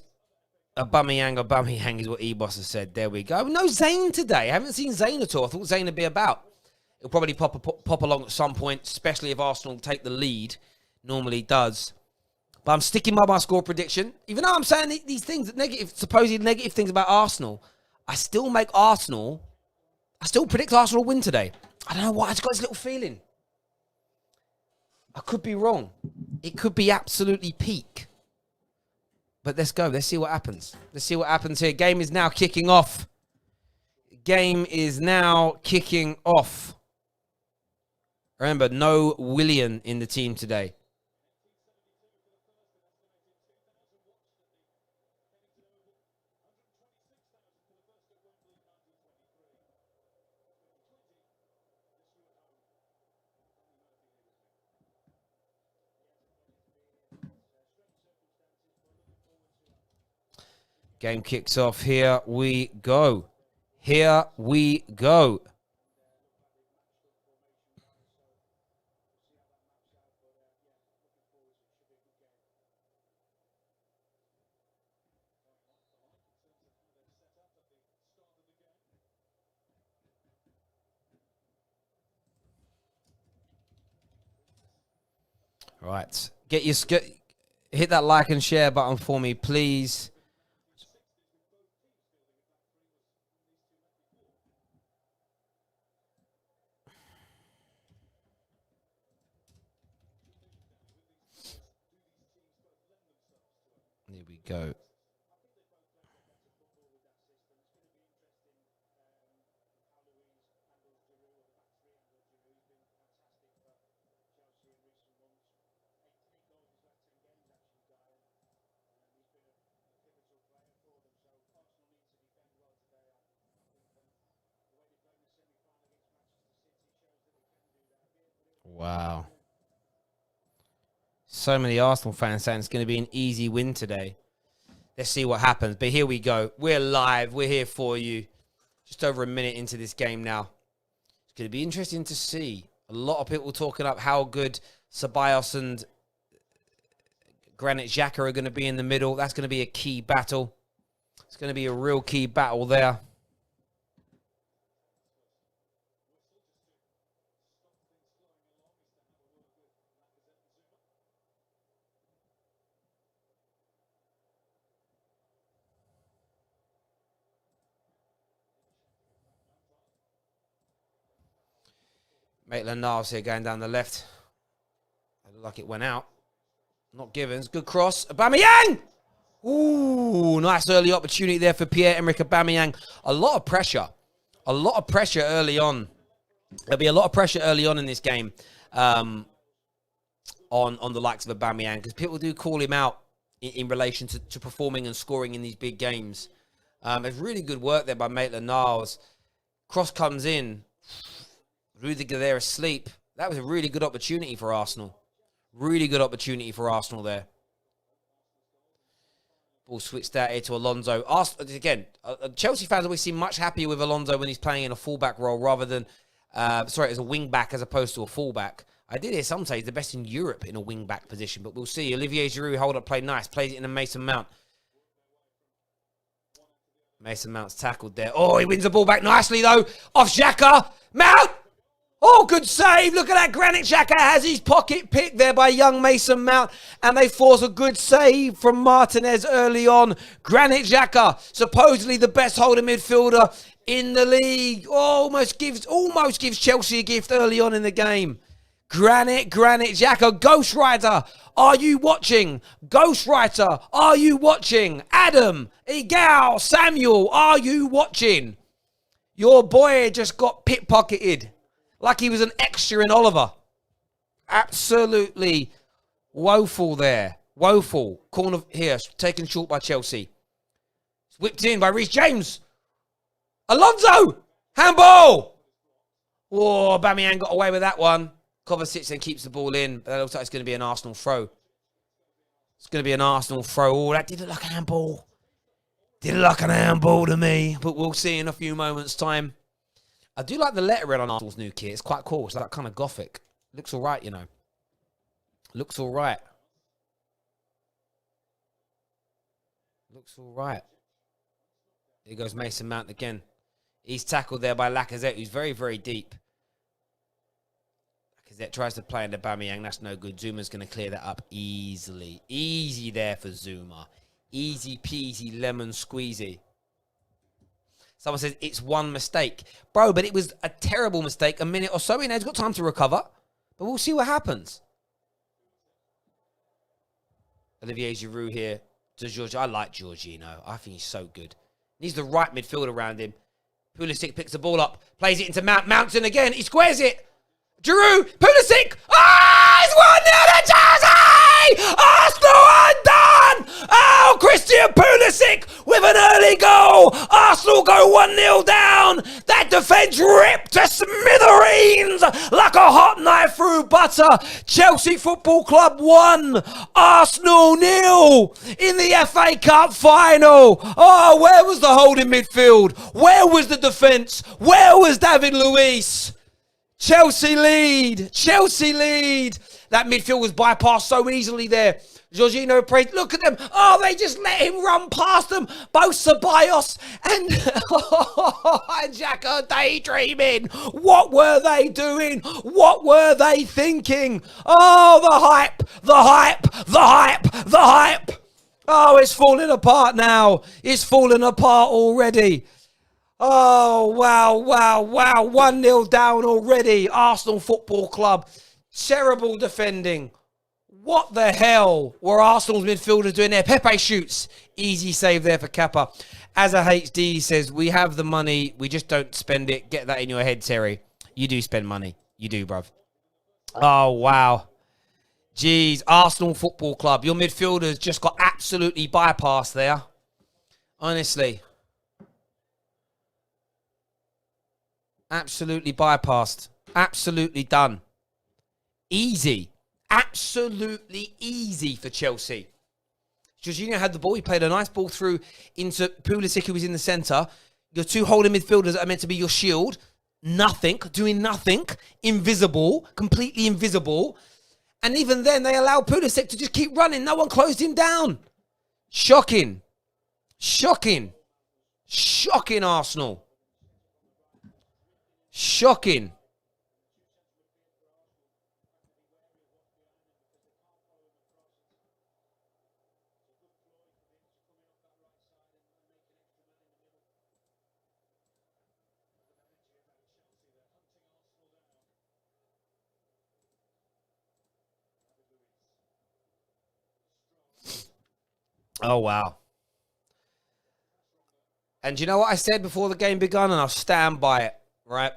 Aubameyang is what E-Boss has said. There we go. No Zayn today. I haven't seen Zayn at all. I thought Zayn would be about. He'll probably pop along at some point, especially if Arsenal take the lead. Normally does. But I'm sticking by my score prediction. Even though I'm saying these things, supposedly negative things about Arsenal, I still predict Arsenal win today. I don't know why. I just got this little feeling. I could be wrong. It could be absolutely peak. But let's go. Let's see what happens. Let's see what happens here. Game is now kicking off. Game is now kicking off. Remember, no Willian in the team today. Game kicks off. Here we go. Here we go. All right. Hit that like and share button for me, please. Here we go. Wow. So many Arsenal fans saying it's going to be an easy win today. Let's see what happens. But here we go. We're live. We're here for you. Just over a minute into this game now. It's going to be interesting to see. A lot of people talking up how good Ceballos and Granit Xhaka are going to be in the middle. That's going to be a key battle. It's going to be a real key battle there. Maitland-Niles here going down the left. It looked like it went out. Not Givens. Good cross. Aubameyang! Ooh, nice early opportunity there for Pierre-Emerick Aubameyang. A lot of pressure. A lot of pressure early on. There'll be a lot of pressure early on in this game on the likes of Aubameyang, because people do call him out in relation to performing and scoring in these big games. It's really good work there by Maitland-Niles. Cross comes in. Rudiger there asleep. That was a really good opportunity for Arsenal. Really good opportunity for Arsenal there. Ball switched out here to Alonso. Again, Chelsea fans always seem much happier with Alonso when he's playing in a fullback role rather than, as a wing-back as opposed to a fullback. I did hear some say he's the best in Europe in a wing-back position, but we'll see. Olivier Giroud, hold up, play nice. Plays it in a Mason Mount. Mason Mount's tackled there. Oh, he wins the ball back nicely, though. Off Xhaka. Mount! Oh, good save. Look at that. Granit Xhaka has his pocket picked there by young Mason Mount. And they force a good save from Martinez early on. Granit Xhaka, supposedly the best holding midfielder in the league. Almost gives Chelsea a gift early on in the game. Granit Xhaka. Ghost Rider, are you watching? Ghost Rider, are you watching? Adam, Egal, Samuel, are you watching? Your boy just got pickpocketed. Like he was an extra in Oliver. Absolutely woeful there. Woeful. Corner here, taken short by Chelsea. It's whipped in by Reece James. Alonso! Handball! Oh, Aubameyang got away with that one. Kovacic then keeps the ball in. That looks like it's going to be an Arsenal throw. It's going to be an Arsenal throw. Oh, that did look like a handball. Did look like an handball to me. But we'll see in a few moments' time. I do like the lettering on Arsenal's new kit. It's quite cool. It's like kind of gothic. Looks all right, you know. Looks all right. Looks all right. Here goes Mason Mount again. He's tackled there by Lacazette, who's very, very deep. Lacazette tries to play into Aubameyang. That's no good. Zuma's going to clear that up easily. Easy there for Zuma. Easy peasy lemon squeezy. Someone says it's one mistake. Bro, but it was a terrible mistake. A minute or so in. He's got time to recover. But we'll see what happens. Olivier Giroud here to Jorginho. I like Jorginho. I think he's so good. Needs the right midfield around him. Pulisic picks the ball up. Plays it into Mount. Mountain again. He squares it. Giroud. Pulisic. Ah! It's 1-0 to Chelsea! Arsenal undone! Oh, Christian Pulisic with an early goal. Arsenal go 1-0 down. That defence ripped to smithereens like a hot knife through butter. Chelsea Football Club 1, Arsenal 0 in the FA Cup final. Oh, where was the holding midfield? Where was the defence? Where was David Luiz? Chelsea lead. Chelsea lead. That midfield was bypassed so easily there. Jorginho prayed. Look at them. Oh, they just let him run past them. Both Ceballos and Xhaka daydreaming. What were they doing? What were they thinking? Oh, the hype. The hype. The hype. The hype. Oh, it's falling apart now. It's falling apart already. Oh, wow, wow, wow. 1-0 down already. Arsenal Football Club. Terrible defending. What the hell were Arsenal's midfielders doing there? Pepe shoots. Easy save there for Kappa. As a HD says, we have the money. We just don't spend it. Get that in your head, Terry. You do spend money. You do, bruv. Oh, wow. Jeez. Arsenal Football Club. Your midfielders just got absolutely bypassed there. Honestly. Absolutely bypassed. Absolutely done. Easy. Absolutely easy for Chelsea. Jorginho had the ball. He played a nice ball through into Pulisic, who was in the centre. Your two holding midfielders that are meant to be your shield. Nothing. Doing nothing. Invisible. Completely invisible. And even then, they allowed Pulisic to just keep running. No one closed him down. Shocking. Shocking. Shocking, Arsenal. Shocking. Oh, wow. And you know what I said before the game began? And I'll stand by it, right?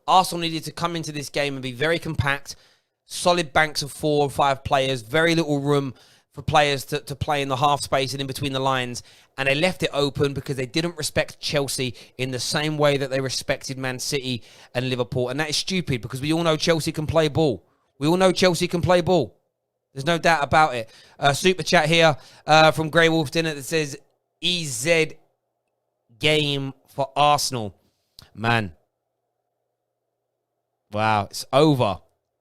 Arsenal needed to come into this game and be very compact, solid banks of 4 or 5 players, very little room for players to play in the half space and in between the lines. And they left it open because they didn't respect Chelsea in the same way that they respected Man City and Liverpool. And that is stupid because we all know Chelsea can play ball. We all know Chelsea can play ball. There's no doubt about it. Super chat here from Grey Wolf Dinner that says, EZ game for Arsenal. Man. Wow, it's over.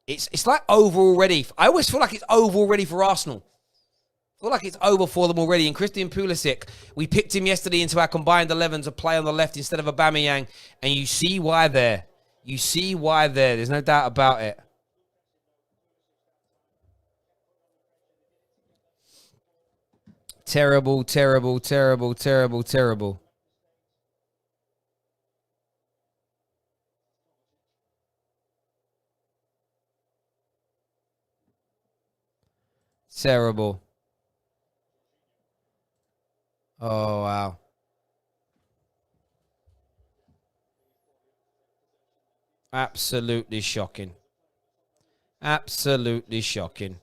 It's like over already. I always feel like it's over already for Arsenal. I feel like it's over for them already. And Christian Pulisic, we picked him yesterday into our combined 11 to play on the left instead of Aubameyang. And you see why there. You see why there. There's no doubt about it. Terrible, terrible, terrible, terrible, terrible. Terrible. Oh, wow. Absolutely shocking. Absolutely shocking.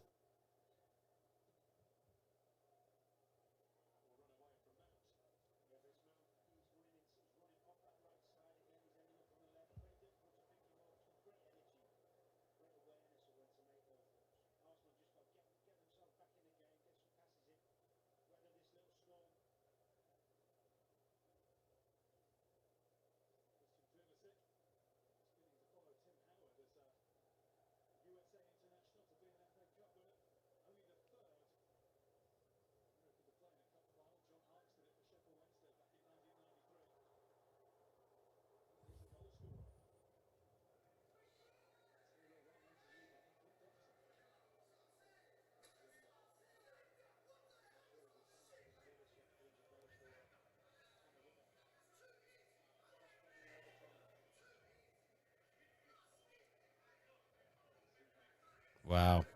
Wow.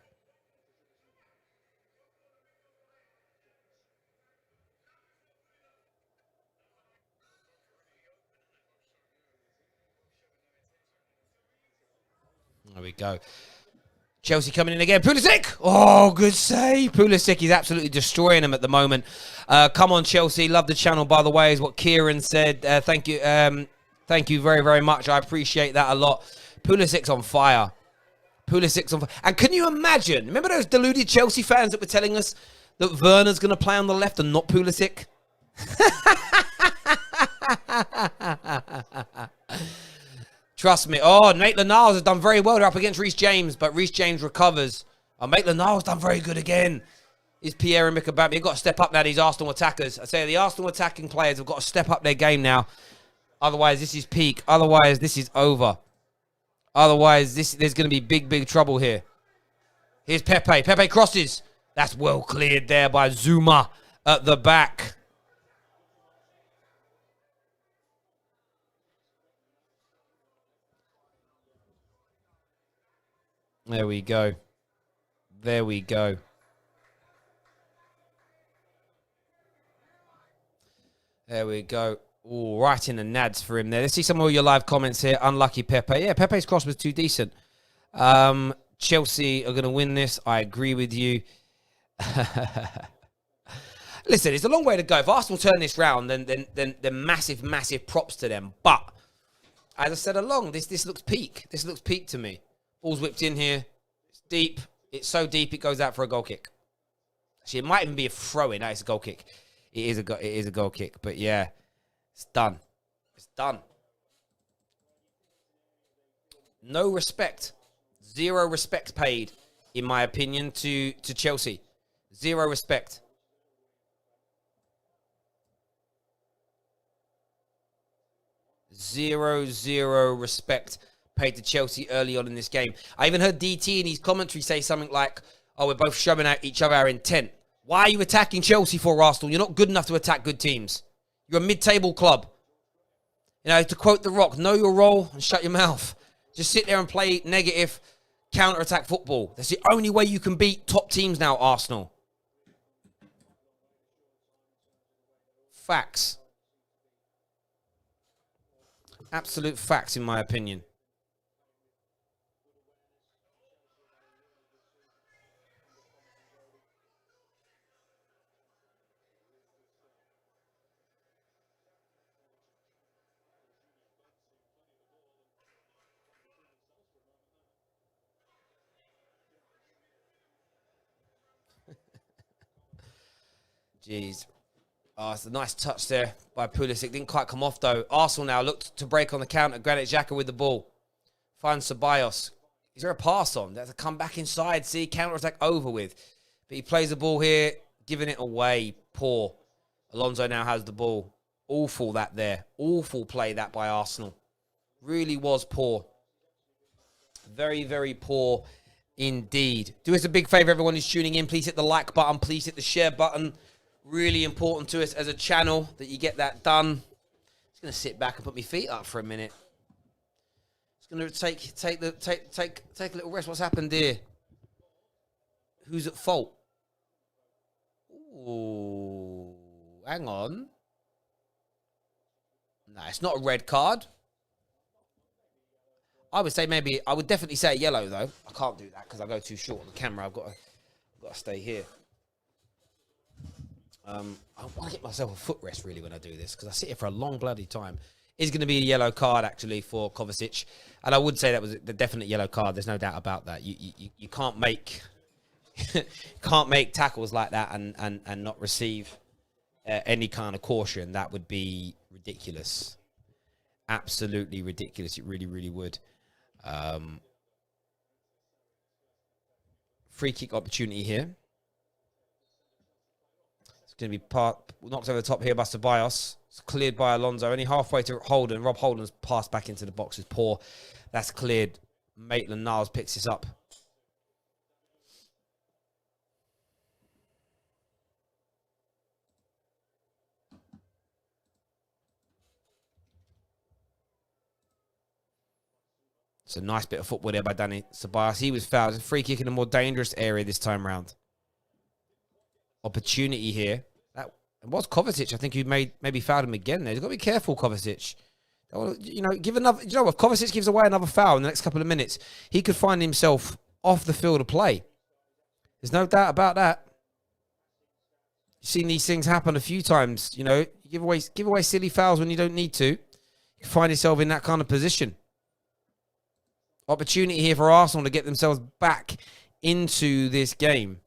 There we go. Chelsea coming in again. Pulisic! Oh, good save. Pulisic is absolutely destroying them at the moment. Come on, Chelsea. Love the channel, by the way, is what Kieran said. Thank you. Thank you very, very much. I appreciate that a lot. Pulisic's on fire. Pulisic's on fire. And can you imagine? Remember those deluded Chelsea fans that were telling us that Werner's going to play on the left and not Pulisic? Trust me. Oh, Maitland-Niles has done very well. They're up against Reece James, but Reece James recovers. Oh, Maitland-Niles done very good again. Is Pierre-Emerick Aubameyang. They've got to step up now, these Arsenal attackers. I say the Arsenal attacking players have got to step up their game now. Otherwise, this is peak. Otherwise, this is over. Otherwise, there's going to be big, big trouble here. Here's Pepe. Pepe crosses. That's well cleared there by Zuma at the back. There we go. There we go. There we go. Ooh, right in the nads for him there. Let's see some more of your live comments here. Unlucky Pepe. Yeah, Pepe's cross was too decent. Chelsea are going to win this. I agree with you. Listen, it's a long way to go. If Arsenal turn this round, then massive, massive props to them. But, as I said along, this looks peak. This looks peak to me. Ball's whipped in here. deep. It's so deep it goes out for a goal kick. Actually, it might even be a throw-in. No, it's a goal kick. It is a goal kick. But yeah, it's done. It's done. No respect. Zero respect paid, in my opinion, to Chelsea. Zero respect. Zero respect paid to Chelsea early on in this game. I even heard DT in his commentary say something like, oh, we're both showing out each other our intent. Why are you attacking Chelsea for, Arsenal? You're not good enough to attack good teams. You're a mid-table club. You know, to quote The Rock, know your role and shut your mouth. Just sit there and play negative counter-attack football. That's the only way you can beat top teams now, Arsenal. Facts. Absolute facts, in my opinion. Jeez. Oh, it's a nice touch there by Pulisic. Didn't quite come off, though. Arsenal now looked to break on the counter. Granit Xhaka with the ball. Finds Ceballos. Is there a pass on? That's a come back inside. See, counter-attack over with. But he plays the ball here, giving it away. Poor. Alonso now has the ball. Awful that there. Awful play that by Arsenal. Really was poor. Very, very poor indeed. Do us a big favour, everyone who's tuning in. Please hit the like button. Please hit the share button. Really important to us as a channel that you get that done. Just going to sit back and put my feet up for a minute. Just going to take a little rest. What's happened here? Who's at fault? Ooh, hang on. No, it's not a red card. I would definitely say a yellow though. I can't do that because I go too short on the camera. I've got to stay here. I want to get myself a footrest really when I do this because I sit here for a long bloody time. It's going to be a yellow card actually for Kovacic, and I would say that was the definite yellow card. There's no doubt about that. You can't make tackles like that and not receive any kind of caution. That would be ridiculous, absolutely ridiculous. It really, really would. Free kick opportunity here. It's going to be knocked over the top here by Ceballos. It's cleared by Alonso. Only halfway to Holden. Rob Holden's passed back into the box is poor. That's cleared. Maitland-Niles picks this up. It's a nice bit of football there by Danny Ceballos. He was fouled. It's a free kick in a more dangerous area this time round. Opportunity here. That was Kovacic. I think who maybe fouled him again there. You've got to be careful, Kovacic. Give another. You know, if Kovacic gives away another foul in the next couple of minutes, he could find himself off the field of play. There's no doubt about that. You've seen these things happen a few times. You know, you give away silly fouls when you don't need to. You find yourself in that kind of position. Opportunity here for Arsenal to get themselves back into this game.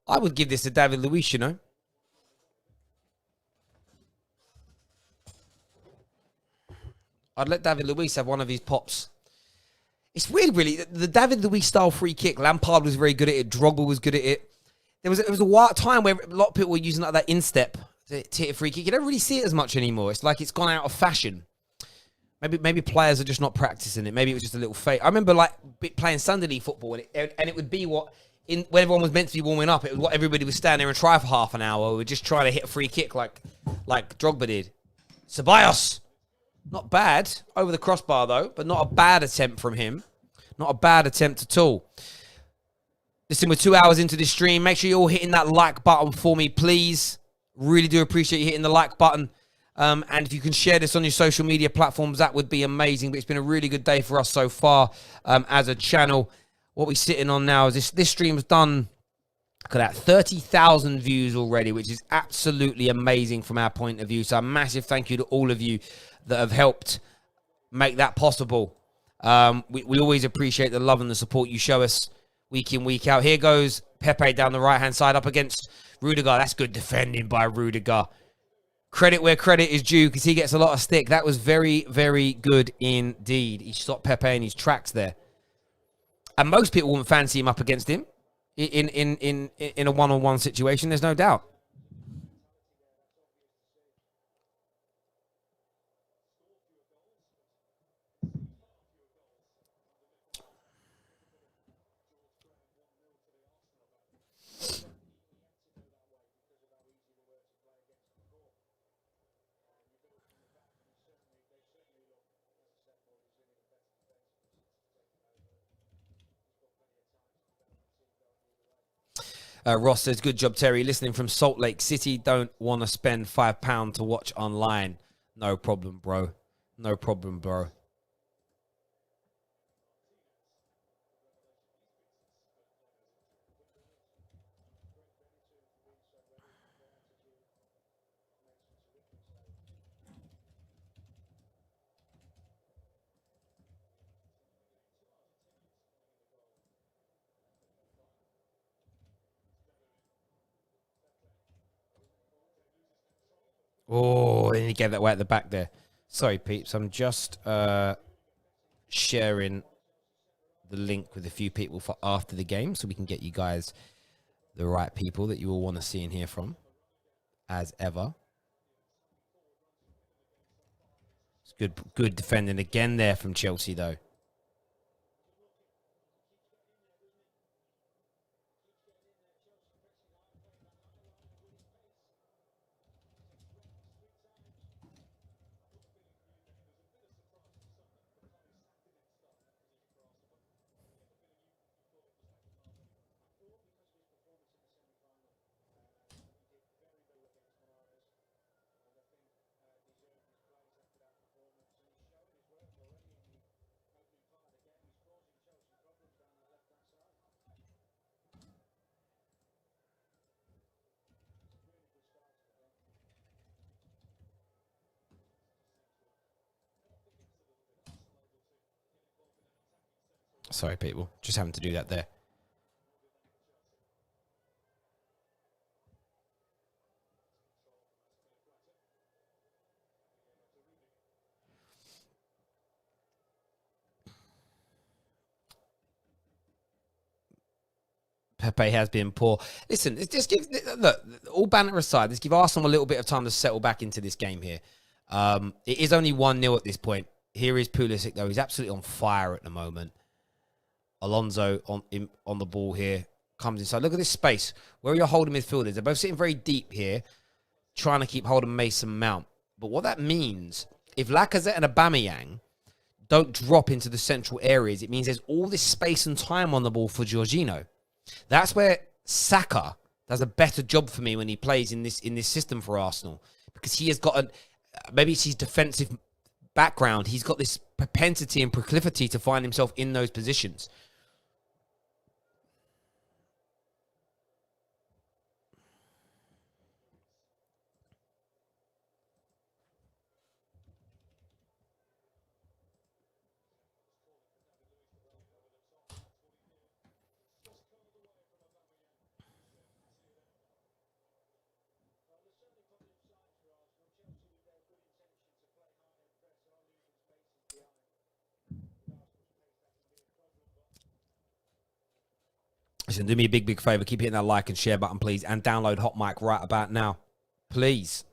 I would give this to David Luiz, you know. I'd let David Luiz have one of his pops. It's weird, really. The David Luiz style free kick, Lampard was very good at it. Drogba was good at it. There was a time where a lot of people were using like that instep to hit a free kick. You don't really see it as much anymore. It's like it's gone out of fashion. Maybe players are just not practicing it. Maybe it was just a little fake. I remember like playing Sunday League football, and it would be when everyone was meant to be warming up. It was what everybody would stand there and try for half an hour. We were just trying to hit a free kick like Drogba did. Ceballos, not bad over the crossbar though, but not a bad attempt from him. Not a bad attempt at all. Listen, we're 2 hours into this stream. Make sure you're all hitting that like button for me, please. Really do appreciate you hitting the like button. And if you can share this on your social media platforms, that would be amazing. But it's been a really good day for us so far as a channel. What we're sitting on now is this stream's done Look at that, 30,000 views already, which is absolutely amazing from our point of view. So a massive thank you to all of you that have helped make that possible. We always appreciate the love and the support you show us week in, week out. Here goes Pepe down the right-hand side up against Rudiger. That's good defending by Rudiger. Credit where credit is due because he gets a lot of stick. That was very, very good indeed. He stopped Pepe in his tracks there. And most people wouldn't fancy him up against him in a one-on-one situation. There's no doubt. Ross says, good job, Terry. Listening from Salt Lake City. Don't want to spend £5 to watch online. No problem, bro. No problem, bro. Oh, and he gave that way at the back there. Sorry, peeps. I'm just sharing the link with a few people for after the game so we can get you guys the right people that you all want to see and hear from, as ever. It's good defending again there from Chelsea, though. Sorry, people. Just having to do that there. Pepe has been poor. Listen, just give, look, all banter aside, let's give Arsenal a little bit of time to settle back into this game here. It is only 1-0 at this point. Here is Pulisic, though. He's absolutely on fire at the moment. Alonso on the ball here. Comes inside. Look at this space. Where are your holding midfielders? They're both sitting very deep here, trying to keep hold of Mason Mount. But what that means, if Lacazette and Aubameyang don't drop into the central areas, it means there's all this space and time on the ball for Jorginho. That's where Saka does a better job for me when he plays in this system for Arsenal, because he has got maybe it's his defensive background. He's got this propensity and proclivity to find himself in those positions. Listen, do me a big favor. Keep hitting that like and share button, please. And download Hot Mic right about now. Please.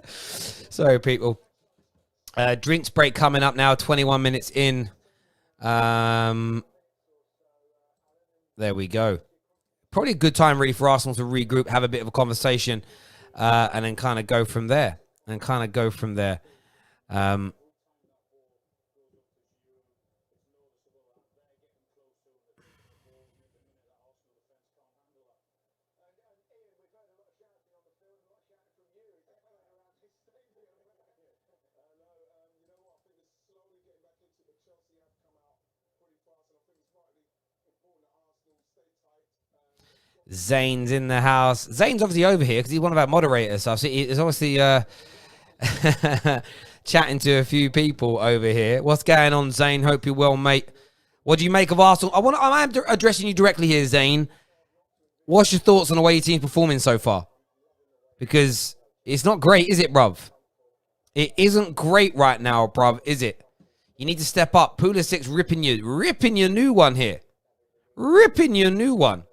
Sorry, people. Drinks break coming up now. 21 minutes in. There we go. Probably a good time, really, for Arsenal to regroup, have a bit of a conversation, and then kind of go from there. Zane's in the house. Zane's obviously over here because he's one of our moderators. So he's obviously chatting to a few people over here. What's going on, Zane? Hope you're well, mate. What do you make of Arsenal? I'm addressing you directly here, Zane. What's your thoughts on the way your team's performing so far? Because it's not great, is it, bruv? It isn't great right now, bruv, is it? You need to step up. Pulisic's ripping your new one here. Ripping your new one.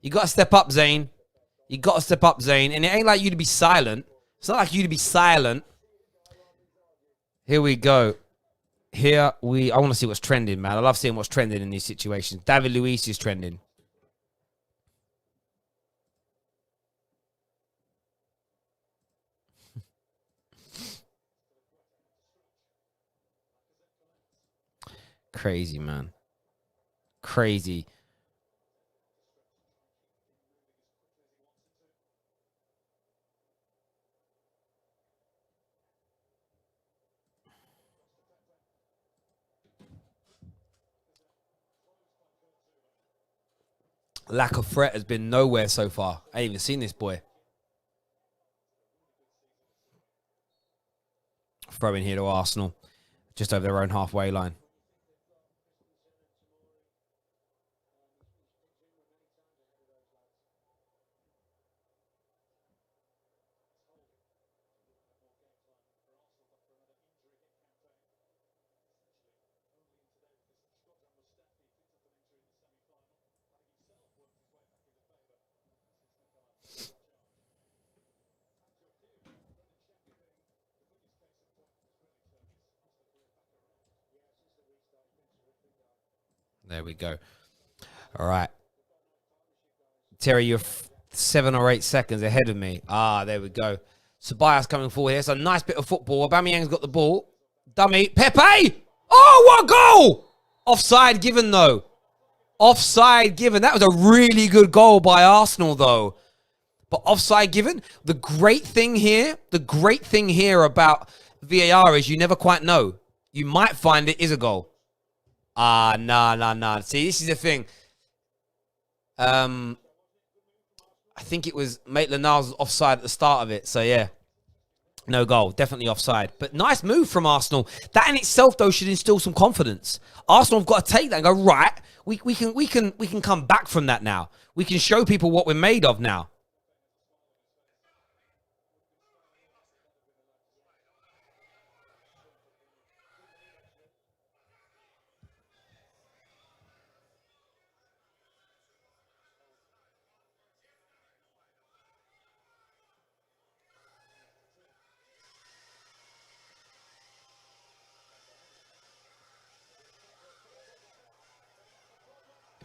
You got to step up, Zane. You got to step up, Zane. And it ain't like you to be silent. It's not like you to be silent. Here we go. I want to see what's trending, man. I love seeing what's trending in these situations. David Luiz is trending. Crazy, man. Crazy. Lack of threat has been nowhere so far. I ain't even seen this boy. Throw in here to Arsenal. Just over their own halfway line. There we go. All right. Terry, you're 7 or 8 seconds ahead of me. There we go. Ceballos coming forward here. It's a nice bit of football. Aubameyang's got the ball. Dummy. Pepe! Oh, what goal! Offside given, though. Offside given. That was a really good goal by Arsenal, though. But offside given. The great thing here about VAR is you never quite know. You might find it is a goal. Nah. See, this is the thing. I think it was Maitland-Niles offside at the start of it. So, yeah. No goal. Definitely offside. But nice move from Arsenal. That in itself, though, should instill some confidence. Arsenal have got to take that and go, right, we can come back from that now. We can show people what we're made of now.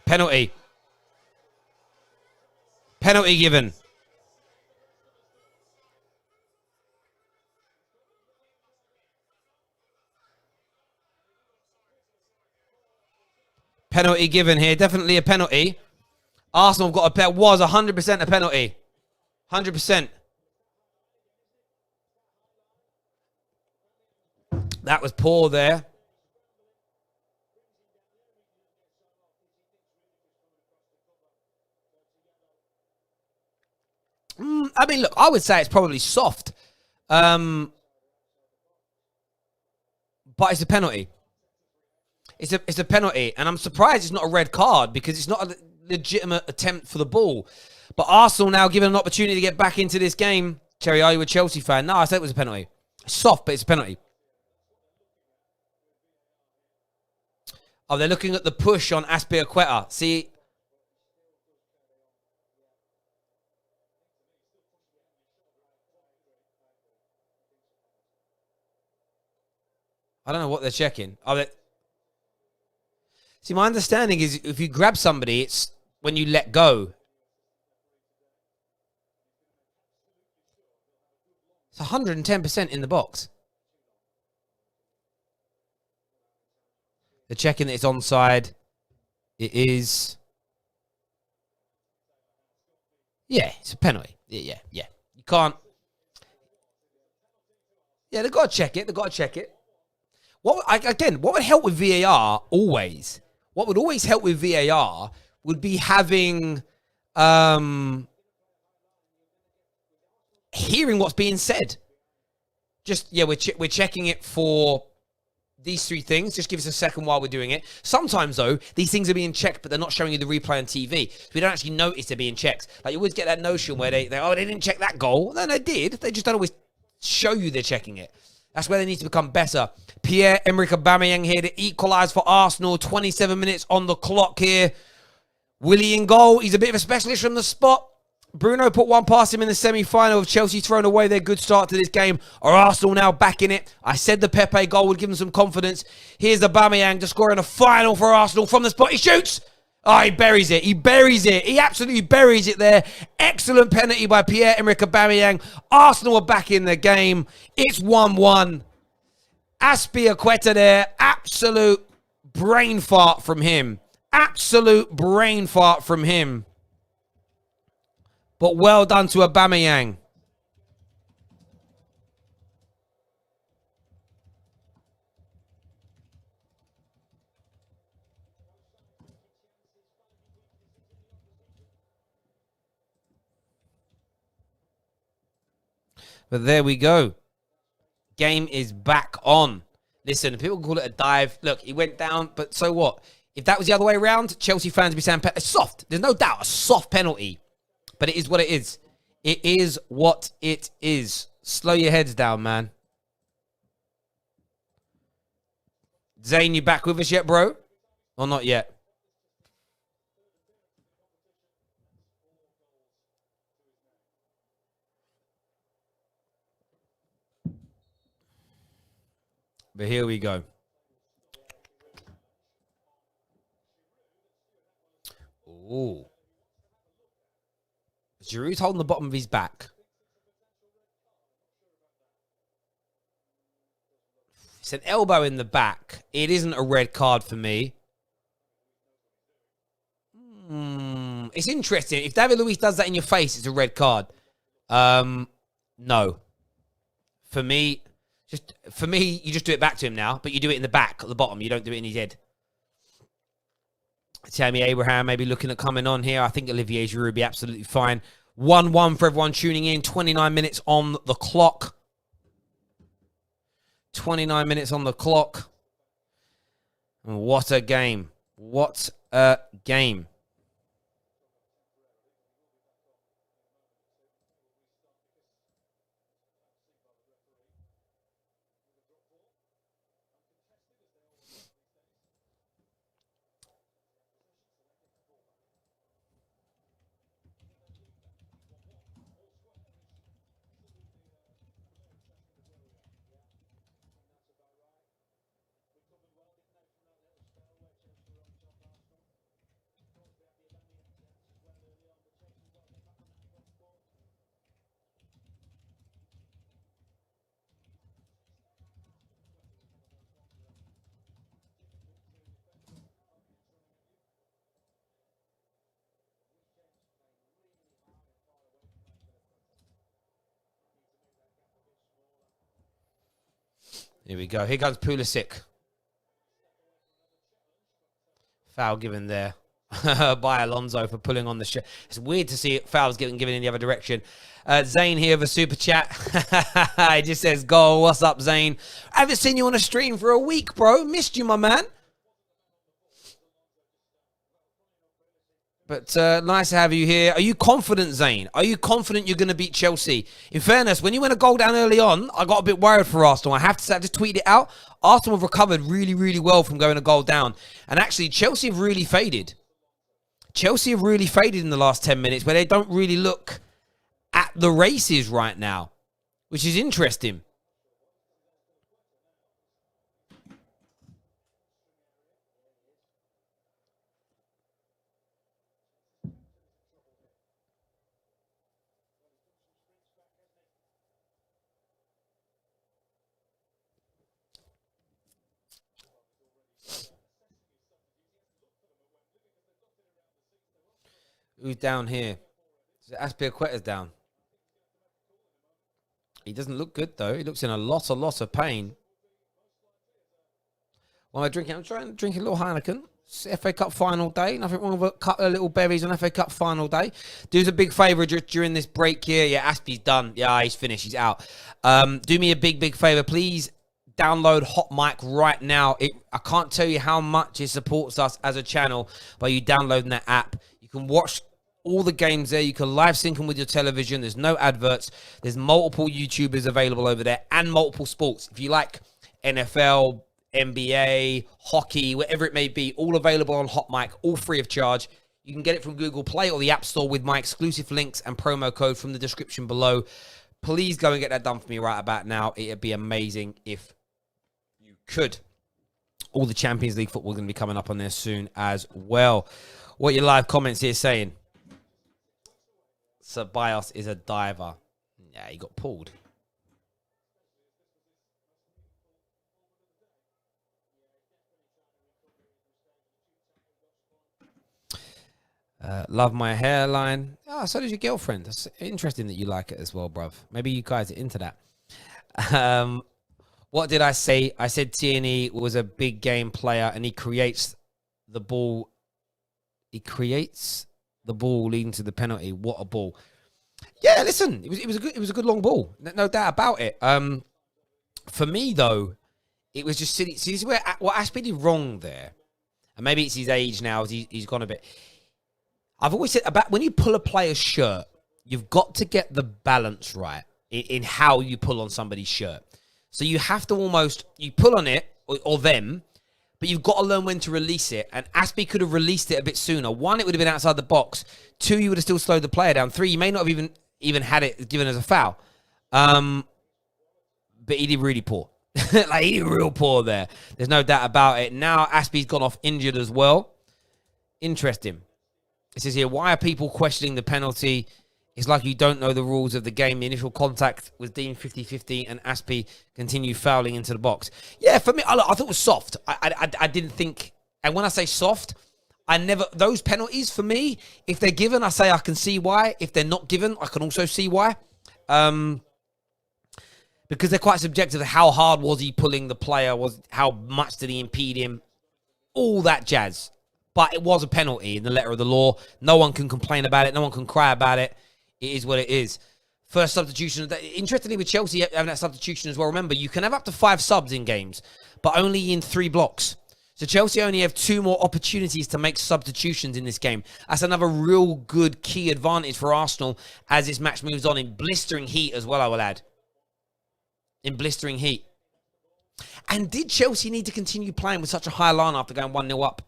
Penalty. Penalty given. Penalty given here. Definitely a penalty. Arsenal have got a bet. Was 100% a penalty. 100%. That was poor there. I mean, look, I would say it's probably soft. But it's a penalty. It's a penalty. And I'm surprised it's not a red card because it's not a legitimate attempt for the ball. But Arsenal now given an opportunity to get back into this game. Cherry, are you a Chelsea fan? No, I said it was a penalty. Soft, but it's a penalty. Oh, they're looking at the push on Aspilicueta. See... I don't know what they're checking. See, my understanding is if you grab somebody, it's when you let go. It's 110% in the box. They're checking that it's onside. It is. Yeah, it's a penalty. Yeah. You can't. Yeah, they've got to check it. What would help with VAR always? What would always help with VAR would be having hearing what's being said. Just, we're checking it for these three things. Just give us a second while we're doing it. Sometimes, though, these things are being checked, but they're not showing you the replay on TV. So we don't actually notice they're being checked. Like, you always get that notion where they didn't check that goal. No, they did. They just don't always show you they're checking it. That's where they need to become better. Pierre-Emerick Aubameyang here to equalise for Arsenal. 27 minutes on the clock here. Willie in goal. He's a bit of a specialist from the spot. Bruno put one past him in the semi-final of Chelsea throwing away their good start to this game. Are Arsenal now back in it? I said the Pepe goal would give them some confidence. Here's Aubameyang to score in a final for Arsenal from the spot. He shoots! Oh, he buries it. He absolutely buries it there. Excellent penalty by Pierre-Emerick Aubameyang. Arsenal are back in the game. It's 1-1. Aspilicueta there. Absolute brain fart from him. But well done to Aubameyang. But there we go. Game is back on. Listen, people call it a dive. Look, he went down, but so what? If that was the other way around, Chelsea fans would be saying, it's soft. There's no doubt, a soft penalty. But it is what it is. It is what it is. Slow your heads down, man. Zane, you back with us yet, bro? Or not yet? But here we go. Ooh. Giroud's holding the bottom of his back. It's an elbow in the back. It isn't a red card for me. It's interesting. If David Luiz does that in your face, it's a red card. No. For me, you just do it back to him now, but you do it in the back, at the bottom. You don't do it in his head. Tammy Abraham maybe looking at coming on here. I think Olivier Giroud will be absolutely fine. 1-1 for everyone tuning in. 29 minutes on the clock. 29 minutes on the clock. What a game. What a game. Here we go. Here comes Pulisic. Foul given there by Alonso for pulling on the shirt. It's weird to see fouls getting given in the other direction. Zane here with a super chat. He just says, goal. What's up, Zane? I haven't seen you on a stream for a week, bro. Missed you, my man. But nice to have you here. Are you confident, Zane? Are you confident you're going to beat Chelsea? In fairness, when you went a goal down early on, I got a bit worried for Arsenal. I have to say, I just tweeted it out. Arsenal have recovered really, really well from going a goal down. And actually, Chelsea have really faded. Chelsea have really faded in the last 10 minutes where they don't really look at the races right now, which is interesting. Who's down here? Aspilicueta's down. He doesn't look good, though. He looks in a lot of pain. What am I drinking? I'm trying to drink a little Heineken. It's FA Cup final day. Nothing wrong with a couple of little berries on FA Cup final day. Do us a big favour during this break here. Yeah, Aspie's done. Yeah, he's finished. He's out. Do me a big favour. Please download Hot Mic right now. I can't tell you how much it supports us as a channel by you downloading that app. You can watch all the games there. You can live sync them with your television. There's no adverts. There's multiple YouTubers available over there and multiple sports. If you like NFL, NBA, hockey, whatever it may be, all available on Hot Mic, all free of charge. You can get it from Google Play or the App Store with my exclusive links and promo code from the description below. Please go and get that done for me right about now. It'd be amazing if you could. All the Champions League football is going to be coming up on there soon as well. What are your live comments here saying? Ceballos is a diver. Yeah, he got pulled. Love my hairline. Oh, so does your girlfriend. That's interesting that you like it as well, bruv. Maybe you guys are into that. What did I say? I said Tierney was a big game player and he creates the ball. He creates the ball leading to the penalty. What a ball. Yeah, listen, it was a good long ball. No doubt about it. For me though, it was just silly. See, this is where what Ashby did wrong there. And maybe it's his age now, he's gone a bit. I've always said about when you pull a player's shirt, you've got to get the balance right in how you pull on somebody's shirt. So you have to you pull on it or them, but you've got to learn when to release it. And Aspie could have released it a bit sooner. 1, it would have been outside the box. 2, you would have still slowed the player down. 3, you may not have even had it given as a foul. But he did really poor. Like, he did real poor there. There's no doubt about it. Now Aspie's gone off injured as well. Interesting. It says here, why are people questioning the penalty? It's like you don't know the rules of the game. The initial contact was deemed 50-50 and Aspie continued fouling into the box. Yeah, for me, I thought it was soft. I didn't think... And when I say soft, those penalties, for me, if they're given, I say I can see why. If they're not given, I can also see why. Because they're quite subjective. How hard was he pulling the player? How much did he impede him? All that jazz. But it was a penalty in the letter of the law. No one can complain about it. No one can cry about it. It is what it is. First substitution. Interestingly, with Chelsea having that substitution as well, remember, you can have up to 5 subs in games, but only in 3 blocks. So Chelsea only have 2 more opportunities to make substitutions in this game. That's another real good key advantage for Arsenal as this match moves on in blistering heat as well, I will add. In blistering heat. And did Chelsea need to continue playing with such a high line after going 1-0 up?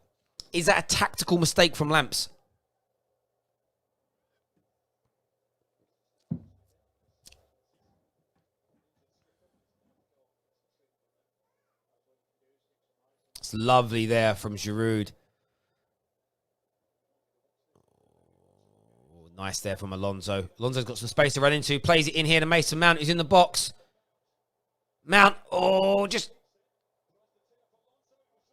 Is that a tactical mistake from Lamps? It's lovely there from Giroud. Oh, nice there from Alonso. Alonso's got some space to run into. Plays it in here to Mason Mount. He's in the box. Mount. Oh, just...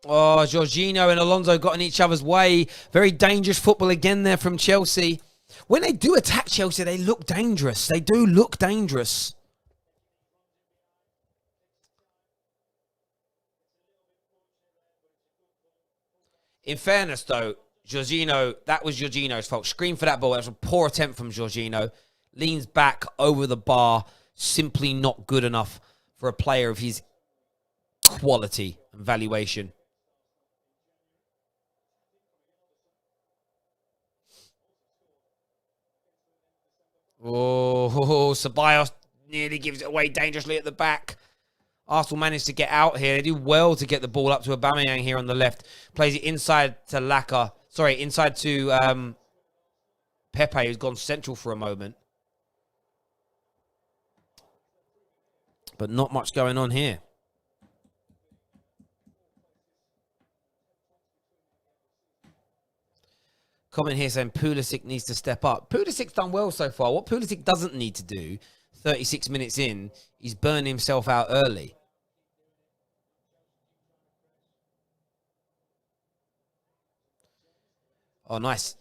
Oh, Jorginho and Alonso got in each other's way. Very dangerous football again there from Chelsea. When they do attack Chelsea, they look dangerous. They do look dangerous. In fairness, though, Jorginho, that was Jorginho's fault. Scream for that ball. That was a poor attempt from Jorginho. Leans back over the bar. Simply not good enough for a player of his quality and valuation. Oh, Ceballos nearly gives it away dangerously at the back. Arsenal managed to get out here. They do well to get the ball up to Aubameyang here on the left. Plays it inside to Laka. Sorry, inside to Pepe, who's gone central for a moment. But not much going on here. Comment here saying Pulisic needs to step up. Pulisic's done well so far. What Pulisic doesn't need to do, 36 minutes in, he's burned himself out early. Oh, nice.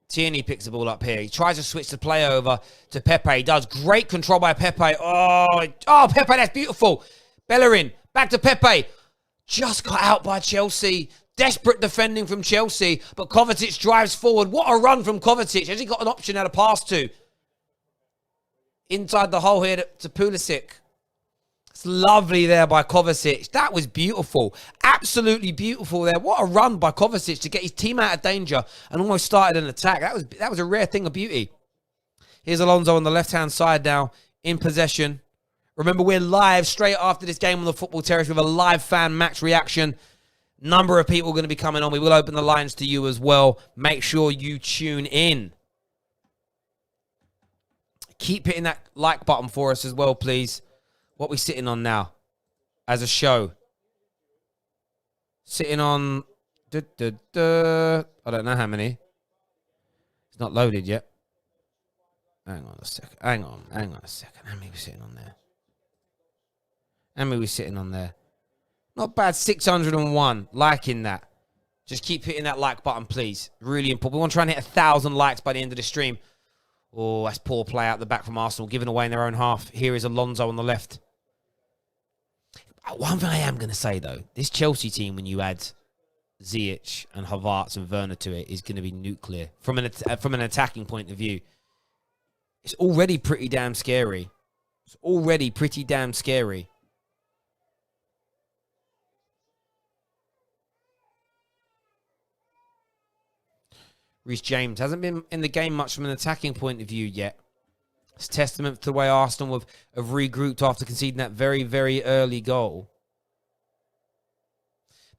Tierney picks the ball up here. He tries to switch the play over to Pepe. He does. Great control by Pepe. Oh, Pepe, that's beautiful. Bellerin, back to Pepe. Just got out by Chelsea. Desperate defending from Chelsea, but Kovacic drives forward. What a run from Kovacic. Has he got an option now to pass to? Inside the hole here to Pulisic. It's lovely there by Kovacic. That was beautiful. Absolutely beautiful there. What a run by Kovacic to get his team out of danger and almost started an attack. That was a rare thing of beauty. Here's Alonso on the left-hand side now in possession. Remember, we're live straight after this game on the Football Terrace with a live fan match reaction. Number of people going to be coming on. We will open the lines to you as well. Make sure you tune in. Keep hitting that like button for us as well, please. What are we sitting on now as a show? Sitting on... I don't know how many. It's not loaded yet. Hang on a second. Hang on a second. How many are we sitting on there? How many are we sitting on there? Not bad. 601. Liking that. Just keep hitting that like button, please. Really important. We want to try and hit 1,000 likes by the end of the stream. Oh, that's poor play out the back from Arsenal, giving away in their own half. Here is Alonso on the left. One thing I am going to say, though, this Chelsea team, when you add Ziyech and Havertz and Werner to it, is going to be nuclear. From an attacking point of view, it's already pretty damn scary. It's already pretty damn scary. Reece James hasn't been in the game much from an attacking point of view yet. It's testament to the way Arsenal have regrouped after conceding that very, very early goal.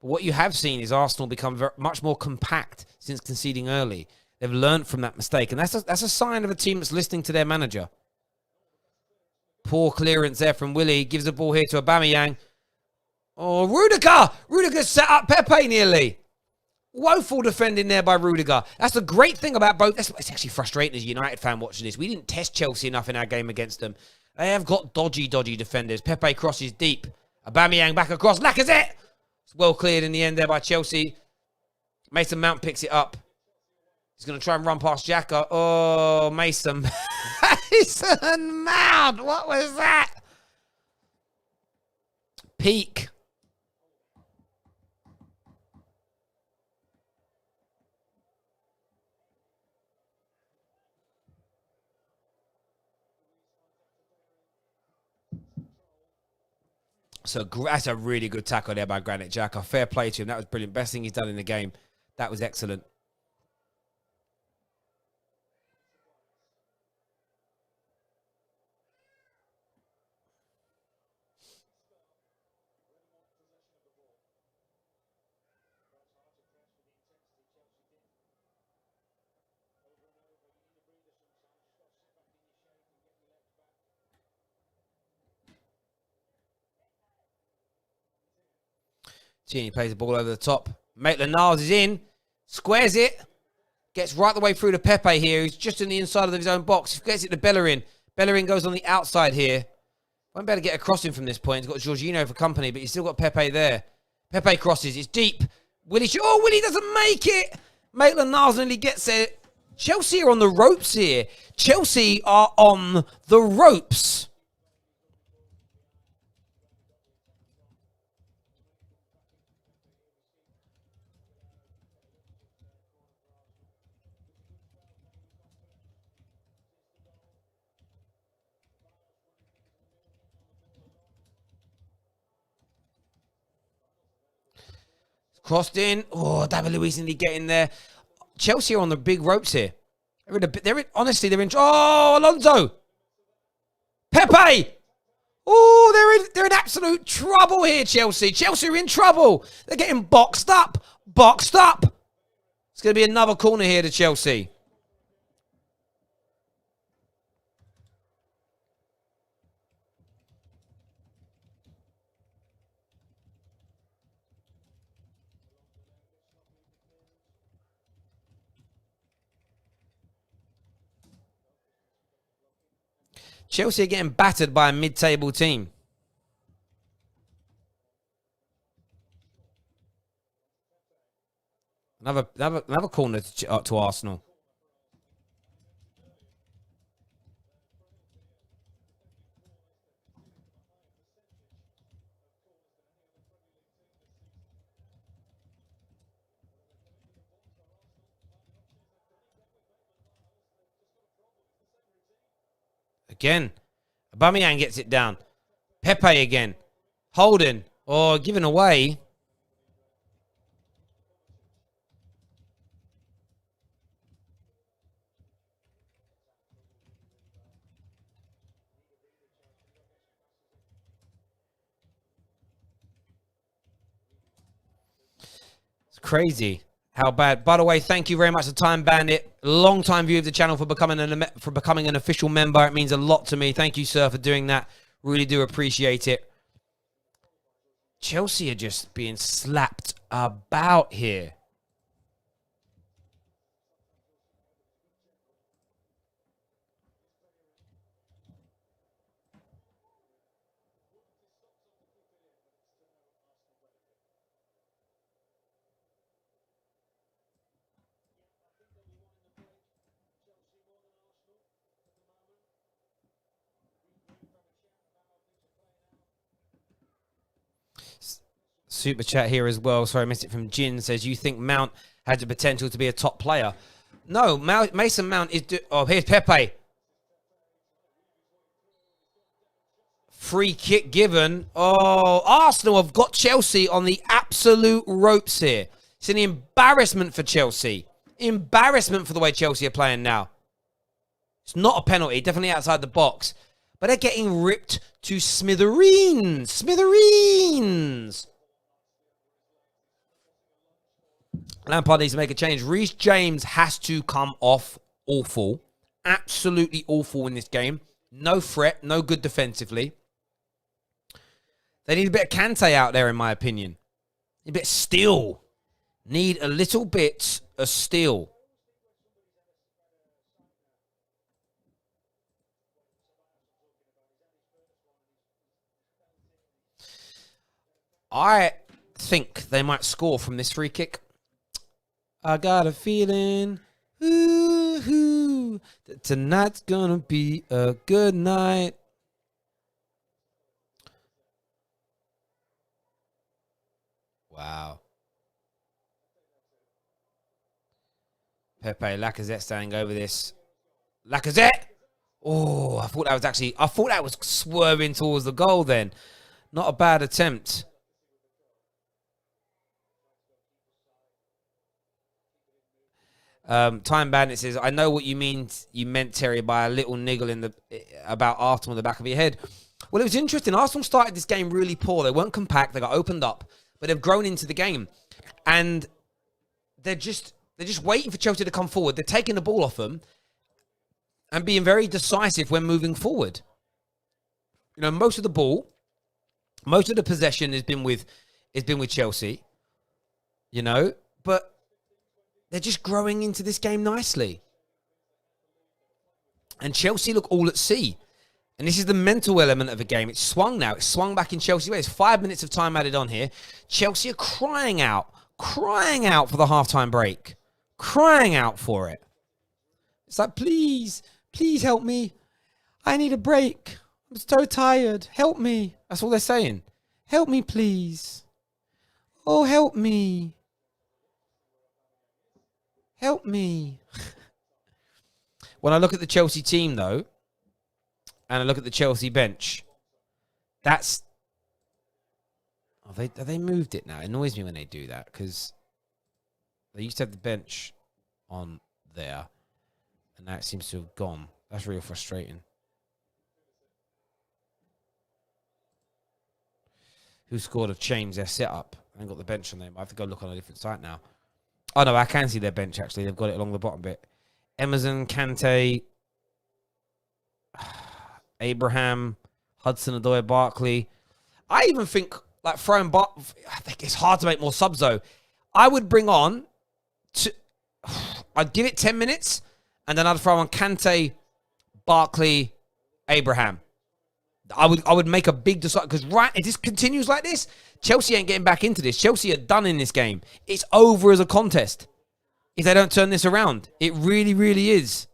But what you have seen is Arsenal become much more compact since conceding early. They've learned from that mistake, and that's a sign of a team that's listening to their manager. Poor clearance there from Willie. Gives the ball here to Aubameyang. Oh, Rudiger! Rudiger set up Pepe nearly. Woeful defending there by Rudiger. That's the great thing about both. It's actually frustrating as a United fan watching this. We didn't test Chelsea enough in our game against them. They have got dodgy defenders. Pepe crosses deep. Aubameyang back across. Lacazette! It's well cleared in the end there by Chelsea. Mason Mount picks it up. He's going to try and run past Xhaka. Oh, Mason. Mason Mount! What was that? Peak. So that's a really good tackle there by Granit Xhaka. Fair play to him. That was brilliant. Best thing he's done in the game. That was excellent. Tierney plays the ball over the top. Maitland-Niles is in. Squares it. Gets right the way through to Pepe here. He's just in the inside of his own box. Gets it to Bellerin. Bellerin goes on the outside here. Won't be able to get a crossing from this point. He's got Jorginho for company, but he's still got Pepe there. Pepe crosses. It's deep. Willie doesn't make it. Maitland-Niles nearly gets it. Chelsea are on the ropes here. Chelsea are on the ropes. Crossed in. Oh, David Luiz nearly getting there. Chelsea are on the big ropes here. Honestly, they're in. Oh, Alonso. Pepe. Oh, they're in absolute trouble here, Chelsea. Chelsea are in trouble. They're getting boxed up. Boxed up. It's going to be another corner here to Chelsea. Chelsea are getting battered by a mid-table team. Another corner to Arsenal. Again. Aubameyang gets it down. Pepe again. Holding. Or giving away. It's crazy how bad. By the way, thank you very much to Time Bandit, long time viewer of the channel, for becoming an official member. It means a lot to me. Thank you, sir, for doing that. Really do appreciate it. Chelsea are just being slapped about here. Super chat here as well. Sorry, I missed it from Jin. Says, you think Mount has the potential to be a top player? No, Mason Mount is... Oh, here's Pepe. Free kick given. Oh, Arsenal have got Chelsea on the absolute ropes here. It's an embarrassment for Chelsea. Embarrassment for the way Chelsea are playing now. It's not a penalty. Definitely outside the box. But they're getting ripped to smithereens. Smithereens. Lampard needs to make a change. Reece James has to come off awful. Absolutely awful in this game. No threat. No good defensively. They need a bit of Kante out there, in my opinion. A bit of steel. Need a little bit of steel. I think they might score from this free kick. I got a feeling that tonight's gonna be a good night. Wow. Pepe, Lacazette staying over this. Lacazette! Oh, I thought that was swerving towards the goal then. Not a bad attempt. Time Bandit says, I know what you meant, Terry, by a little niggle about Arsenal in the back of your head. Well, it was interesting. Arsenal started this game really poor. They weren't compact. They got opened up, but they've grown into the game. And they're just waiting for Chelsea to come forward. They're taking the ball off them and being very decisive when moving forward. You know, most of the possession has been with Chelsea. You know, but they're just growing into this game nicely. And Chelsea look all at sea. And this is the mental element of the game. It's swung now. It's swung back in Chelsea way. There's 5 minutes of time added on here. Chelsea are crying out for the halftime break. Crying out for it. It's like, please help me. I need a break. I'm so tired. Help me. That's all they're saying. Help me, please. Oh, help me. Help me. When I look at the Chelsea team, though, and I look at the Chelsea bench, that's... Have they moved it now? It annoys me when they do that, because they used to have the bench on there, and now it seems to have gone. That's really frustrating. Who scored have changed their setup. I haven't got the bench on them. I have to go look on a different site now. Oh, no, I can see their bench, actually. They've got it along the bottom bit. Emerson, Kante, Abraham, Hudson-Odoi, Barkley. I even think, like, throwing... I think it's hard to make more subs, though. I would bring on... I'd give it 10 minutes, and then I'd throw on Kante, Barkley, Abraham. I would make a big decide, because if this continues like this, Chelsea ain't getting back into this. Chelsea are done in this game. It's over as a contest if they don't turn this around. It really, really is.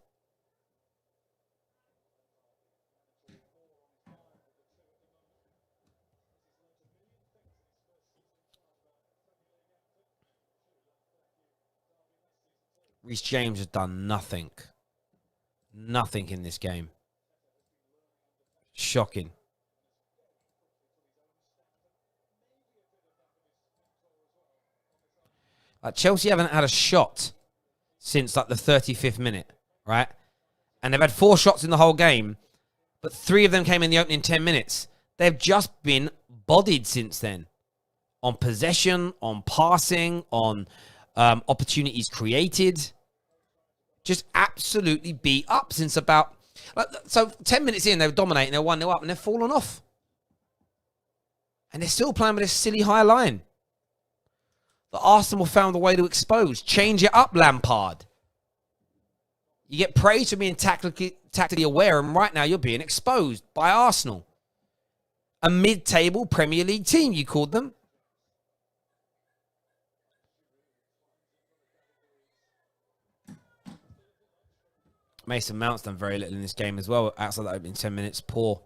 Reece James has done nothing. Nothing in this game. shocking. Like Chelsea haven't had a shot since like the 35th minute, right? And they've had 4 shots in the whole game, but 3 of them came in the opening 10 minutes. They've just been bodied since then. On possession, on passing, on opportunities created. Just absolutely beat up since about... So 10 minutes in, they were dominating, they're 1-0 up, and they've fallen off. And they're still playing with this silly high line. The Arsenal found a way to expose. Change it up, Lampard. You get praised for being tactically aware, and right now you're being exposed by Arsenal. A mid-table Premier League team, you called them. Mason Mount's done very little in this game as well. Outside that opening 10 minutes, poor.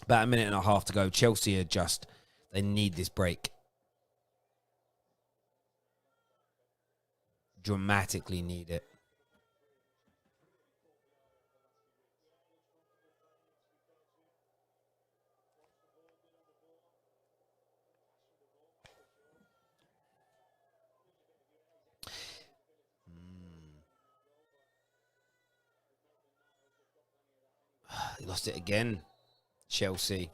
About a minute and a half to go. Chelsea are just, they need this break. Dramatically need it. They lost it again. Chelsea.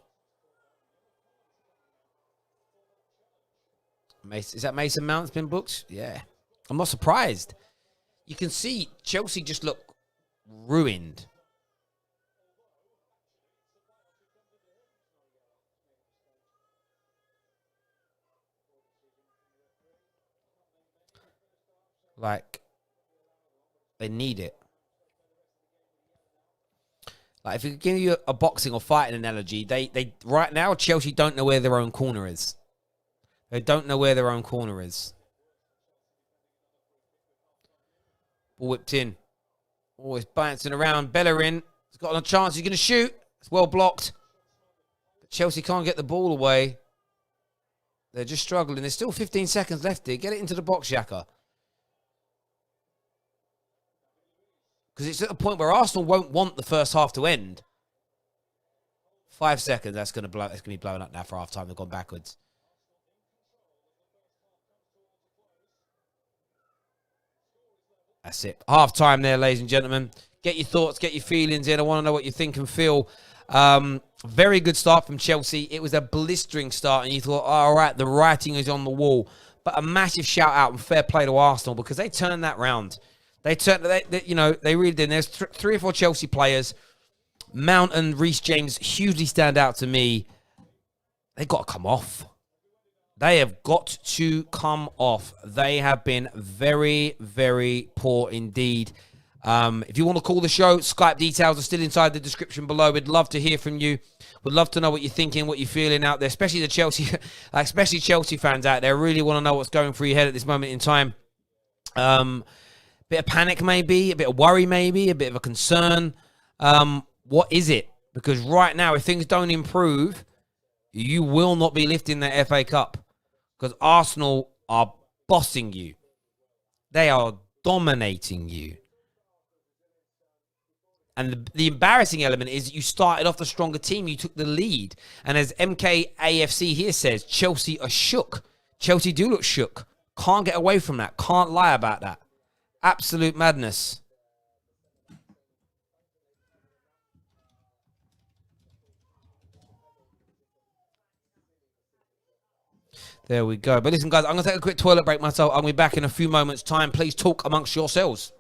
Is that Mason Mount's been booked? Yeah. I'm not surprised. You can see Chelsea just look ruined. Like, they need it. Like, if you give you a boxing or fighting analogy, they right now, Chelsea don't know where their own corner is. They don't know where their own corner is. Ball whipped in. Oh, it's bouncing around. Bellerin has got a chance. He's going to shoot. It's well blocked. But Chelsea can't get the ball away. They're just struggling. There's still 15 seconds left here. Get it into the box, Xhaka. Because it's at a point where Arsenal won't want the first half to end. 5 seconds. That's going to blow. It's going to be blowing up now for half time. They've gone backwards. That's it. Half time there, ladies and gentlemen. Get your thoughts, get your feelings in. I want to know what you think and feel. Very good start from Chelsea. It was a blistering start, and you thought, oh, all right, the writing is on the wall. But a massive shout out and fair play to Arsenal because they turned that round. They really did. There's 3 or 4 Chelsea players. Mount and Reece James hugely stand out to me. They got to come off. They have got to come off. They have been very, very poor indeed. If you want to call the show, Skype details are still inside the description below. We'd love to hear from you. We'd love to know what you're thinking, what you're feeling out there, especially the Chelsea, especially Chelsea fans out there. Really want to know what's going through your head at this moment in time. Bit of panic maybe, a bit of worry maybe, a bit of a concern. What is it? Because right now, if things don't improve, you will not be lifting the FA Cup. Because Arsenal are bossing you. They are dominating you. And the embarrassing element is you started off the stronger team. You took the lead. And as MKAFC here says, Chelsea are shook. Chelsea do look shook. Can't get away from that. Can't lie about that. Absolute madness. There we go. But listen, guys, I'm going to take a quick toilet break myself. I'll be back in a few moments' time. Please talk amongst yourselves.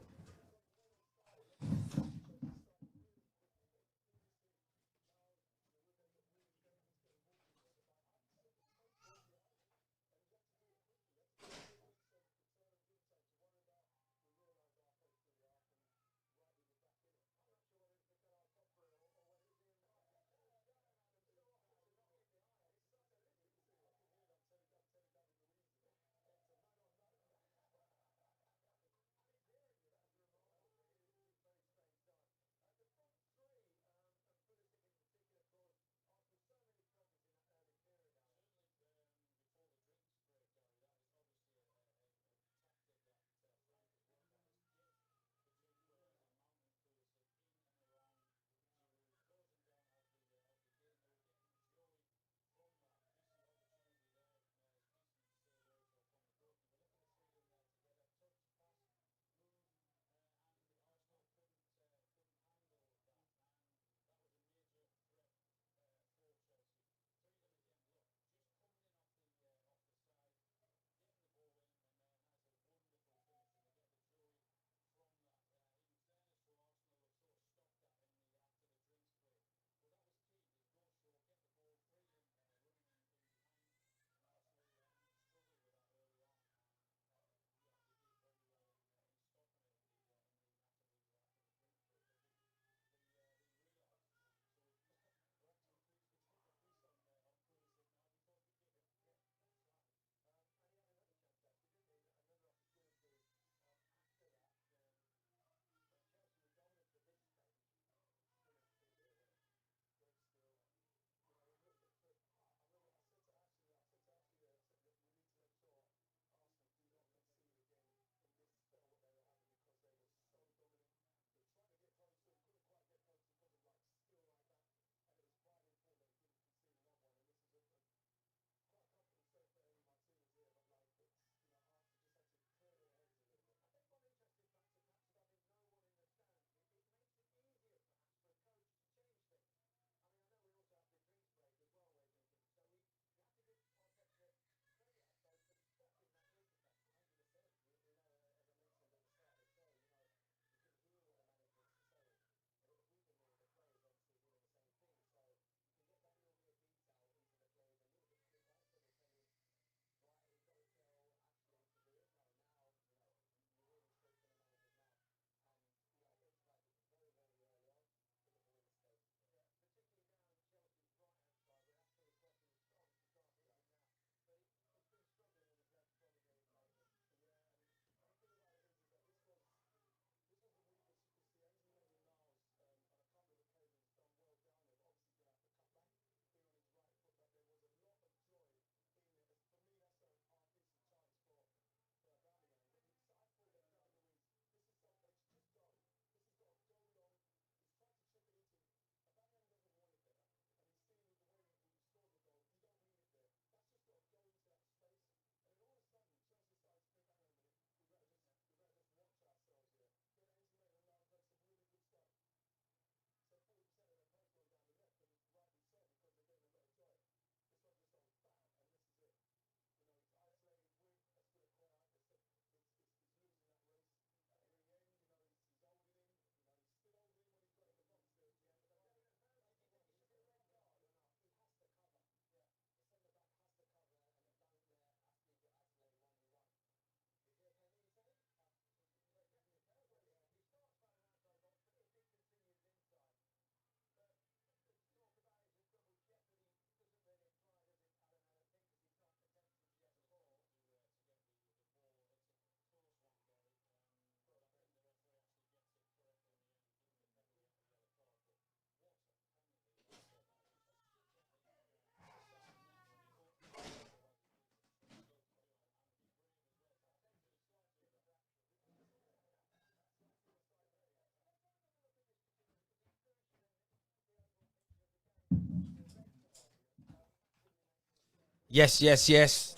Yes, yes, yes.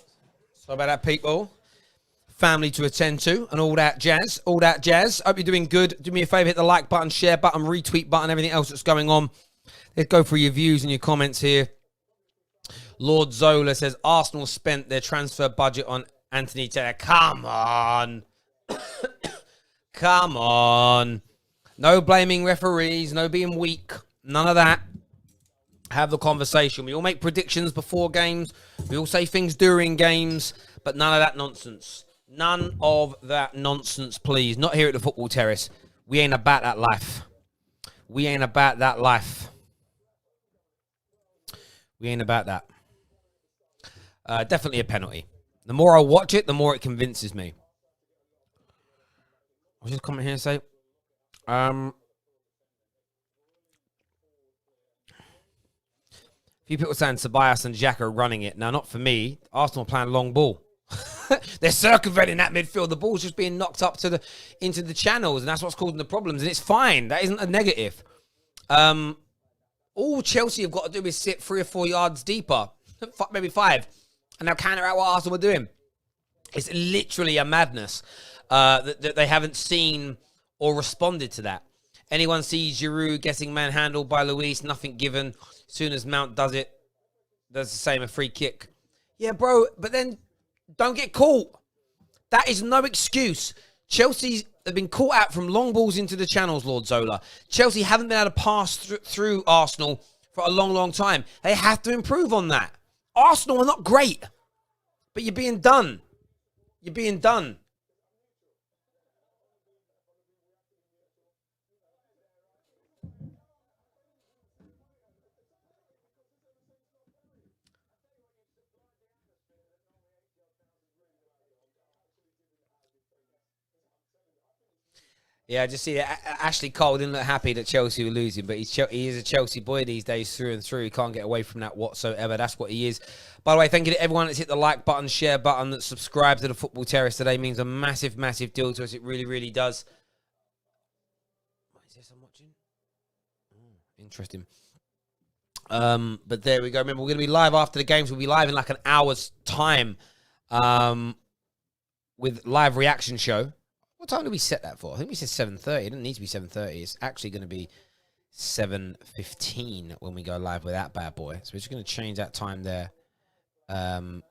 Sorry about that, people. Family to attend to and all that jazz. All that jazz. Hope you're doing good. Do me a favor, hit the like button, share button, retweet button, everything else that's going on. Let's go through your views and your comments here. Lord Zola says Arsenal spent their transfer budget on Anthony Taylor. Come on. Come on. No blaming referees. No being weak. None of that. Have the conversation. We all make predictions before games. We all say things during games. But none of that nonsense. None of that nonsense, please. Not here at the Football Terrace. We ain't about that life. We ain't about that life. We ain't about that. Definitely a penalty. The more I watch it, the more it convinces me. I'll just comment here and say, few people saying Tobias and Jack are running it. Now, not for me. Arsenal playing long ball. They're circumventing that midfield. The ball's just being knocked up to into the channels, and that's what's causing the problems. And it's fine. That isn't a negative. All Chelsea have got to do is sit 3 or 4 yards deeper, maybe 5, and they'll counter out what Arsenal are doing. It's literally a madness that they haven't seen or responded to that. Anyone sees Giroud getting manhandled by Luis, nothing given. As soon as Mount does it, does the same, a free kick. Yeah, bro, but then don't get caught. That is no excuse. Chelsea have been caught out from long balls into the channels, Lord Zola. Chelsea haven't been able to pass through Arsenal for a long, long time. They have to improve on that. Arsenal are not great, but you're being done. You're being done. Yeah, I just see that Ashley Cole didn't look happy that Chelsea were losing, but he is a Chelsea boy these days through and through. He can't get away from that whatsoever. That's what he is. By the way, thank you to everyone that's hit the like button, share button, that subscribed to the Football Terrace today. It means a massive, massive deal to us. It really, really does. What is this I'm watching? Oh, interesting. But there we go. Remember, we're going to be live after the games. We'll be live in like an hour's time with live reaction show. What time did we set that for? I think we said 7:30. It didn't need to be 7:30. It's actually going to be 7:15 when we go live with that bad boy. So we're just going to change that time there. There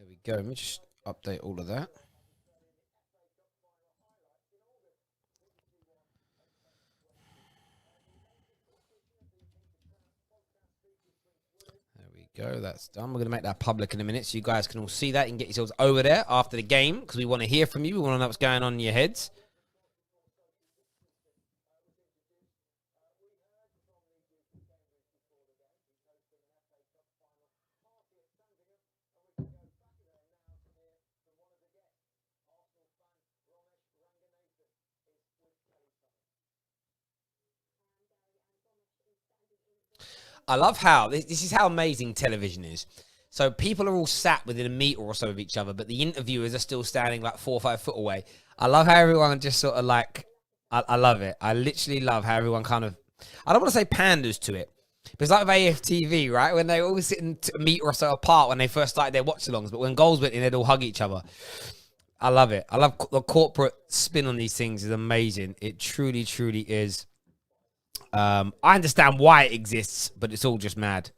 we go. Let me just update all of that. Go, that's done. We're going to make that public in a minute so you guys can all see that. You can get yourselves over there after the game because we want to hear from you. We want to know what's going on in your heads. I love how, this is how amazing television is. So people are all sat within a metre or so of each other, but the interviewers are still standing like 4 or 5 foot away. I love how everyone just sort of like, I love it. I literally love how everyone kind of, I don't want to say panders to it, but it's like with AFTV, right? When they all sit in a metre or so apart when they first started their watch-alongs, but when goals went in, they'd all hug each other. I love it. I love the corporate spin on these things is amazing. It truly, truly is. I understand why it exists, but it's all just mad.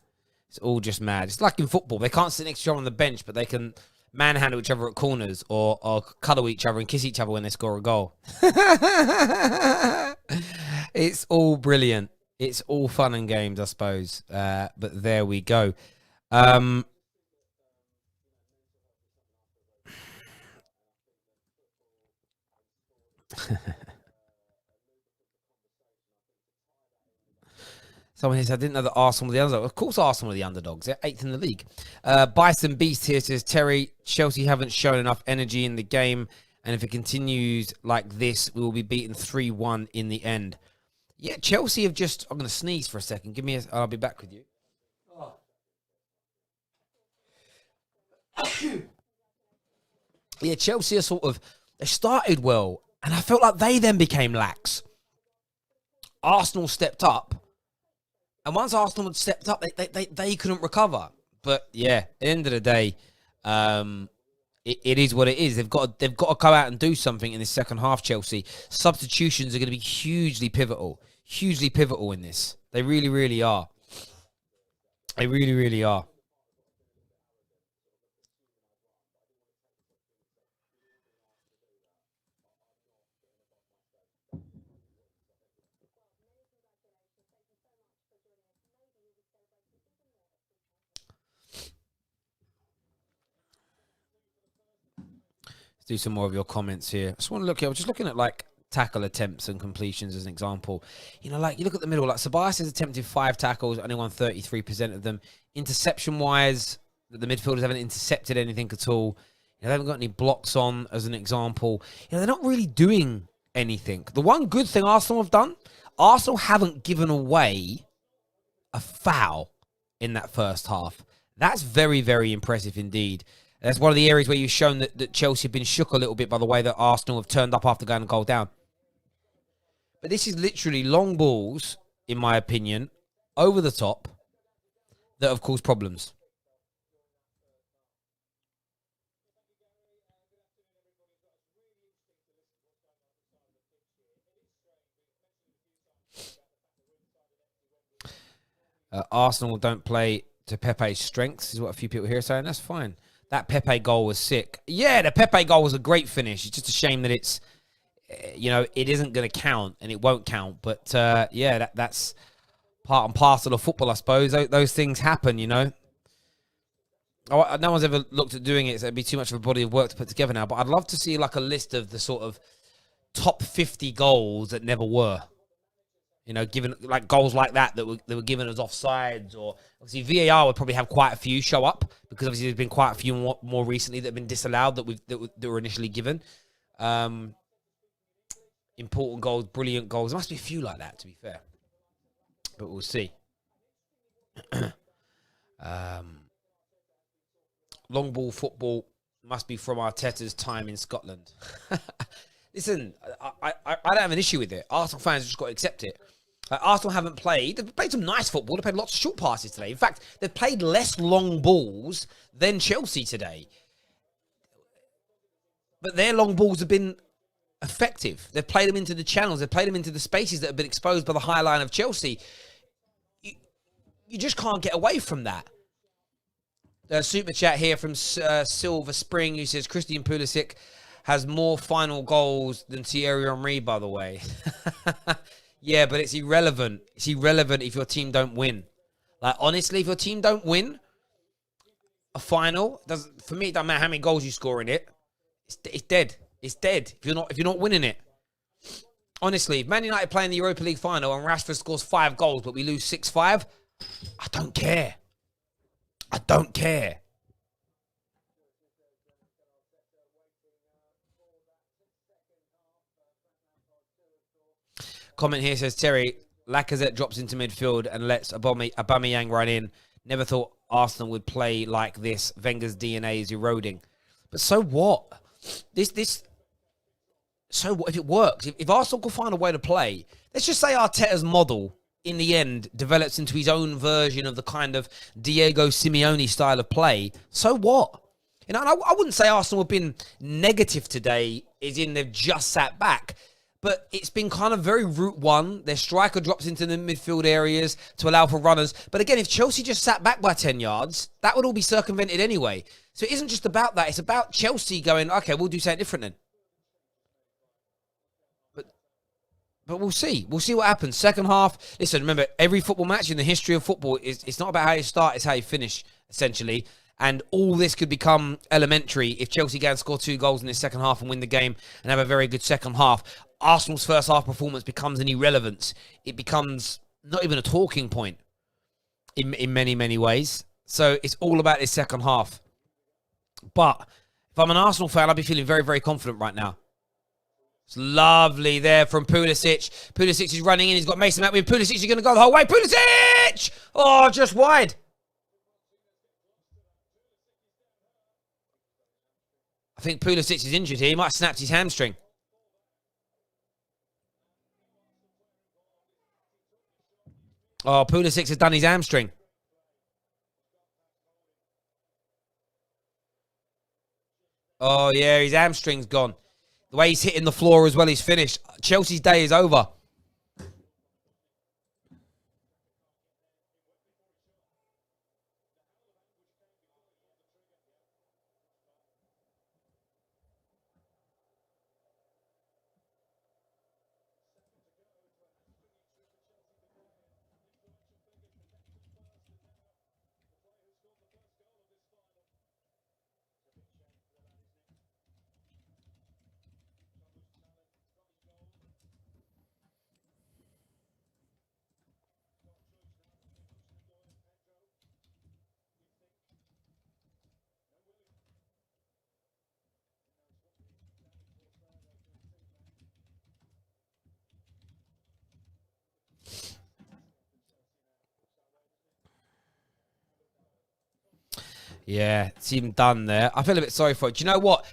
It's all just mad. It's like in football. They can't sit next to each other on the bench, but they can manhandle each other at corners or cuddle each other and kiss each other when they score a goal. It's all brilliant. It's all fun and games, I suppose. But there we go. Someone here said, I didn't know that Arsenal were the underdogs. Of course Arsenal are the underdogs. They're 8th in the league. Bison Beast here says, Terry, Chelsea haven't shown enough energy in the game, and if it continues like this, we will be beaten 3-1 in the end. Yeah, Chelsea have just... I'm going to sneeze for a second. Give me a... I'll be back with you. Oh. Yeah, Chelsea are sort of... They started well, and I felt like they then became lax. Arsenal stepped up, and once Arsenal had stepped up, they couldn't recover. But yeah, at the end of the day, it is what it is. They've got to go out and do something in the second half. Chelsea substitutions are going to be hugely pivotal in this. They really, really are. They really, really are. Do some more of your comments here. I just want to look here. I was just looking at like tackle attempts and completions as an example. You know, like you look at the middle, like Ceballos has attempted 5 tackles, only won 33% of them. Interception wise, the midfielders haven't intercepted anything at all. You know, they haven't got any blocks on as an example. You know, they're not really doing anything. The one good thing Arsenal have done, Arsenal haven't given away a foul in that first half. That's very, very impressive indeed. That's one of the areas where you've shown that Chelsea have been shook a little bit by the way that Arsenal have turned up after going a goal down. But this is literally long balls, in my opinion, over the top that have caused problems. Arsenal don't play to Pepe's strengths, is what a few people here are saying. That's fine. That Pepe goal was sick. Yeah, the Pepe goal was a great finish. It's just a shame that it's, you know, it isn't going to count and it won't count. But, yeah, that's part and parcel of football, I suppose. Those things happen, you know. No one's ever looked at doing it, so it'd be too much of a body of work to put together now. But I'd love to see, like, a list of the sort of top 50 goals that never were. You know, given like goals like that were given as offsides, or obviously VAR would probably have quite a few show up because obviously there's been quite a few more recently that have been disallowed that were initially given. Important goals, brilliant goals. There must be a few like that, to be fair, but we'll see. Long ball football must be from Arteta's time in Scotland. Listen, I don't have an issue with it. Arsenal fans have just got to accept it. Arsenal haven't played. They've played some nice football. They've played lots of short passes today. In fact, they've played less long balls than Chelsea today. But their long balls have been effective. They've played them into the channels. They've played them into the spaces that have been exposed by the high line of Chelsea. You just can't get away from that. Super chat here from Silver Spring, who says Christian Pulisic has more final goals than Thierry Henry, by the way. Yeah, but it's irrelevant. It's irrelevant if your team don't win. Like, honestly, if your team don't win a final, for me, it doesn't matter how many goals you score in it. It's dead. It's dead if you're not winning it. Honestly, if Man United play in the Europa League final and Rashford scores 5 goals, but we lose 6-5, I don't care. I don't care. Comment here says, Terry, Lacazette drops into midfield and lets Aubameyang run in. Never thought Arsenal would play like this. Wenger's DNA is eroding. But so what? So what if it works? If Arsenal can find a way to play, let's just say Arteta's model, in the end, develops into his own version of the kind of Diego Simeone style of play. So what? You know, and I wouldn't say Arsenal have been negative today, as in they've just sat back. But it's been kind of very route one. Their striker drops into the midfield areas to allow for runners. But again, if Chelsea just sat back by 10 yards, that would all be circumvented anyway. So it isn't just about that. It's about Chelsea going, okay, we'll do something different then. But we'll see. We'll see what happens. Second half, listen, remember, every football match in the history of football, it's not about how you start, it's how you finish, essentially. And all this could become elementary if Chelsea go and score 2 goals in the second half and win the game and have a very good second half. Arsenal's first half performance becomes an irrelevance. It becomes not even a talking point in many, many ways. So it's all about this second half. But if I'm an Arsenal fan, I'd be feeling very, very confident right now. It's lovely there from Pulisic. Pulisic is running in. He's got Mason Mount with Pulisic. He's going to go the whole way. Pulisic! Oh, just wide. I think Pulisic is injured here. He might have snapped his hamstring. Oh, Pulisic has done his hamstring. Oh, yeah, his hamstring's gone. The way he's hitting the floor as well, he's finished. Chelsea's day is over. Yeah, it's even done there. I feel a bit sorry for it. Do you know what?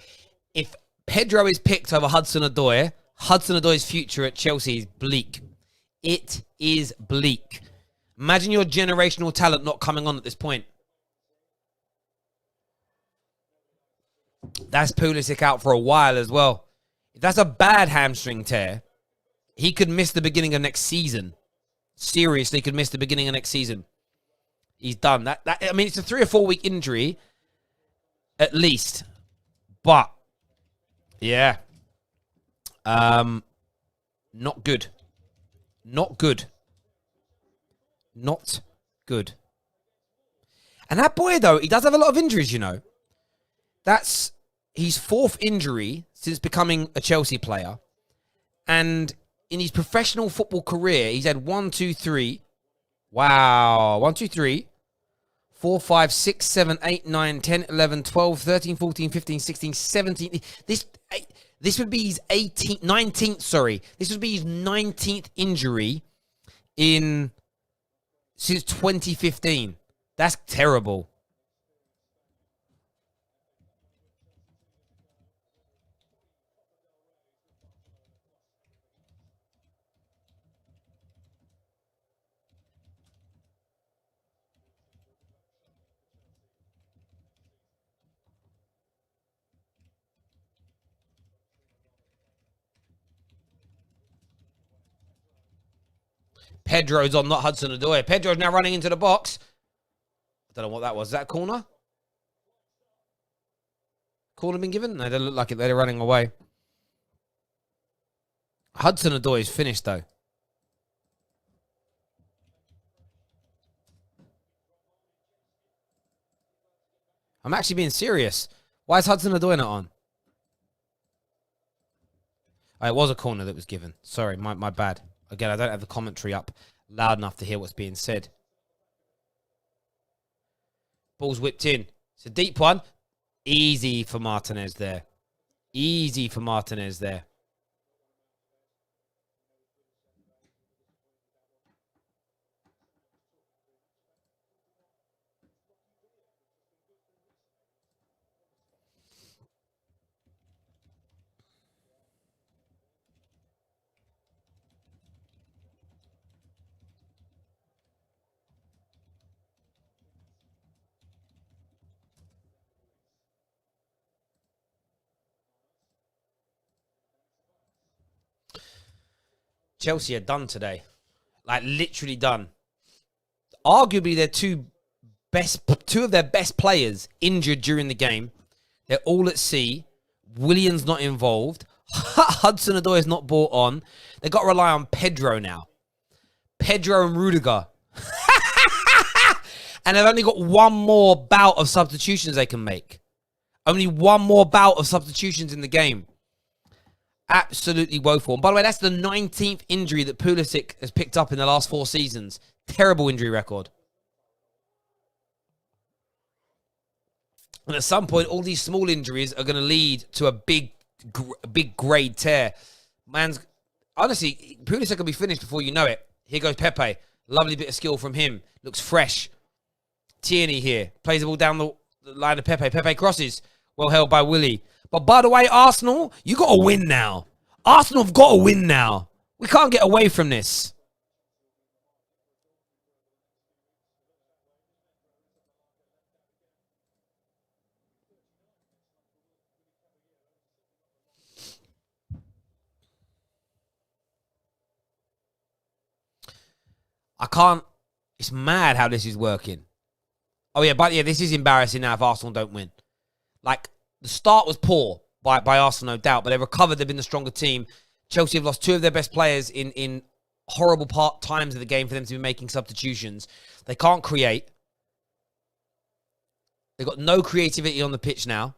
If Pedro is picked over Hudson-Odoi's future at Chelsea is bleak. It is bleak. Imagine your generational talent not coming on at this point. That's Pulisic out for a while as well. If that's a bad hamstring tear, he could miss the beginning of next season. Seriously, could miss the beginning of next season. He's done. I mean, it's a 3 or 4 week injury, at least. But, yeah. Not good. Not good. Not good. And that boy, though, he does have a lot of injuries, you know. That's his 4th injury since becoming a Chelsea player. And in his professional football career, he's had 1, 2, 3. Wow. 1, 2, 3. 4, 5, 6, 7, 8, 9, 10, 11, 12, 13, 14, 15, 16, 17. This would be his 19th, sorry. This would be his 19th injury since 2015. That's terrible. Pedro's on, not Hudson-Odoi. Pedro's now running into the box. I don't know what that was. Is that a corner? Corner been given? No, they look like it. They're running away. Hudson-Odoi is finished, though. I'm actually being serious. Why is Hudson-Odoi not on? Oh, it was a corner that was given. Sorry, my bad. Again, I don't have the commentary up loud enough to hear what's being said. Ball's whipped in. It's a deep one. Easy for Martinez there. Easy for Martinez there. Chelsea are done today. Like, literally done. Arguably, they're two of their best players injured during the game. They're all at sea. Willian's not involved. Hudson-Odoi is not brought on. They've got to rely on Pedro now. Pedro and Rudiger. And they've only got one more bout of substitutions they can make. Only one more bout of substitutions in the game. Absolutely woeful. And by the way, that's the 19th injury that Pulisic has picked up in the last 4 seasons. Terrible injury record. And at some point, all these small injuries are going to lead to a big grade tear. Honestly, Pulisic will be finished before you know it. Here goes Pepe. Lovely bit of skill from him. Looks fresh. Tierney here. Plays the ball down the line of Pepe. Pepe crosses. Well held by Willie. But by the way, Arsenal, you got to win now. Arsenal have got to win now. We can't get away from this. I can't. It's mad how this is working. Oh, yeah, but yeah, this is embarrassing now if Arsenal don't win. Like, the start was poor by Arsenal, no doubt, but they recovered. They've been the stronger team. Chelsea have lost 2 of their best players in horrible times of the game for them to be making substitutions. They can't create. They've got no creativity on the pitch now.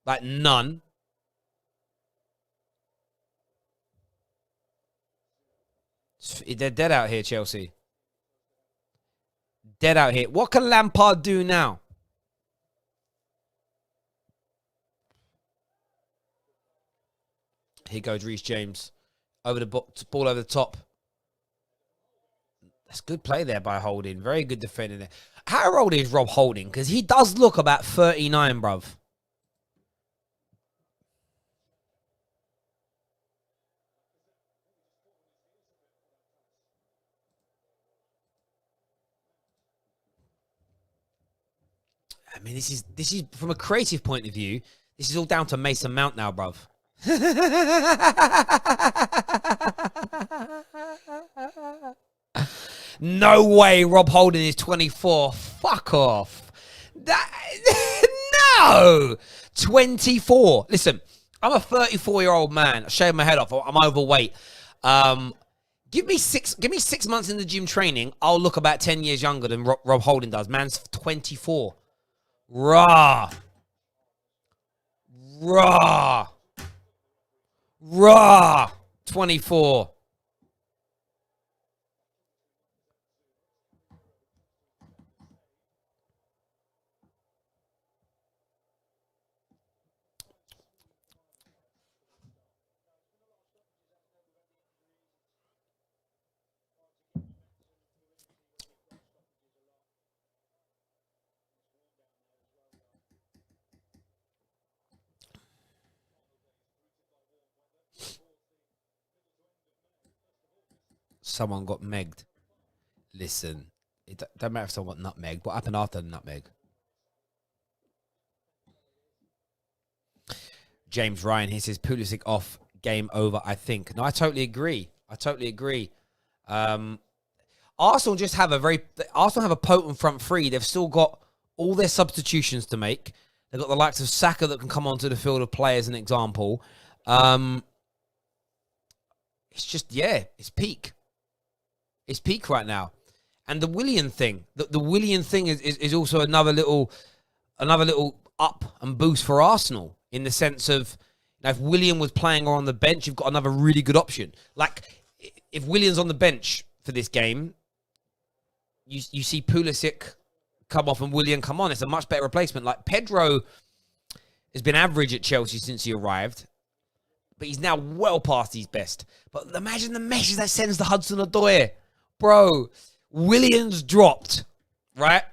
Like, none. They're dead out here, Chelsea. Dead out here. What can Lampard do now? Here goes Reece James. Over the ball over the top. That's good play there by Holding. Very good defending there. How old is Rob Holding? Because he does look about 39, bruv. I mean, this is from a creative point of view, this is all down to Mason Mount now, bruv. No way Rob Holding is 24. Fuck off. No! 24. Listen, I'm a 34-year-old man. I shave my head off. I'm overweight. Give me 6 months in the gym training. I'll look about 10 years younger than Rob Holding does. Man's 24. Rah. 24. Someone got megged. Listen, it don't matter if someone got nutmegged. What happened after the nutmeg? James Ryan, he says Pulisic off, game over, I think. No, I totally agree. Arsenal just have Arsenal have a potent front three. They've still got all their substitutions to make. They've got the likes of Saka that can come onto the field of play as an example. It's just, yeah, it's peak. It's peak right now. And the Willian thing, the Willian thing is also another little up and boost for Arsenal in the sense of, you know, if Willian was playing or on the bench, you've got another really good option. Like, if Willian's on the bench for this game, you see Pulisic come off and Willian come on. It's a much better replacement. Like, Pedro has been average at Chelsea since he arrived, but he's now well past his best. But imagine the message that sends to Hudson-Odoi. Bro, Williams dropped, right?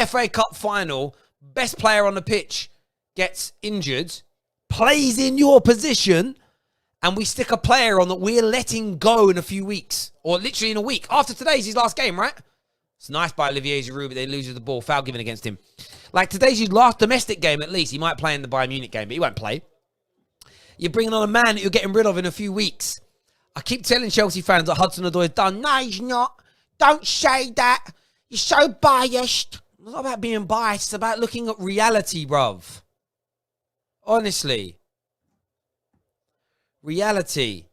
FA Cup final, best player on the pitch gets injured, plays in your position, and we stick a player on that we're letting go in a few weeks, or literally in a week. After today's his last game, right? It's nice by Olivier Giroud, but they lose the ball, foul given against him. Like, today's his last domestic game at least. He might play in the Bayern Munich game, but he won't play. You're bringing on a man that you're getting rid of in a few weeks. I keep telling Chelsea fans that Hudson-Odoi is done. No, he's not. Don't say that. You're so biased. It's not about being biased. It's about looking at reality, bruv. Honestly. Reality.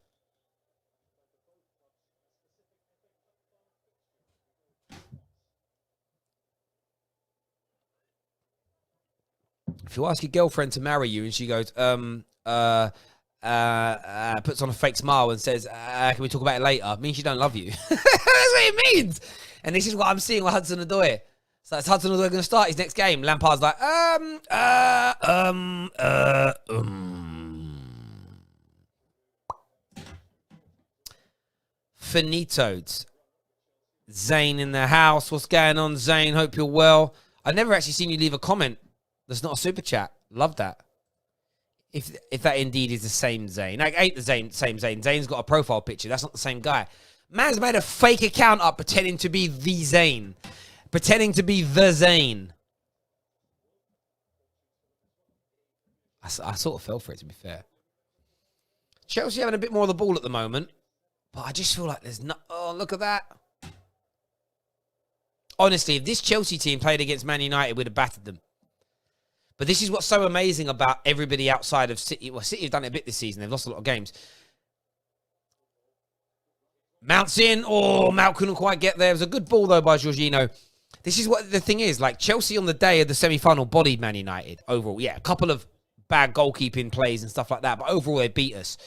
If you ask your girlfriend to marry you and she goes, puts on a fake smile and says, can we talk about it later? It means she don't love you. That's what it means. And this is what I'm seeing with Hudson-Odoi. So is Hudson-Odoi going to start his next game? Lampard's like, Finitoed. Zane in the house. What's going on, Zane? Hope you're well. I've never actually seen you leave a comment that's not a super chat. Love that. If that indeed is the same Zane. Like, ain't the same Zane. Zane's got a profile picture. That's not the same guy. Man's made a fake account up pretending to be the Zane. Pretending to be the Zane. I sort of fell for it, to be fair. Chelsea having a bit more of the ball at the moment. But I just feel like there's no... Oh, look at that. honestly, if this Chelsea team played against Man United, we'd have battered them. But this is what's so amazing about everybody outside of City. Well, City have done it a bit this season. They've lost a lot of games. Mount's in. Oh, Mount couldn't quite get there. It was a good ball, though, by Jorginho. This is what the thing is. Like, Chelsea on the day of the semi-final bodied Man United overall. Yeah, a couple of bad goalkeeping plays and stuff like that. But overall, they beat us.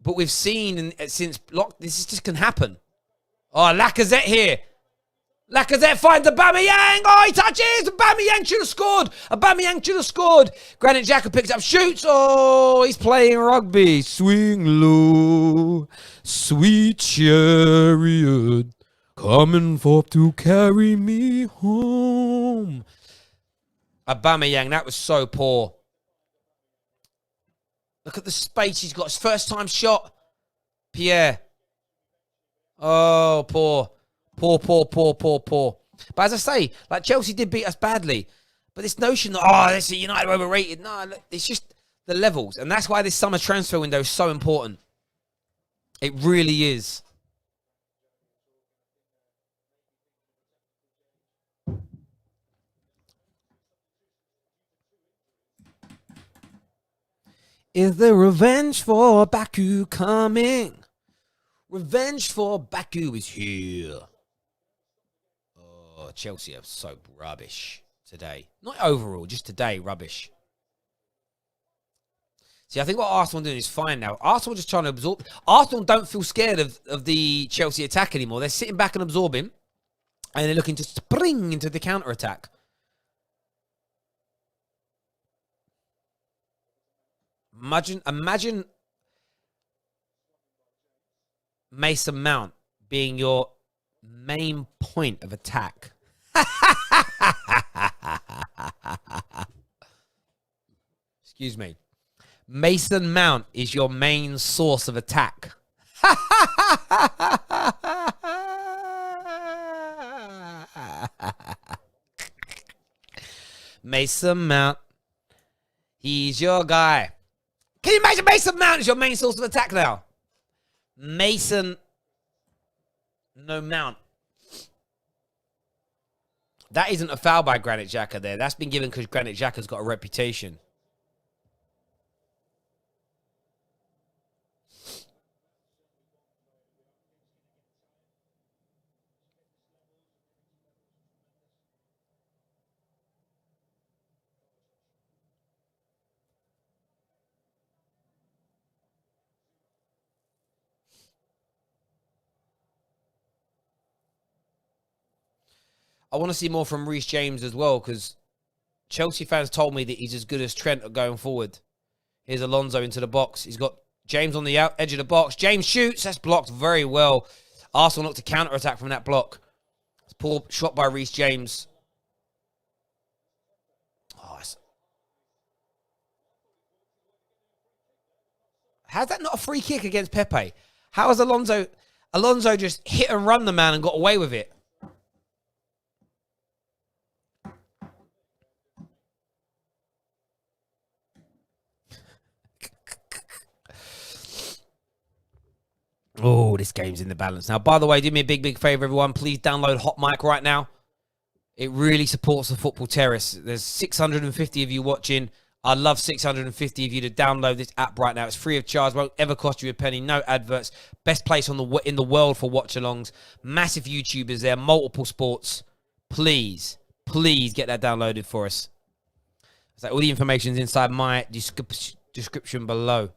But we've seen since this just can happen. Oh, Lacazette here. Lacazette finds Aubameyang. Oh, he touches. Aubameyang should have scored. Aubameyang should have scored. Granit Xhaka picks up, shoots. Oh, he's playing rugby. Swing low, sweet chariot, coming forth to carry me home. Aubameyang, that was so poor. Look at the space he's got. His first time shot. Pierre. Oh, poor. Poor. But as I say, like, Chelsea did beat us badly. But this notion that, oh, this is United overrated. No, it's just the levels. And that's why this summer transfer window is so important. It really is. Is there revenge for Baku coming? Revenge for Baku is here. Oh, Chelsea are so rubbish today. Not overall, just today, rubbish. See, I think what Arsenal are doing is fine now. Arsenal are just trying to absorb. Arsenal don't feel scared of the Chelsea attack anymore. They're sitting back and absorbing. And they're looking to spring into the counter-attack. Imagine Mason Mount being your main point of attack. Excuse me. Mason Mount is your main source of attack. Mason Mount. He's your guy. Can you imagine Mason Mount is your main source of attack now? Mason, no Mount. That isn't a foul by Granit Xhaka there. That's been given because Granit Xhaka's got a reputation. I want to see more from Reece James as well, because Chelsea fans told me that he's as good as Trent going forward. Here's Alonso into the box. He's got James on the edge of the box. James shoots. That's blocked very well. Arsenal looked to counter-attack from that block. It's poor shot by Reece James. Oh, how's that not a free kick against Pepe? How has Alonso just hit and run the man and got away with it? Oh, this game's in the balance. Now, by the way, do me a big favor, everyone. Please download Hot Mic right now. It really supports the Football Terrace. There's 650 of you watching. I'd love 650 of you to download this app right now. It's free of charge. Won't ever cost you a penny. No adverts. Best place in the world for watch-alongs. Massive YouTubers there. Multiple sports. Please get that downloaded for us. So all the information is inside my description below.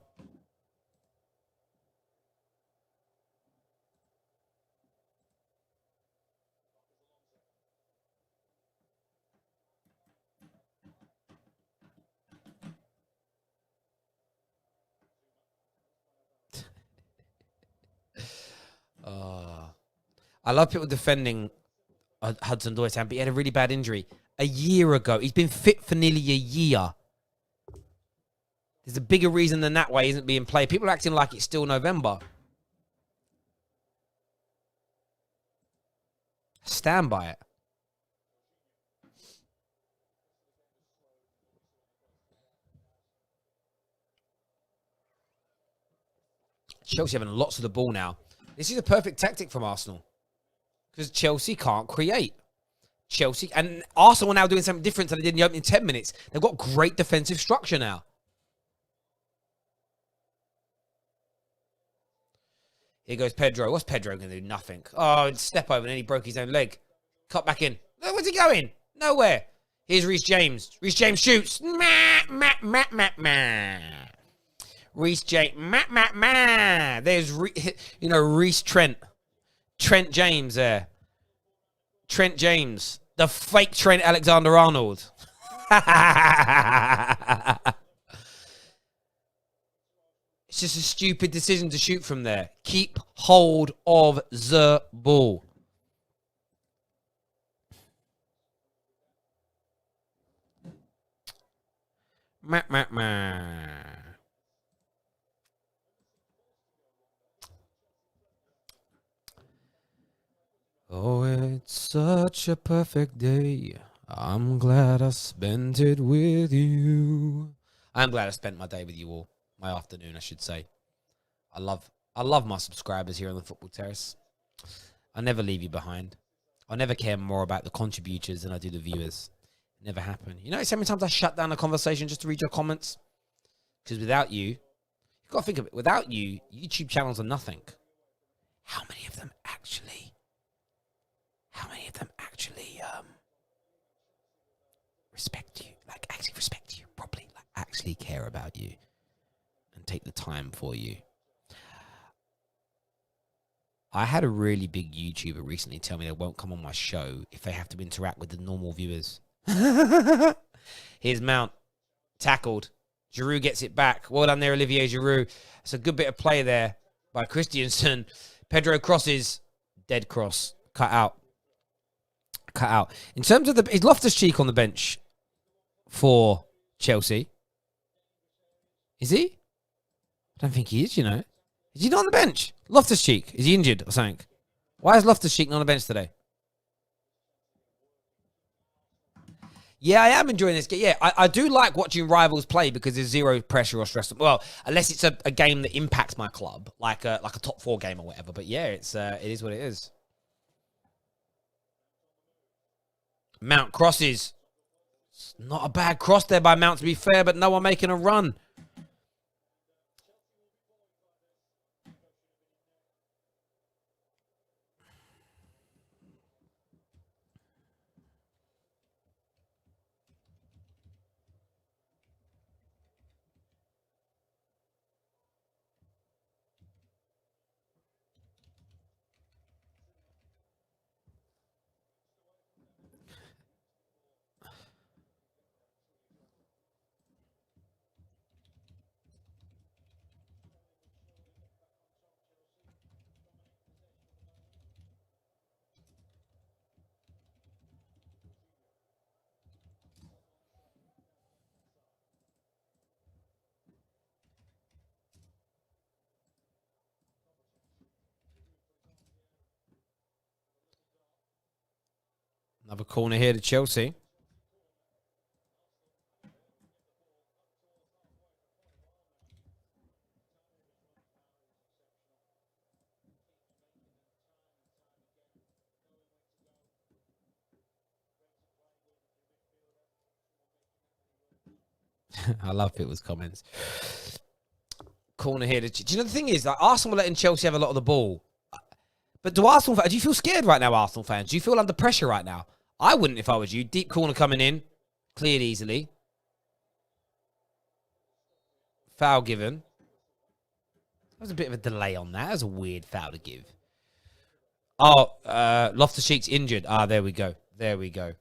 I love people defending Hudson-Odoi, but he had a really bad injury a year ago. He's been fit for nearly a year. There's a bigger reason than that why he isn't being played. People are acting like it's still November. Stand by it. Chelsea having lots of the ball now. This is a perfect tactic from Arsenal. because Chelsea can't create. Chelsea and Arsenal are now doing something different than they did in the opening 10 minutes. They've got great defensive structure now. Here goes Pedro. What's Pedro going to do? Nothing. Oh, step over, and then he broke his own leg. Cut back in. Where's he going? Nowhere. Here's Reece James. Reece James shoots. Reece James. There's, Reece Trent. Trent James there. Trent James. The fake Trent Alexander-Arnold. It's just a stupid decision to shoot from there. Keep hold of the ball. Oh, it's such a perfect day. I'm glad I spent it with you. I'm glad I spent my day with you all. My afternoon, I should say. I love my subscribers here on the Football Terrace. I never leave you behind. I never care more about the contributors than I do the viewers. It never happened. You know how many times I shut down a conversation just to read your comments? Because without you, you've got to think of it. Without you, YouTube channels are nothing. How many of them actually respect you? Like, actually respect you properly. Like, actually care about you and take the time for you. I had a really big YouTuber recently tell me they won't come on my show if they have to interact with the normal viewers. Here's Mount. Tackled. Giroud gets it back. Well done there, Olivier Giroud. It's a good bit of play there by Christiansen. Pedro crosses. Dead cross. Cut out. Cut out. In terms of is Loftus-Cheek on the bench for Chelsea? Is he? I don't think he is, you know. Is he not on the bench? Loftus-Cheek. Is he injured or something? Why is Loftus-Cheek not on the bench today? Yeah, I am enjoying this game. Yeah, I do like watching rivals play because there's zero pressure or stress. Well, unless it's a game that impacts my club, like a top 4 game or whatever. But yeah, it is what it is. Mount crosses. It's not a bad cross there by Mount, to be fair, but no one making a run. Another corner here to Chelsea. I love people's comments. Corner here. Do you know the thing is, like, Arsenal were letting Chelsea have a lot of the ball. But do you feel scared right now, Arsenal fans? Do you feel under pressure right now? I wouldn't if I was you. Deep corner coming in. Cleared easily. Foul given. There was a bit of a delay on that. That was a weird foul to give. Oh, Loftus-Cheek's injured. Ah, there we go. There we go.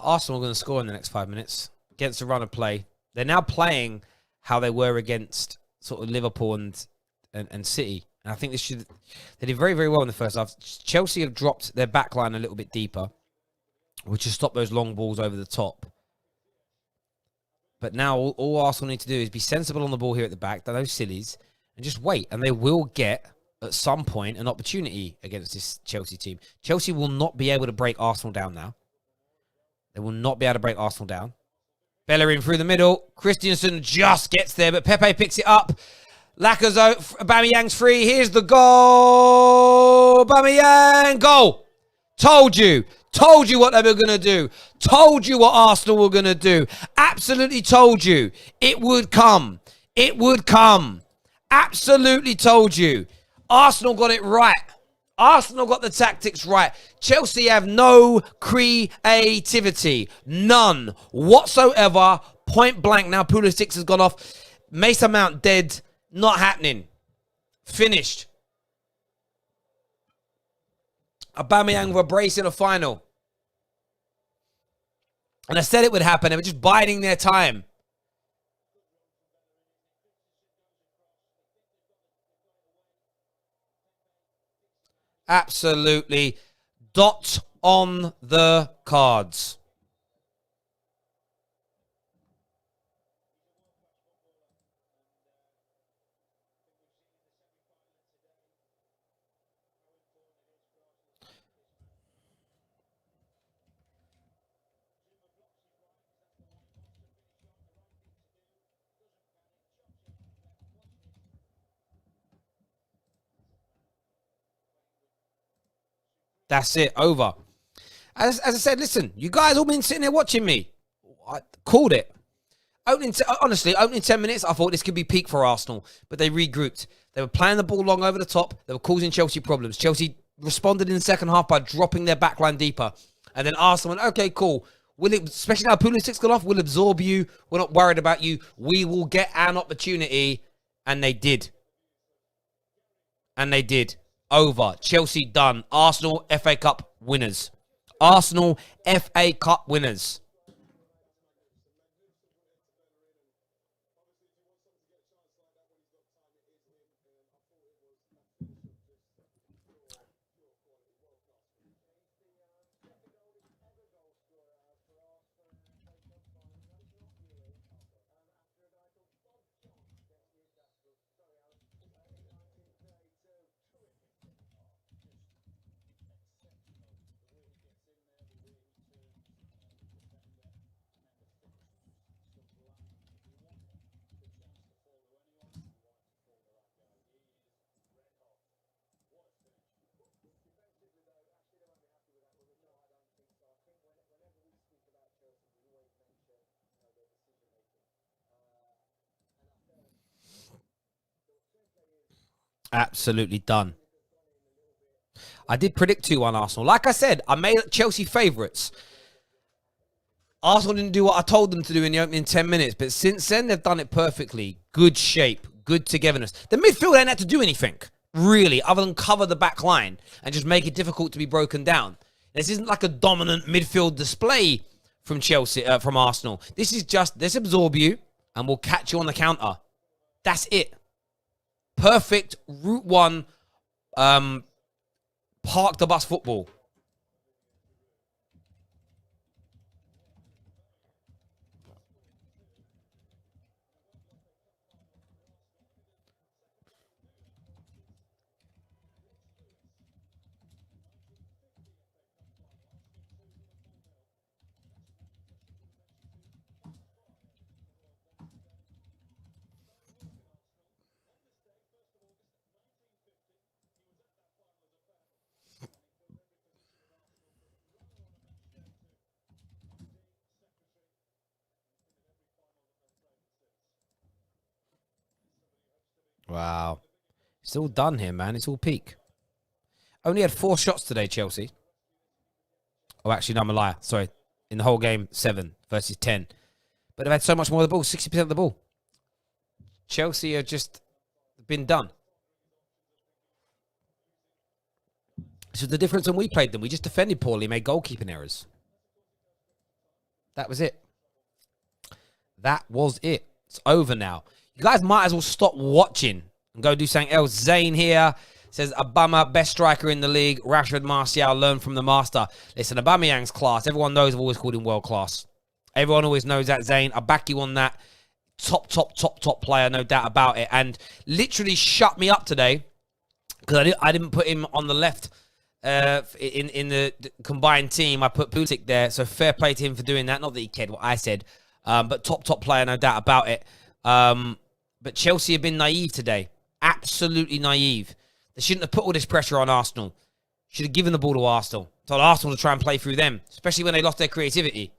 Arsenal are going to score in the next 5 minutes against a run of play. They're now playing how they were against sort of Liverpool and City. And I think they did very, very well in the first half. Chelsea have dropped their back line a little bit deeper, which has stopped those long balls over the top. But now all Arsenal need to do is be sensible on the ball here at the back, those sillies, and just wait. And they will get, at some point, an opportunity against this Chelsea team. Chelsea will not be able to break Arsenal down now. They will not be able to break Arsenal down. Bellerin through the middle. Christensen just gets there, but Pepe picks it up. Lacazette, Aubameyang's free. Here's the goal. Aubameyang, goal. Told you. Told you what they were going to do. Told you what Arsenal were going to do. Absolutely told you. It would come. It would come. Absolutely told you. Arsenal got it right. Arsenal got the tactics right. Chelsea have no creativity. None whatsoever. Point blank. Now Pulisic has gone off. Mason Mount dead. Not happening. Finished. Aubameyang with a brace in a final. And I said it would happen. They were just biding their time. Absolutely. Dot on the cards. That's it. Over. As I said, listen, you guys all been sitting there watching me. I called it. Honestly, opening 10 minutes, I thought this could be peak for Arsenal. But they regrouped. They were playing the ball long over the top. They were causing Chelsea problems. Chelsea responded in the second half by dropping their backline deeper. And then Arsenal went, okay, cool. Especially now Pulisic's gone off, we'll absorb you. We're not worried about you. We will get an opportunity. And they did. And they did. Over. Chelsea done. Arsenal FA Cup winners. Arsenal FA Cup winners. Absolutely done. I did predict 2-1 Arsenal. Like I said, I made Chelsea favourites. Arsenal didn't do what I told them to do in the opening 10 minutes, but since then, they've done it perfectly. Good shape, good togetherness. The midfield ain't had to do anything, really, other than cover the back line and just make it difficult to be broken down. This isn't like a dominant midfield display from Chelsea, from Arsenal. This is just, let's absorb you and we'll catch you on the counter. That's it. Perfect Route 1 park the bus football. Wow. It's all done here, man. It's all peak. Only had 4 shots today, Chelsea. Oh, actually, no, I'm a liar. Sorry. In the whole game, 7 versus 10. But they've had so much more of the ball, 60% of the ball. Chelsea have just been done. This was the difference when we played them. We just defended poorly, made goalkeeping errors. That was it. That was it. It's over now. You guys might as well stop watching and go do something else. Zane here says, Obama, best striker in the league. Rashford, Martial, learn from the master. Listen, Aubameyang's class. Everyone knows I've always called him world class. Everyone always knows that, Zane. I back you on that. Top player, no doubt about it. And literally shut me up today because I didn't put him on the left in the combined team. I put Putic there, so fair play to him for doing that. Not that he cared what I said, but top player, no doubt about it. But Chelsea have been naive today. Absolutely naive. They shouldn't have put all this pressure on Arsenal. Should have given the ball to Arsenal. Told Arsenal to try and play through them, especially when they lost their creativity.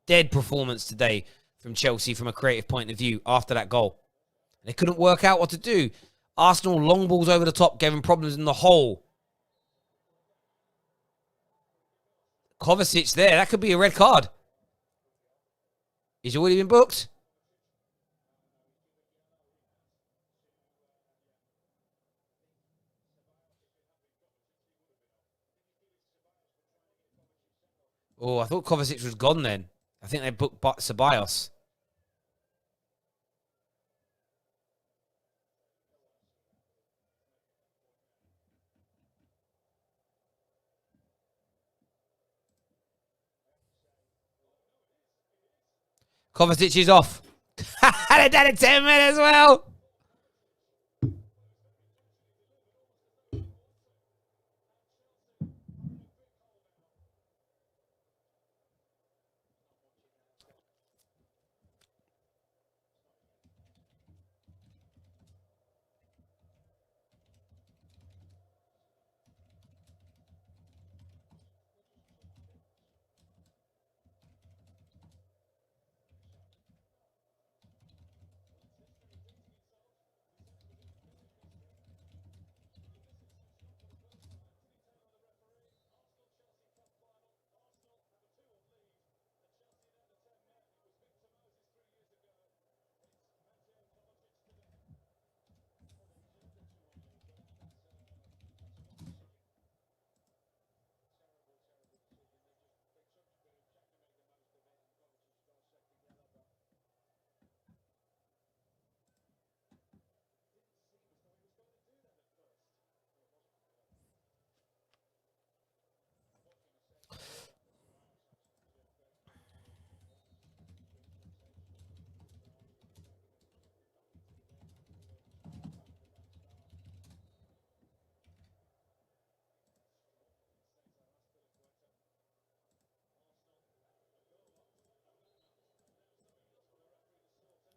Dead performance today from Chelsea from a creative point of view after that goal. They couldn't work out what to do. Arsenal long balls over the top, gave them problems in the hole. Kovacic there. That could be a red card. Is he already been booked? Oh, I thought Kovacic was gone then. I think they booked Ceballos. Kovacic is off. They done it 10 minutes as well.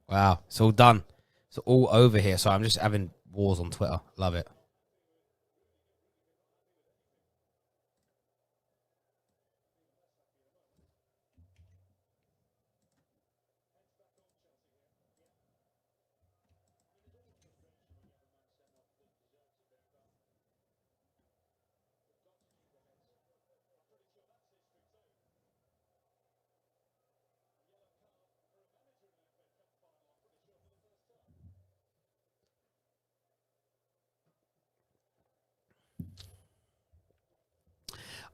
Wow, it's all done. It's all over here. So I'm just having wars on Twitter. Love it.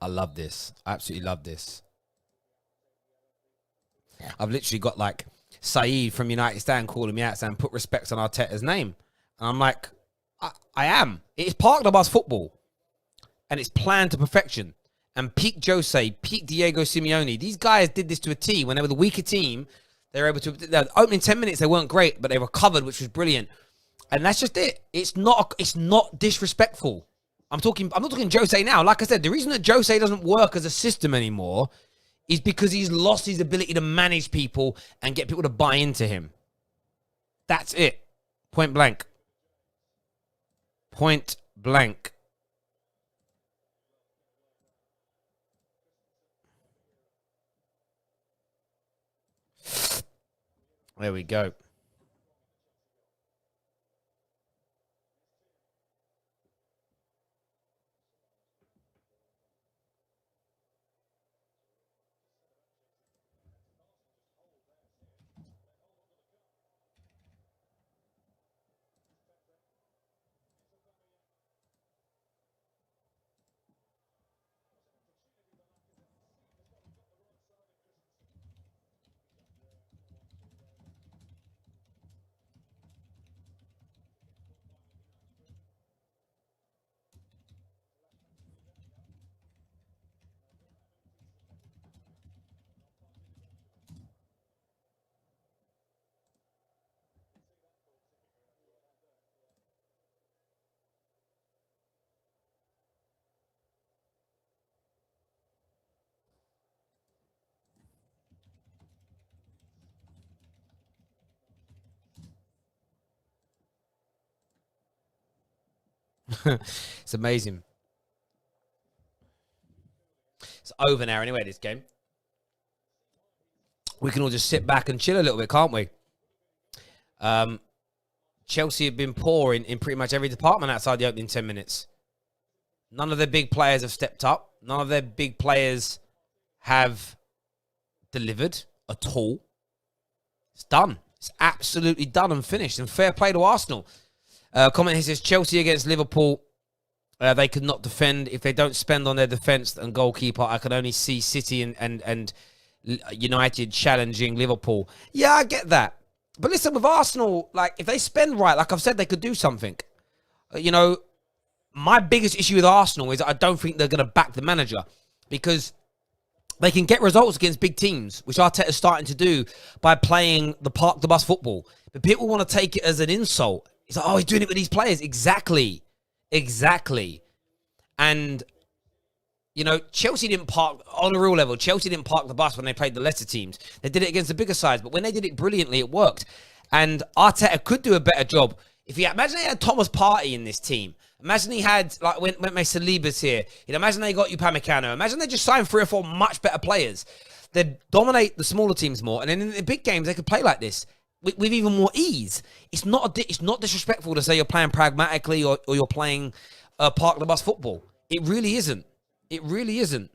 I love this. I absolutely love this. I've literally got like Saeed from United Stand calling me out saying, put respect on Arteta's name. And I'm like, I am. It's part of us football. And it's planned to perfection. And peak Jose, peak Diego Simeone. These guys did this to a T. When they were the weaker team, they were able to... The opening 10 minutes, they weren't great, but they recovered, which was brilliant. And that's just it. It's not disrespectful. I'm not talking Jose now. Like I said, the reason that Jose doesn't work as a system anymore is because he's lost his ability to manage people and get people to buy into him. That's it. Point blank. Point blank. There we go. It's amazing. It's over now anyway, this game. We can all just sit back and chill a little bit, can't we? Chelsea have been poor in pretty much every department outside the opening 10 minutes. None of their big players have stepped up. None of their big players have delivered at all. It's done. It's absolutely done and finished. And fair play to Arsenal. Comment here says, Chelsea against Liverpool, they could not defend. If they don't spend on their defence and goalkeeper, I can only see City and United challenging Liverpool. Yeah, I get that. But listen, with Arsenal, like, if they spend right, like I've said, they could do something. You know, my biggest issue with Arsenal is I don't think they're going to back the manager because they can get results against big teams, which Arteta's starting to do by playing the park the bus football. But people want to take it as an insult. It's like, oh, he's doing it with these players. Exactly. And, you know, Chelsea didn't park, on a real level, Chelsea didn't park the bus when they played the Leicester teams. They did it against the bigger sides, but when they did it brilliantly, it worked. And Arteta could do a better job. If he imagine he had Thomas Partey in this team. Imagine he had, like, when Saliba's here. You know, imagine they got Upamecano. Imagine they just signed 3 or 4 much better players. They'd dominate the smaller teams more. And then in the big games, they could play like this with even more ease. It's not disrespectful to say you're playing pragmatically or you're playing park the bus football. It really isn't. It really isn't.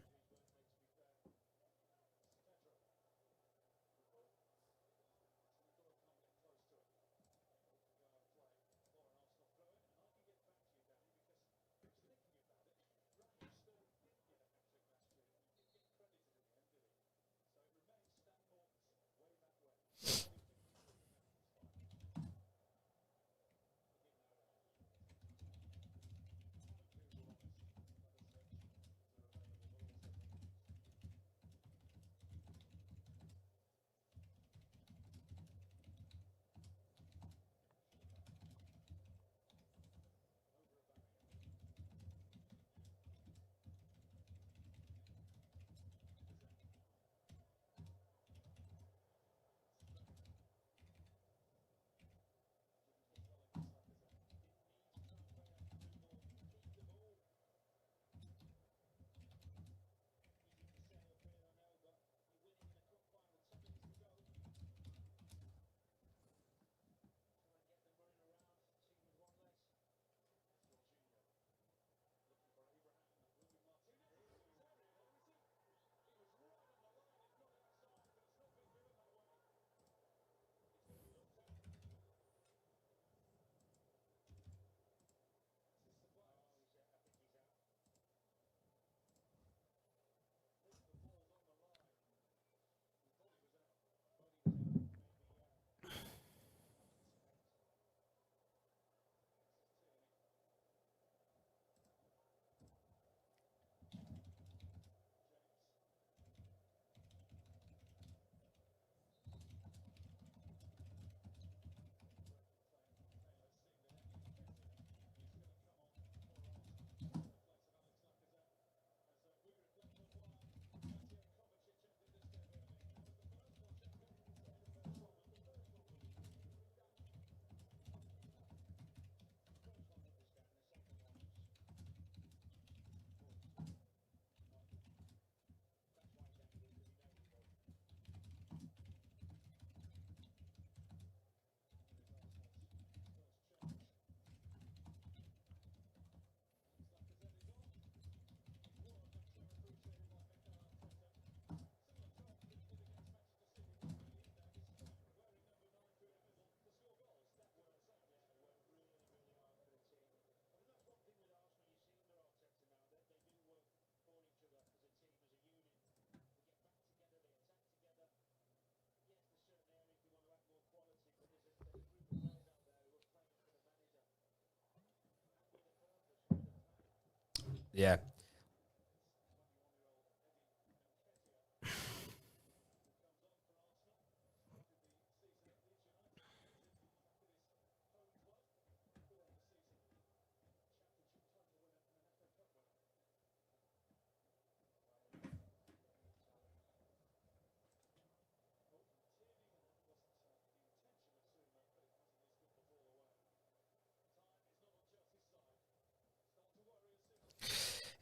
Yeah.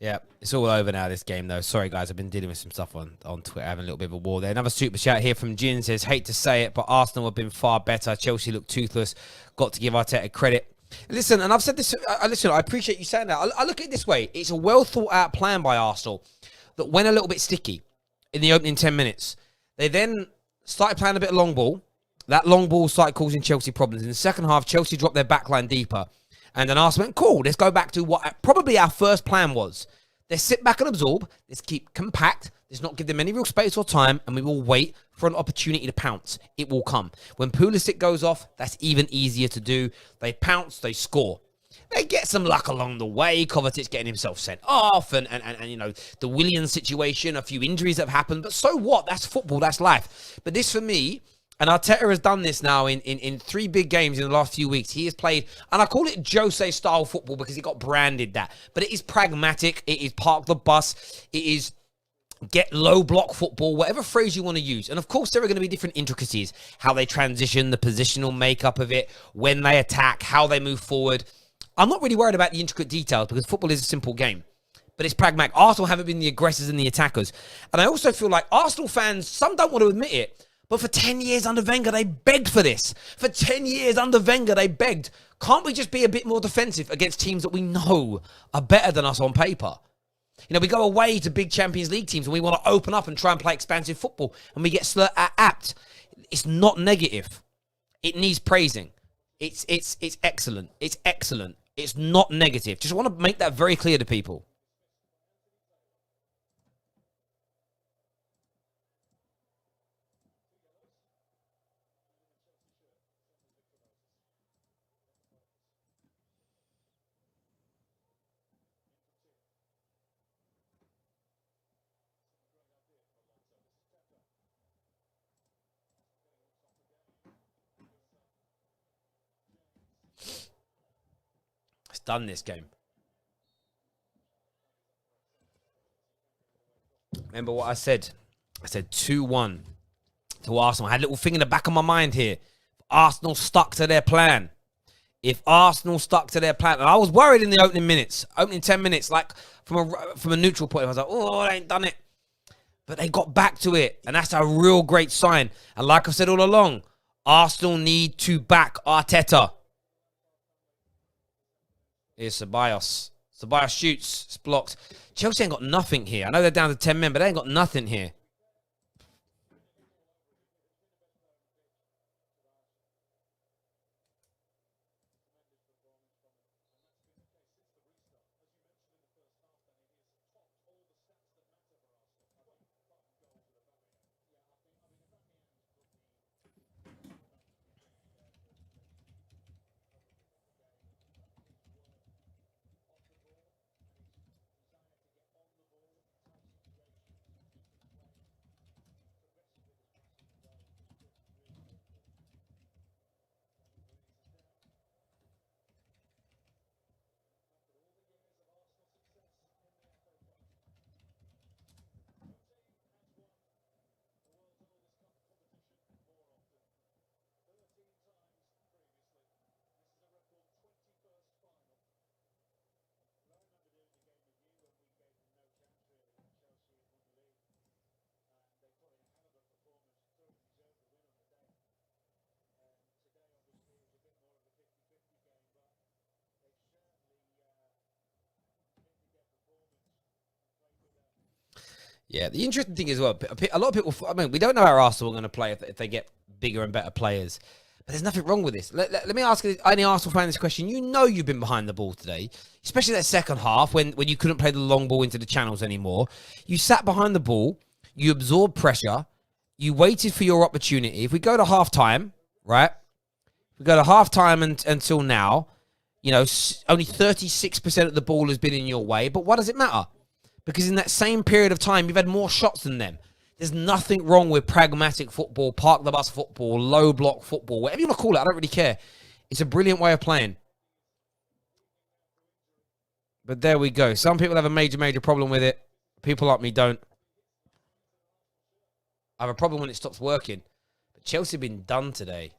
Yeah, it's all over now, this game, though. Sorry, guys. I've been dealing with some stuff on Twitter, having a little bit of a war there. Another super chat here from Jin says, hate to say it, but Arsenal have been far better. Chelsea look toothless. Got to give Arteta credit. Listen, and I've said this, listen, I appreciate you saying that. I look at it this way. It's a well-thought-out plan by Arsenal that went a little bit sticky in the opening 10 minutes. They then started playing a bit of long ball. That long ball started causing Chelsea problems. In the second half, Chelsea dropped their backline deeper. And then Arsenal went, cool, let's go back to what probably our first plan was. Let's sit back and absorb. Let's keep compact. Let's not give them any real space or time. And we will wait for an opportunity to pounce. It will come. When Pulisic goes off, that's even easier to do. They pounce, they score. They get some luck along the way. Kovacic getting himself sent off. And you know, the Williams situation, a few injuries that have happened. But so what? That's football. That's life. But this for me... And Arteta has done this now in 3 big games in the last few weeks. He has played, and I call it Jose-style football because he got branded that. But it is pragmatic. It is park the bus. It is get low block football, whatever phrase you want to use. And of course, there are going to be different intricacies. How they transition, the positional makeup of it, when they attack, how they move forward. I'm not really worried about the intricate details because football is a simple game. But it's pragmatic. Arsenal haven't been the aggressors and the attackers. And I also feel like Arsenal fans, some don't want to admit it, but for 10 years under Wenger, they begged for this. For 10 years under Wenger, they begged. Can't we just be a bit more defensive against teams that we know are better than us on paper? You know, we go away to big Champions League teams and we want to open up and try and play expansive football and we get apt. It's not negative. It needs praising. It's excellent. It's excellent. It's not negative. Just want to make that very clear to people. It's done this game. Remember what I said? I said 2-1 to Arsenal. I had a little thing in the back of my mind here. Arsenal stuck to their plan. If Arsenal stuck to their plan, and I was worried in the opening 10 minutes, like from a neutral point, I was like, oh, they ain't done it. But they got back to it, and that's a real great sign. And like I've said all along, Arsenal need to back Arteta. Here's Ceballos. Ceballos shoots. It's blocked. Chelsea ain't got nothing here. I know they're down to 10 men, but they ain't got nothing here. Yeah, the interesting thing as well, a lot of people, I mean, we don't know how Arsenal are going to play if they get bigger and better players. But there's nothing wrong with this. Let me ask any Arsenal fan this question. You know you've been behind the ball today, especially that second half when you couldn't play the long ball into the channels anymore. You sat behind the ball. You absorbed pressure. You waited for your opportunity. If we go to halftime, right? If we go to halftime until now, you know, only 36% of the ball has been in your way. But what does it matter? Because in that same period of time, you've had more shots than them. There's nothing wrong with pragmatic football, park the bus football, low block football, whatever you want to call it. I don't really care. It's a brilliant way of playing. But there we go. Some people have a major problem with it. People like me don't. I have a problem when it stops working. But Chelsea have been done today.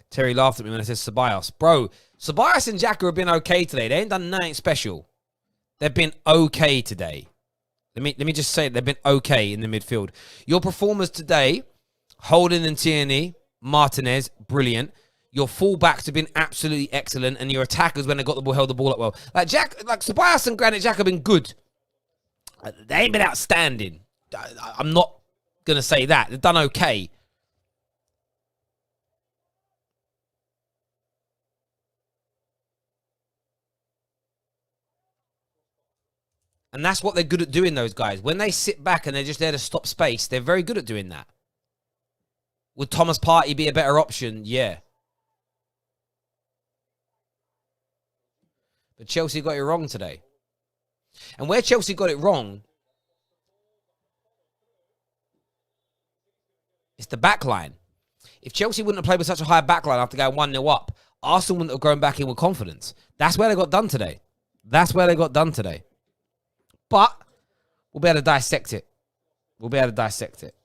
Terry laughed at me when I said Ceballos. Bro, Ceballos and Xhaka have been okay today. They ain't done nothing special. They've been okay today. Let me just say it. They've been okay in the midfield. Your performers today, Holden and Tierney, Martinez, brilliant. Your fullbacks have been absolutely excellent, and your attackers, when they got the ball, held the ball up well. Like Ceballos and Granit Xhaka have been good. They ain't been outstanding. I'm not gonna say that. They've done okay. And that's what they're good at doing, those guys. When they sit back and they're just there to stop space, they're very good at doing that. Would Thomas Partey be a better option? Yeah. But Chelsea got it wrong today. And where Chelsea got it wrong, it's the back line. If Chelsea wouldn't have played with such a high back line after going 1-0 up, Arsenal wouldn't have gone back in with confidence. That's where they got done today. That's where they got done today. But we'll be able to dissect it. We'll be able to dissect it.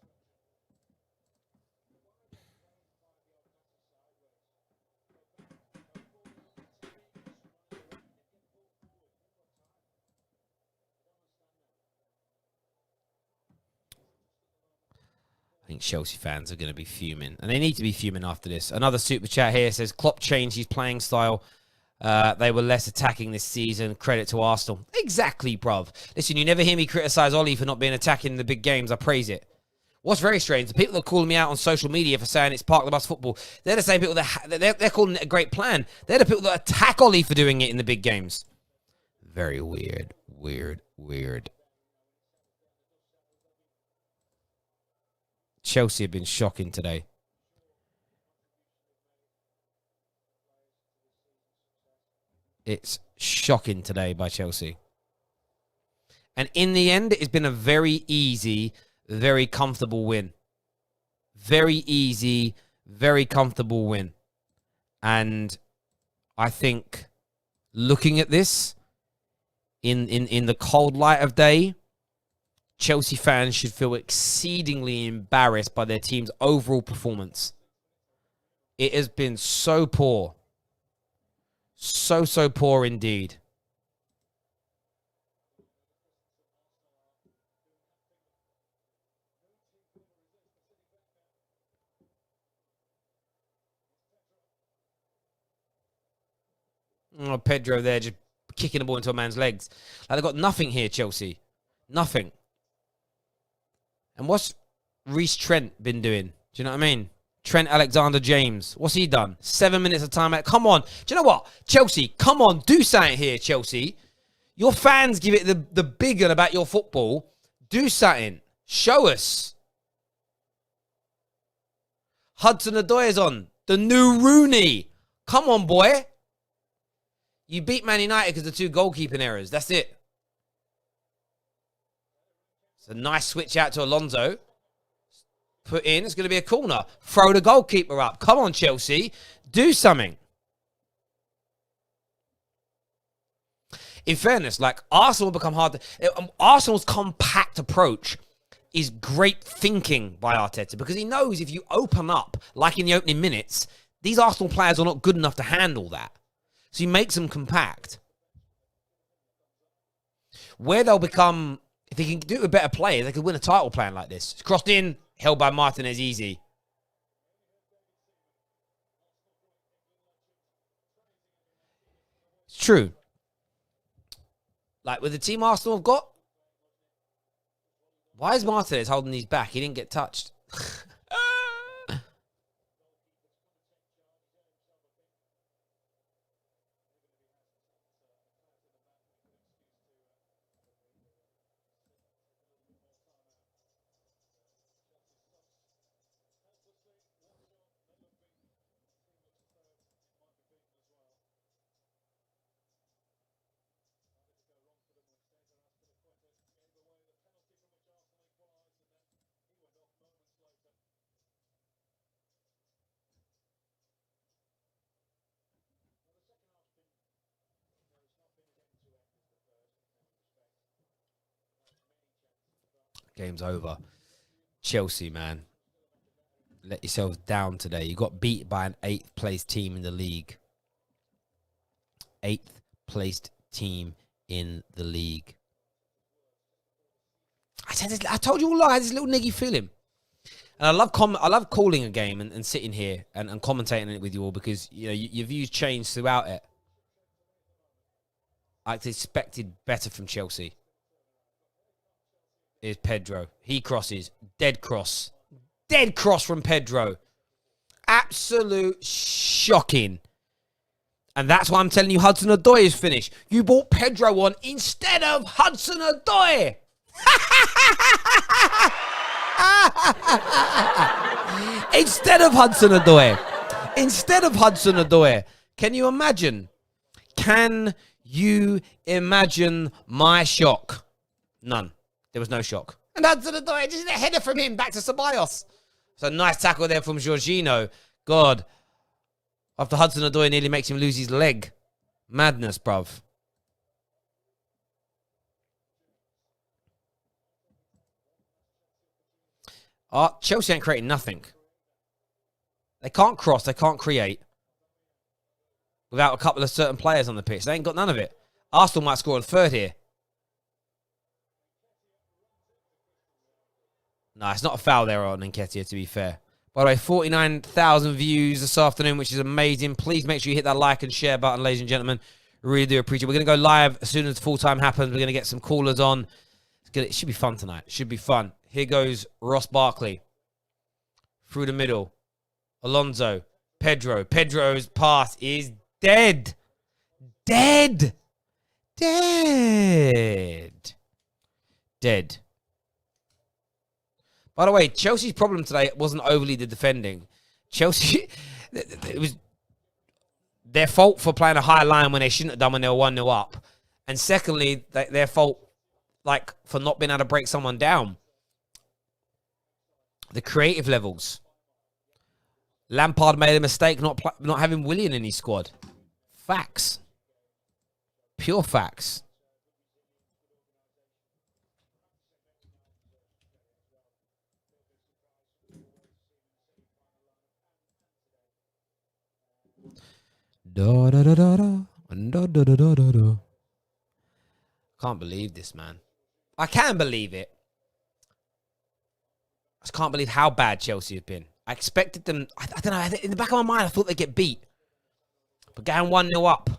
I think Chelsea fans are going to be fuming. And they need to be fuming after this. Another super chat here says, Klopp changed his playing style. They were less attacking this season. Credit to Arsenal. Exactly, bruv. Listen, you never hear me criticise Ollie for not being attacking in the big games. I praise it. What's very strange, the people that are calling me out on social media for saying it's Park the Bus football, they're the same people that they're calling it a great plan. They're the people that attack Ollie for doing it in the big games. Very weird, weird. Chelsea have been shocking today. It's shocking today by Chelsea. And in the end, it's been a very easy, very comfortable win. Very easy, very comfortable win. And I think looking at this in the cold light of day, Chelsea fans should feel exceedingly embarrassed by their team's overall performance. It has been so poor. So poor indeed. Oh, Pedro there just kicking the ball into a man's legs. Like, they've got nothing here, Chelsea. Nothing. And what's Reece Trent been doing? Do you know what I mean? Trent Alexander-James. What's he done? 7 minutes of time out. Come on. Do you know what? Chelsea, come on. Do something here, Chelsea. Your fans give it the big one about your football. Do something. Show us. Hudson-Odoi is on. The new Rooney. Come on, boy. You beat Man United because of 2 goalkeeping errors. That's it. It's a nice switch out to Alonso. Put in. It's going to be a corner. Throw the goalkeeper up. Come on, Chelsea. Do something. In fairness, like, Arsenal will become hard. Arsenal's compact approach is great thinking by Arteta because he knows if you open up, like in the opening minutes, these Arsenal players are not good enough to handle that. So he makes them compact. Where they'll become, if he can do it with better players, they could win a title playing like this. It's crossed in, held by Martinez, easy. It's true. Like with the team Arsenal have got, why is Martinez holding these back? He didn't get touched. Game's over. Chelsea, man. let yourselves down today. You got beat by an 8th place team in the league. 8th placed team in the league. I told you all I had this little niggy feeling. And I love calling a game and sitting here and commentating it with you all because your views change throughout it. I expected better from Chelsea. Here's Pedro. He crosses. Dead cross. Dead cross from Pedro. Absolute shocking. And that's why I'm telling you Hudson-Odoi is finished. You brought Pedro on instead of Hudson-Odoi. Instead of Hudson-Odoi. Can you imagine? Can you imagine my shock? None. There was no shock. And Hudson-Odoi, just a header from him back to Ceballos. So nice tackle there from Jorginho. God. After Hudson-Odoi nearly makes him lose his leg. Madness, bruv. Chelsea ain't creating nothing. They can't cross. They can't create. Without a couple of certain players on the pitch. They ain't got none of it. Arsenal might score on third here. No, it's not a foul there on Nketiah, to be fair. By the way, 49,000 views this afternoon, which is amazing. Please make sure you hit that like and share button, ladies and gentlemen. Really do appreciate it. We're going to go live as soon as full time happens. We're going to get some callers on. It should be fun tonight. Should be fun. Here goes Ross Barkley. Through the middle. Alonso. Pedro. Pedro's pass is dead. Dead. Dead. Dead. By the way, Chelsea's problem today wasn't overly the defending. Chelsea, it was their fault for playing a high line when they shouldn't have done when they were 1-0 up. And secondly, their fault for not being able to break someone down. The creative levels. Lampard made a mistake not having Willian in his squad. Facts. Pure facts. Da da da da da da da da da da. Can't believe this, man. I can believe it. I just can't believe how bad Chelsea have been. I expected them. I don't know. In the back of my mind, I thought they'd get beat. But going 1-0 up.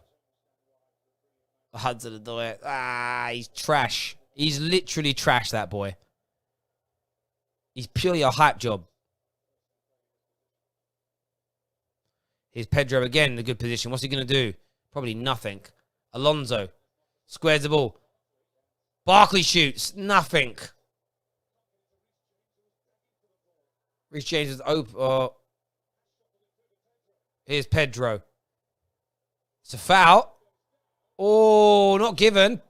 Hudson-Odoi. He's trash. He's literally trash, that boy. He's purely a hype job. Here's Pedro again in a good position. What's he going to do? Probably nothing. Alonso squares the ball. Barkley shoots. Nothing. Reece James is open. Here's Pedro. It's a foul. Oh, not given.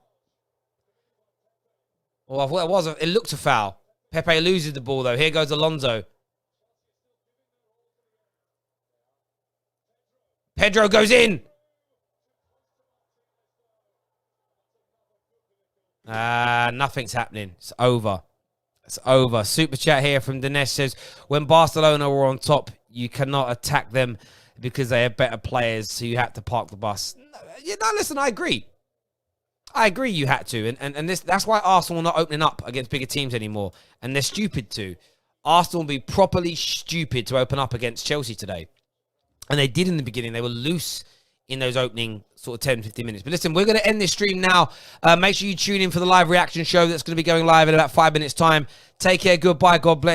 Oh, I thought it was. It looked a foul. Pepe loses the ball, though. Here goes Alonso. Pedro goes in. Nothing's happening. It's over. It's over. Super chat here from Dinesh says, when Barcelona were on top, you cannot attack them because they have better players, so you had to park the bus. No, listen, I agree. I agree you had to. And that's why Arsenal are not opening up against bigger teams anymore. And they're stupid to. Arsenal will be properly stupid to open up against Chelsea today. And they did in the beginning. They were loose in those opening sort of 10, 15 minutes. But listen, we're going to end this stream now. Make sure you tune in for the live reaction show that's going to be going live in about 5 minutes' time. Take care. Goodbye. God bless.